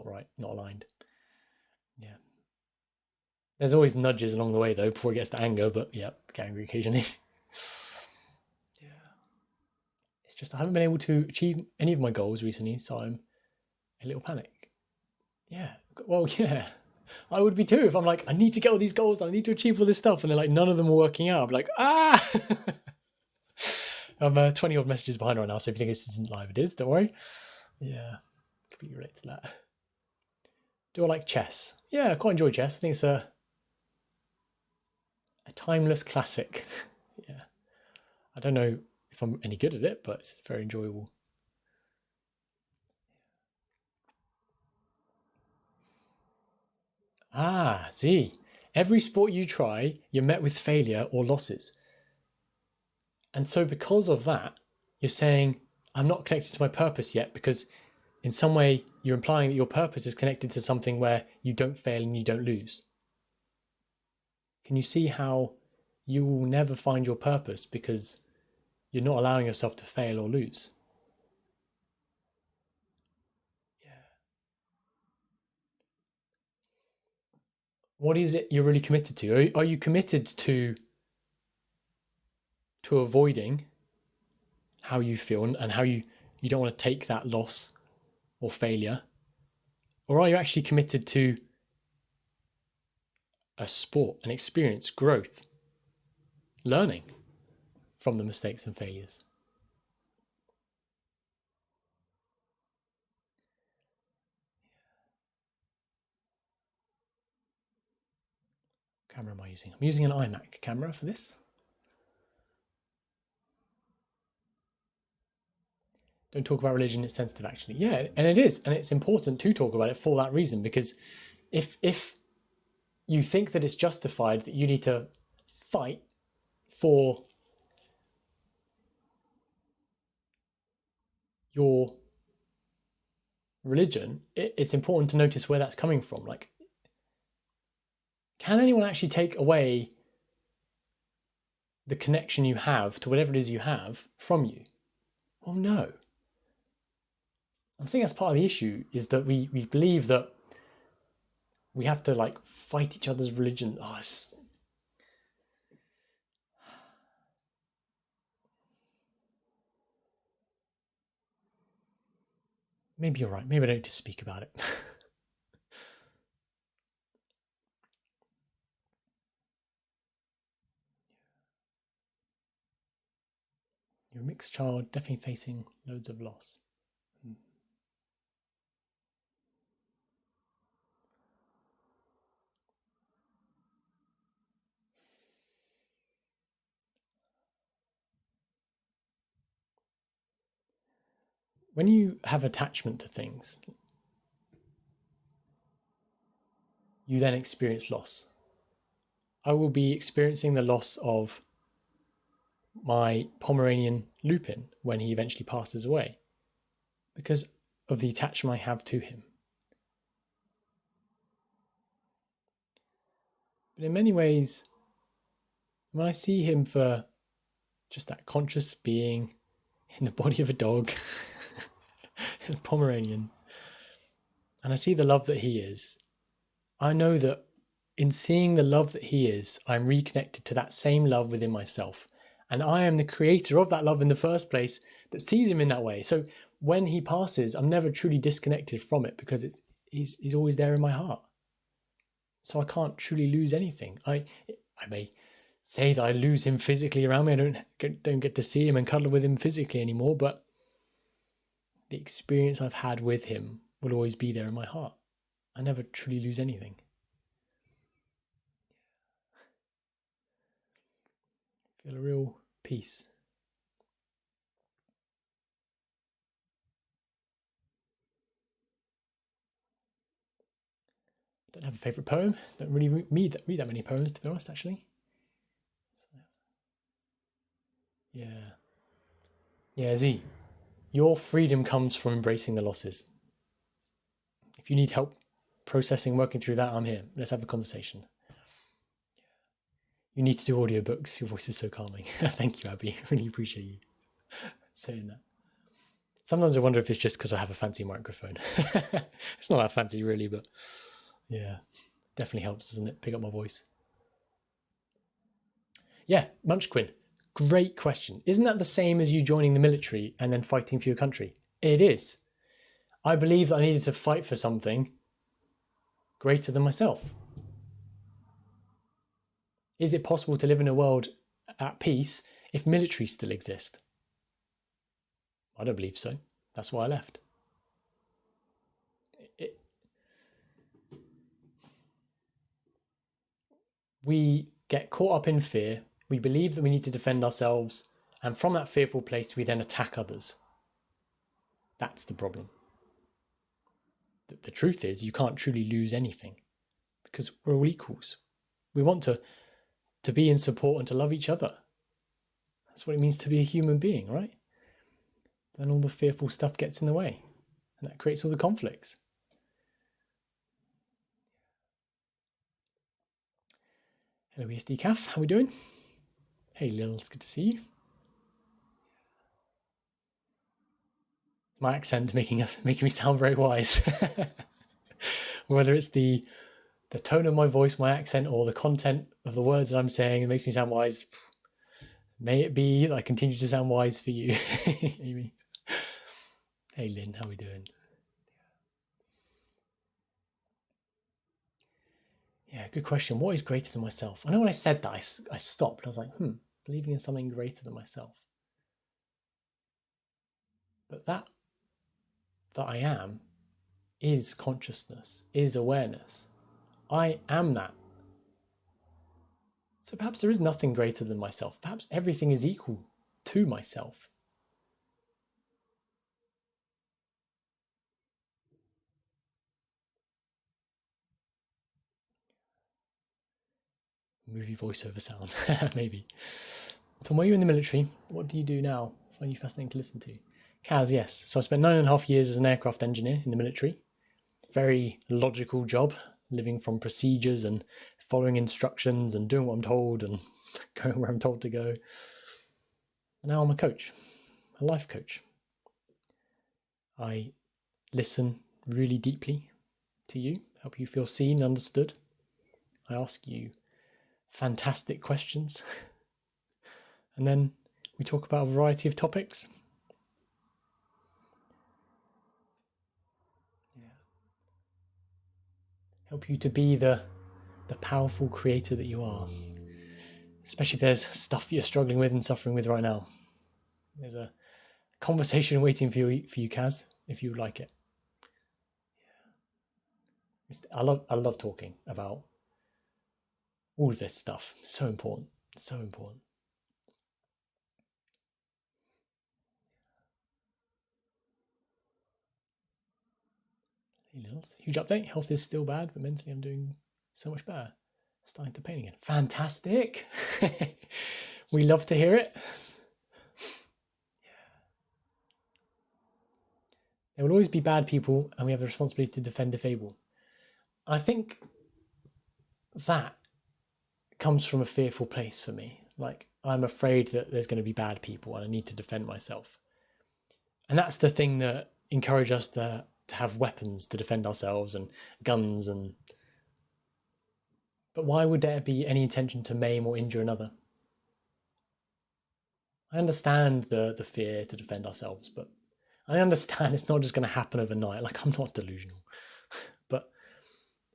right, not aligned. Yeah. There's always nudges along the way though before it gets to anger, but yeah, get angry occasionally. Yeah. It's just I haven't been able to achieve any of my goals recently, so I'm a little panic. Yeah. Well, yeah. I would be too if I'm like, I need to get all these goals, I need to achieve all this stuff, and they're like, none of them are working out. I'm like, ah! I'm 20 odd messages behind right now, so if you think this isn't live, it is, don't worry. Yeah, completely relate to that. Do I like chess? Yeah, I quite enjoy chess. I think it's a timeless classic. Yeah. I don't know if I'm any good at it, but it's very enjoyable. Ah, Z. Every sport you try, you're met with failure or losses. And so because of that, you're saying, I'm not connected to my purpose yet, because in some way you're implying that your purpose is connected to something where you don't fail and you don't lose. Can you see how you will never find your purpose because you're not allowing yourself to fail or lose? Yeah. What is it you're really committed to? Are you committed to avoiding how you feel and how you don't want to take that loss or failure? Or are you actually committed to a sport, an experience, growth, learning from the mistakes and failures? What camera am I using? I'm using an iMac camera for this. Don't talk about religion, it's sensitive actually. Yeah, and it is, and it's important to talk about it for that reason, because if you think that it's justified that you need to fight for your religion, it's important to notice where that's coming from. Like, can anyone actually take away the connection you have to whatever it is you have from you? Well, no. I think that's part of the issue, is that we believe that we have to like fight each other's religion. Oh, it's just... Maybe you're right. Maybe I don't need to speak about it. You're a mixed child, definitely facing loads of loss. When you have attachment to things, you then experience loss. I will be experiencing the loss of my Pomeranian Lupin when he eventually passes away because of the attachment I have to him. But in many ways, when I see him for just that conscious being in the body of a dog, a Pomeranian, and I see the love that he is, I know that in seeing the love that he is, I'm reconnected to that same love within myself. And I am the creator of that love in the first place that sees him in that way. So when he passes, I'm never truly disconnected from it because he's always there in my heart. So I can't truly lose anything. I may say that I lose him physically around me. I don't get to see him and cuddle with him physically anymore, but the experience I've had with him will always be there in my heart. I never truly lose anything. Feel a real peace. Don't have a favourite poem. Don't really read that many poems, to be honest, actually. So, yeah. Yeah, Z. Your freedom comes from embracing the losses. If you need help processing, working through that, I'm here. Let's have a conversation. You need to do audiobooks. Your voice is so calming. Thank you, Abby. I really appreciate you saying that. Sometimes I wonder if it's just because I have a fancy microphone. It's not that fancy really, but yeah, definitely helps, doesn't it? Pick up my voice. Yeah, Munchquin. Great question. Isn't that the same as you joining the military and then fighting for your country? It is. I believe that I needed to fight for something greater than myself. Is it possible to live in a world at peace if militaries still exist? I don't believe so. That's why I left. We get caught up in fear. We believe that we need to defend ourselves. And from that fearful place, we then attack others. That's the problem. The truth is, you can't truly lose anything because we're all equals. We want to be in support and to love each other. That's what it means to be a human being, right? Then all the fearful stuff gets in the way, and that creates all the conflicts. Hello, ESD Caf. How we doing? Hey, Lil. It's good to see you. My accent making me sound very wise. Whether it's the tone of my voice, my accent, or the content of the words that I'm saying, it makes me sound wise. May it be that I continue to sound wise for you, Amy. Hey, Lynn, how we doing? Yeah, good question. What is greater than myself? I know when I said that, I stopped. I was like, believing in something greater than myself. But that I am is consciousness, is awareness. I am that. So perhaps there is nothing greater than myself. Perhaps everything is equal to myself. Movie voiceover sound, maybe. Tom, were you in the military? What do you do now? I find you fascinating to listen to. Kaz, yes. So I spent 9.5 years as an aircraft engineer in the military. Very logical job, living from procedures and following instructions and doing what I'm told and going where I'm told to go. And now I'm a coach, a life coach. I listen really deeply to you, help you feel seen, understood. I ask you fantastic questions. And then we talk about a variety of topics. Yeah. Help you to be the powerful creator that you are. Especially if there's stuff you're struggling with and suffering with right now. There's a conversation waiting for you, Kaz, if you would like it. I love talking about all of this stuff. So important. So important. Huge update. Health is still bad, but mentally I'm doing so much better. Starting to paint again. Fantastic. We love to hear it. There will always be bad people, and we have the responsibility to defend if able. I think that comes from a fearful place for me. Like, I'm afraid that there's going to be bad people and I need to defend myself. And that's the thing that encourages us to have weapons to defend ourselves and guns. But why would there be any intention to maim or injure another? I understand the fear to defend ourselves, but I understand it's not just going to happen overnight. Like, I'm not delusional. But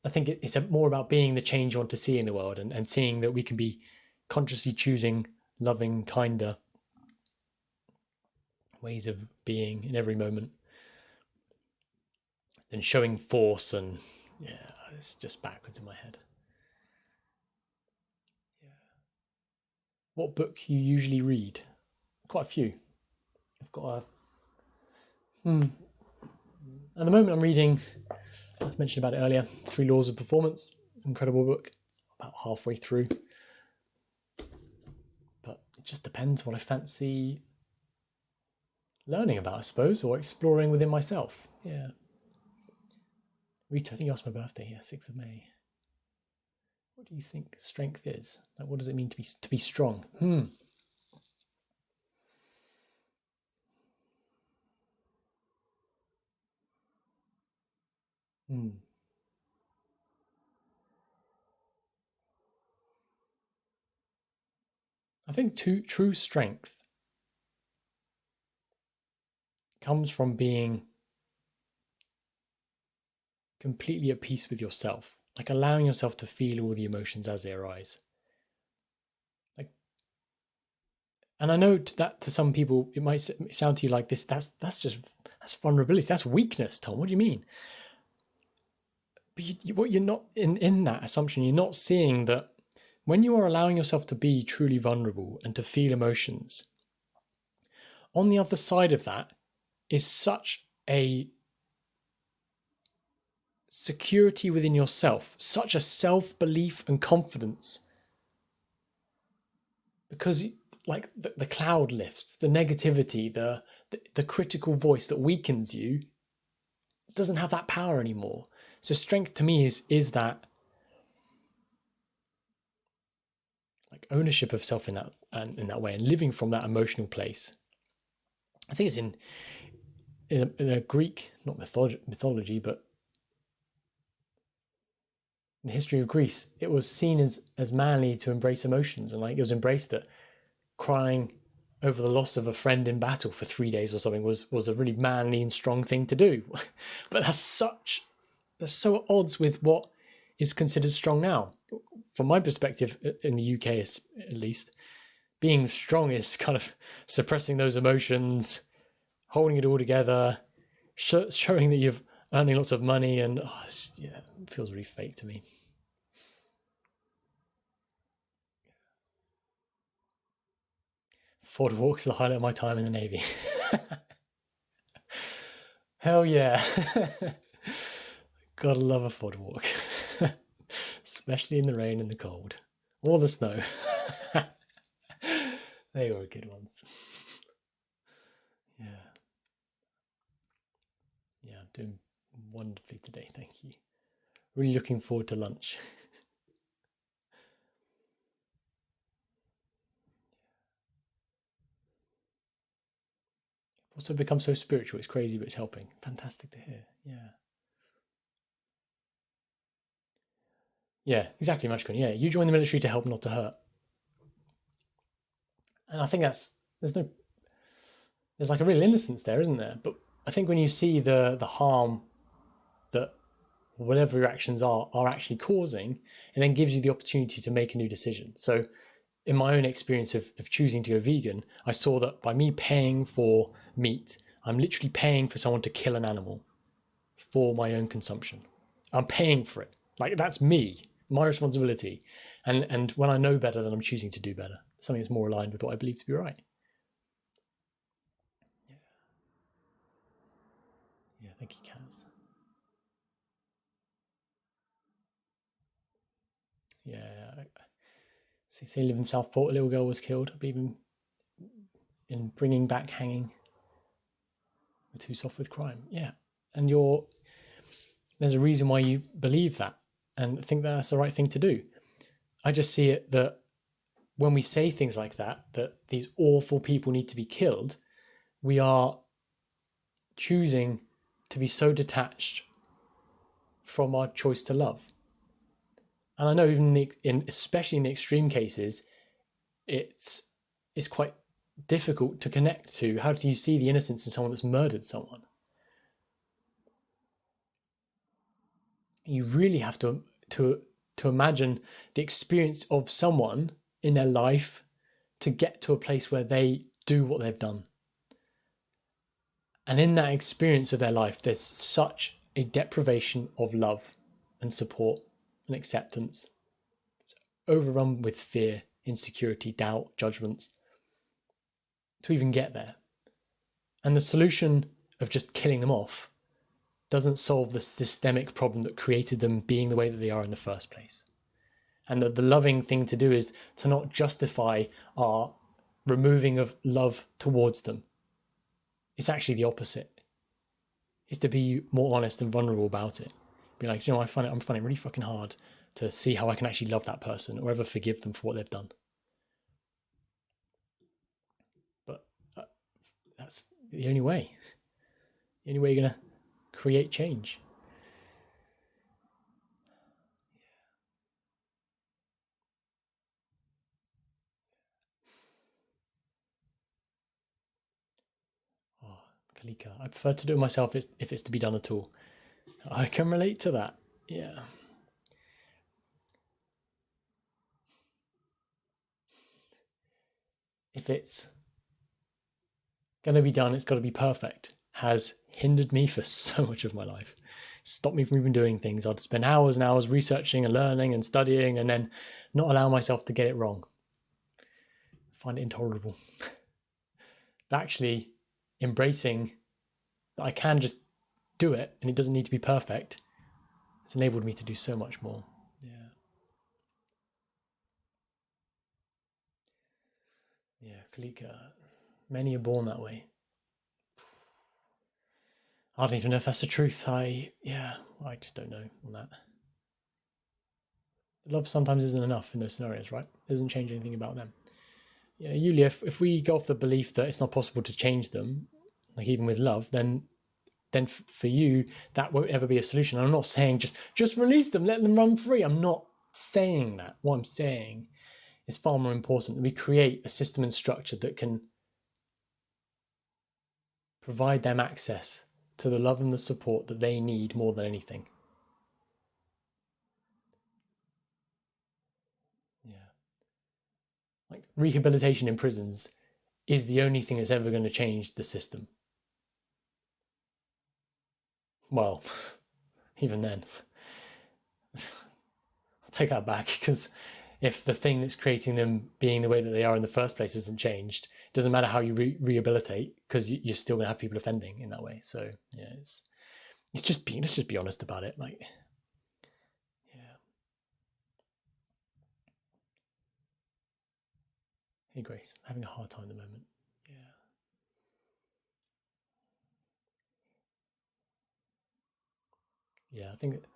I think it's more about being the change you want to see in the world and seeing that we can be consciously choosing loving, kinder ways of being in every moment than showing force. And yeah, it's just backwards in my head. Yeah. What book you usually read? Quite a few. I've got at the moment I'm reading, I mentioned about it earlier, 3 Laws of Performance. Incredible book, about halfway through. But it just depends what I fancy learning about, I suppose, or exploring within myself. Yeah. Rita, I think you asked my birthday here, 6th of May. What do you think strength is? Like, what does it mean to be strong? I think true strength comes from being completely at peace with yourself, like allowing yourself to feel all the emotions as they arise. Like, and I know that to some people it might sound to you like this. That's vulnerability. That's weakness, Tom. What do you mean? But what you're not in that assumption, you're not seeing that when you are allowing yourself to be truly vulnerable and to feel emotions, on the other side of that is such a security within yourself, such a self-belief and confidence, because like the cloud lifts, the negativity, the critical voice that weakens you doesn't have that power anymore. So strength to me is that like ownership of self in that way, and living from that emotional place. I think it's in a Greek, not mythology, but in the history of Greece, it was seen as manly to embrace emotions, and like it was embraced that crying over the loss of a friend in battle for 3 days or something was a really manly and strong thing to do. But that's so at odds with what is considered strong now. From my perspective, in the UK at least, being strong is kind of suppressing those emotions, holding it all together, showing that you're earning lots of money, and it feels really fake to me. Ford walks are the highlight of my time in the Navy. Hell yeah. Gotta love a Ford walk. Especially in the rain and the cold. Or the snow. They were good ones. Yeah. Yeah, I'm doing wonderfully today, thank you. Really looking forward to lunch. Also become so spiritual, it's crazy, but it's helping. Fantastic to hear. Yeah, exactly, Mashkun. Yeah, you join the military to help, not to hurt. And I think there's like a real innocence there, isn't there? But I think when you see the harm that whatever your actions are actually causing, it then gives you the opportunity to make a new decision. So in my own experience of choosing to go vegan, I saw that by me paying for meat, I'm literally paying for someone to kill an animal for my own consumption. I'm paying for it. Like, that's me, my responsibility. And when I know better, then I'm choosing to do better. Something that's more aligned with what I believe to be right. Yeah, thank you, Kaz. Yeah, see, live in Southport, a little girl was killed. I believe in bringing back hanging. We're too soft with crime. Yeah, and there's a reason why you believe that and think that that's the right thing to do. I just see it that when we say things like that these awful people need to be killed, we are choosing to be so detached from our choice to love. And I know even especially in the extreme cases, it's quite difficult to connect to. How do you see the innocence in someone that's murdered someone? You really have to imagine the experience of someone in their life to get to a place where they do what they've done. And in that experience of their life, there's such a deprivation of love and support and acceptance. It's overrun with fear, insecurity, doubt, judgments to even get there. And the solution of just killing them off doesn't solve the systemic problem that created them being the way that they are in the first place. And the loving thing to do is to not justify our removing of love towards them. It's actually the opposite. It's to be more honest and vulnerable about it. Be like, you know, I'm finding it really fucking hard to see how I can actually love that person or ever forgive them for what they've done. But that's the only way. The only way you're going to create change. Oh, Kalika, I prefer to do it myself if it's to be done at all. I can relate to that. Yeah. If it's going to be done, it's got to be perfect, has hindered me for so much of my life. Stopped me from even doing things. I'd spend hours and hours researching and learning and studying and then not allow myself to get it wrong. I find it intolerable. But actually embracing that I can just do it and it doesn't need to be perfect, it's enabled me to do so much more. Yeah, Kalika, many are born that way. I don't even know if that's the truth. I just don't know on that. Love sometimes isn't enough in those scenarios, right? It doesn't change anything about them. Yeah, Yulia, if we go off the belief that it's not possible to change them, like even with love, then for you that won't ever be a solution. And I'm not saying just release them, let them run free. I'm not saying that. What I'm saying is far more important that we create a system and structure that can provide them access to the love and the support that they need more than anything. Yeah. Like rehabilitation in prisons is the only thing that's ever going to change the system. Well, even then, I'll take that back, because if the thing that's creating them being the way that they are in the first place isn't changed, it doesn't matter how you rehabilitate, because you're still going to have people offending in that way. So yeah, let's just be honest about it. Like, yeah. Hey Grace, I'm having a hard time at the moment. Yeah. Yeah, I think that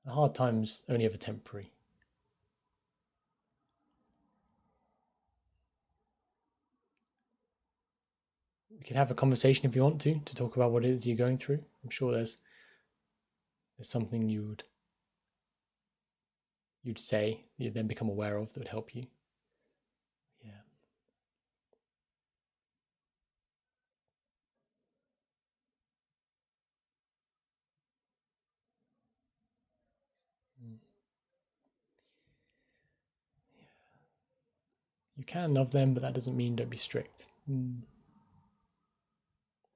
the hard times only ever temporary. We could have a conversation if you want to talk about what it is you're going through. I'm sure there's something you'd say, you'd then become aware of, that would help you. Yeah. Mm. You can love them, but that doesn't mean don't be strict.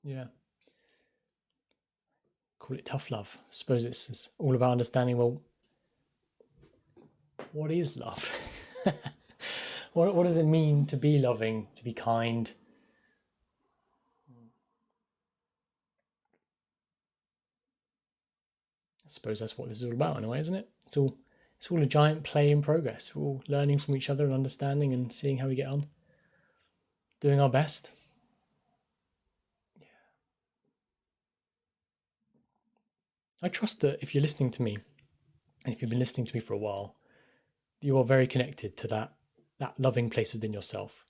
Yeah. Call it tough love. I suppose it's all about understanding, well, what is love? What does it mean to be loving, to be kind? I suppose that's what this is all about in a way, isn't it? It's all a giant play in progress. We're all learning from each other and understanding and seeing how we get on. Doing our best. Yeah. I trust that if you're listening to me, and if you've been listening to me for a while, you are very connected to that loving place within yourself.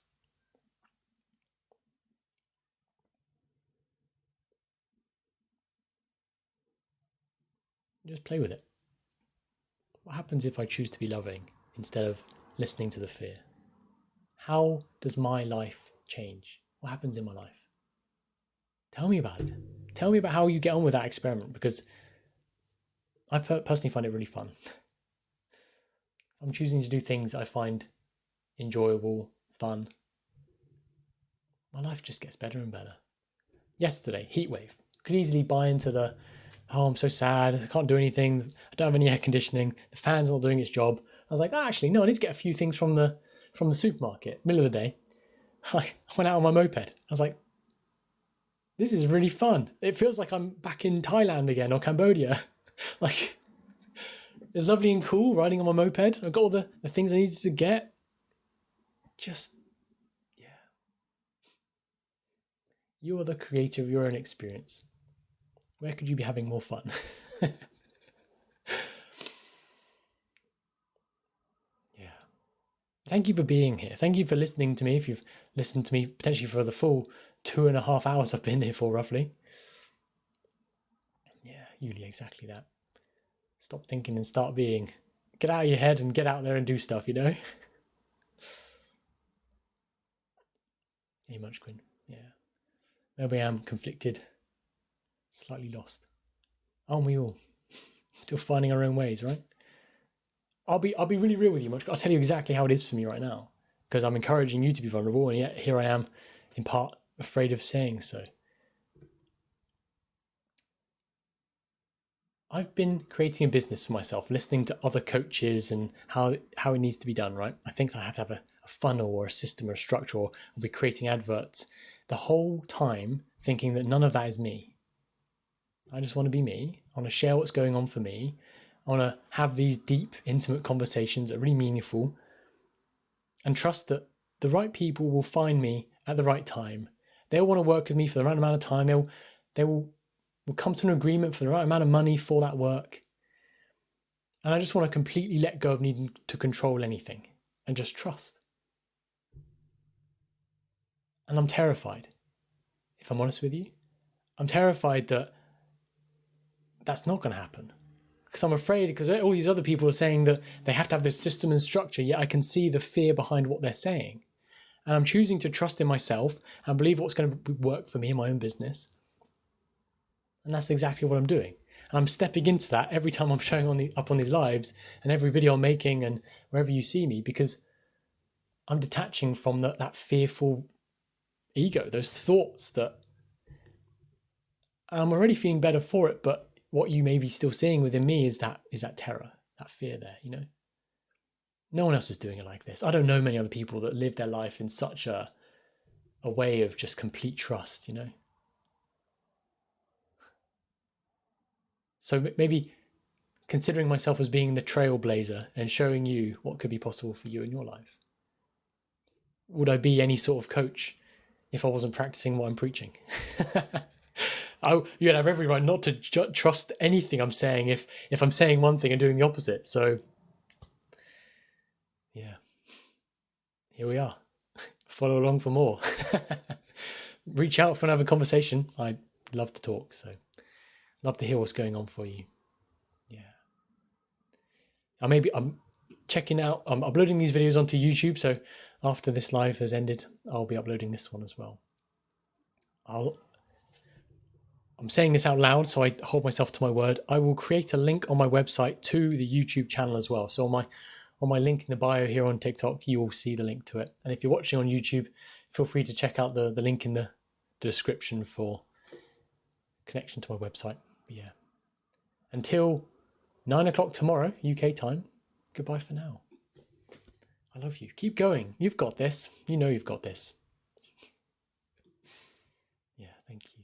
Just play with it. What happens if I choose to be loving instead of listening to the fear? How does my life change? What happens in my life? Tell me about it. Tell me about how you get on with that experiment, because I personally find it really fun. I'm choosing to do things I find enjoyable, fun. My life just gets better and better. Yesterday, heatwave. Could easily buy into the, oh, I'm so sad, I can't do anything, I don't have any air conditioning, the fan's not doing its job. I was like, oh, actually, no, I need to get a few things from the supermarket. Middle of the day, I went out on my moped. I was like, this is really fun. It feels like I'm back in Thailand again, or Cambodia. Like, it's lovely and cool riding on my moped. I've got all the things I needed to get. Just, yeah. You are the creator of your own experience. Where could you be having more fun? Yeah. Thank you for being here. Thank you for listening to me. If you've listened to me potentially for the full 2.5 hours I've been here for, roughly. Yeah, Yuli, exactly that. Stop thinking and start being. Get out of your head and get out there and do stuff, you know? Hey, Munchkin. Yeah. Maybe I'm conflicted, slightly lost. Aren't we all? Still finding our own ways, right? I'll be really real with you, Munchkin. I'll tell you exactly how it is for me right now, because I'm encouraging you to be vulnerable, and yet here I am, in part, afraid of saying so. I've been creating a business for myself, listening to other coaches and how it needs to be done, right? I think I have to have a funnel or a system or a structure, or I'll be creating adverts the whole time thinking that none of that is me. I just want to be me. I want to share what's going on for me. I want to have these deep, intimate conversations that are really meaningful, and trust that the right people will find me at the right time. They'll want to work with me for the right amount of time. They will come to an agreement for the right amount of money for that work. And I just want to completely let go of needing to control anything and just trust. And I'm terrified, if I'm honest with you. I'm terrified that that's not going to happen. Because I'm afraid, because all these other people are saying that they have to have this system and structure, yet I can see the fear behind what they're saying. And I'm choosing to trust in myself and believe what's going to work for me in my own business. And that's exactly what I'm doing. And I'm stepping into that every time I'm showing up on these lives and every video I'm making and wherever you see me, because I'm detaching from that fearful ego, those thoughts that I'm already feeling better for it. But what you may be still seeing within me is that terror, that fear there, you know. No one else is doing it like this. I don't know many other people that live their life in such a way of just complete trust, you know. So maybe considering myself as being the trailblazer and showing you what could be possible for you in your life. Would I be any sort of coach if I wasn't practicing what I'm preaching? You'd have every right not to trust anything I'm saying if I'm saying one thing and doing the opposite. So, yeah, here we are. Follow along for more. Reach out for another conversation. I'd love to talk. So, love to hear what's going on for you. Yeah. I'm checking out, I'm uploading these videos onto YouTube. So after this live has ended, I'll be uploading this one as well. I'm saying this out loud, so I hold myself to my word. I will create a link on my website to the YouTube channel as well. So on my link in the bio here on TikTok, you will see the link to it. And if you're watching on YouTube, feel free to check out the link in the description for connection to my website. But yeah. Until 9 o'clock tomorrow, UK time, goodbye for now. I love you. Keep going. You've got this. You know you've got this. Yeah, thank you.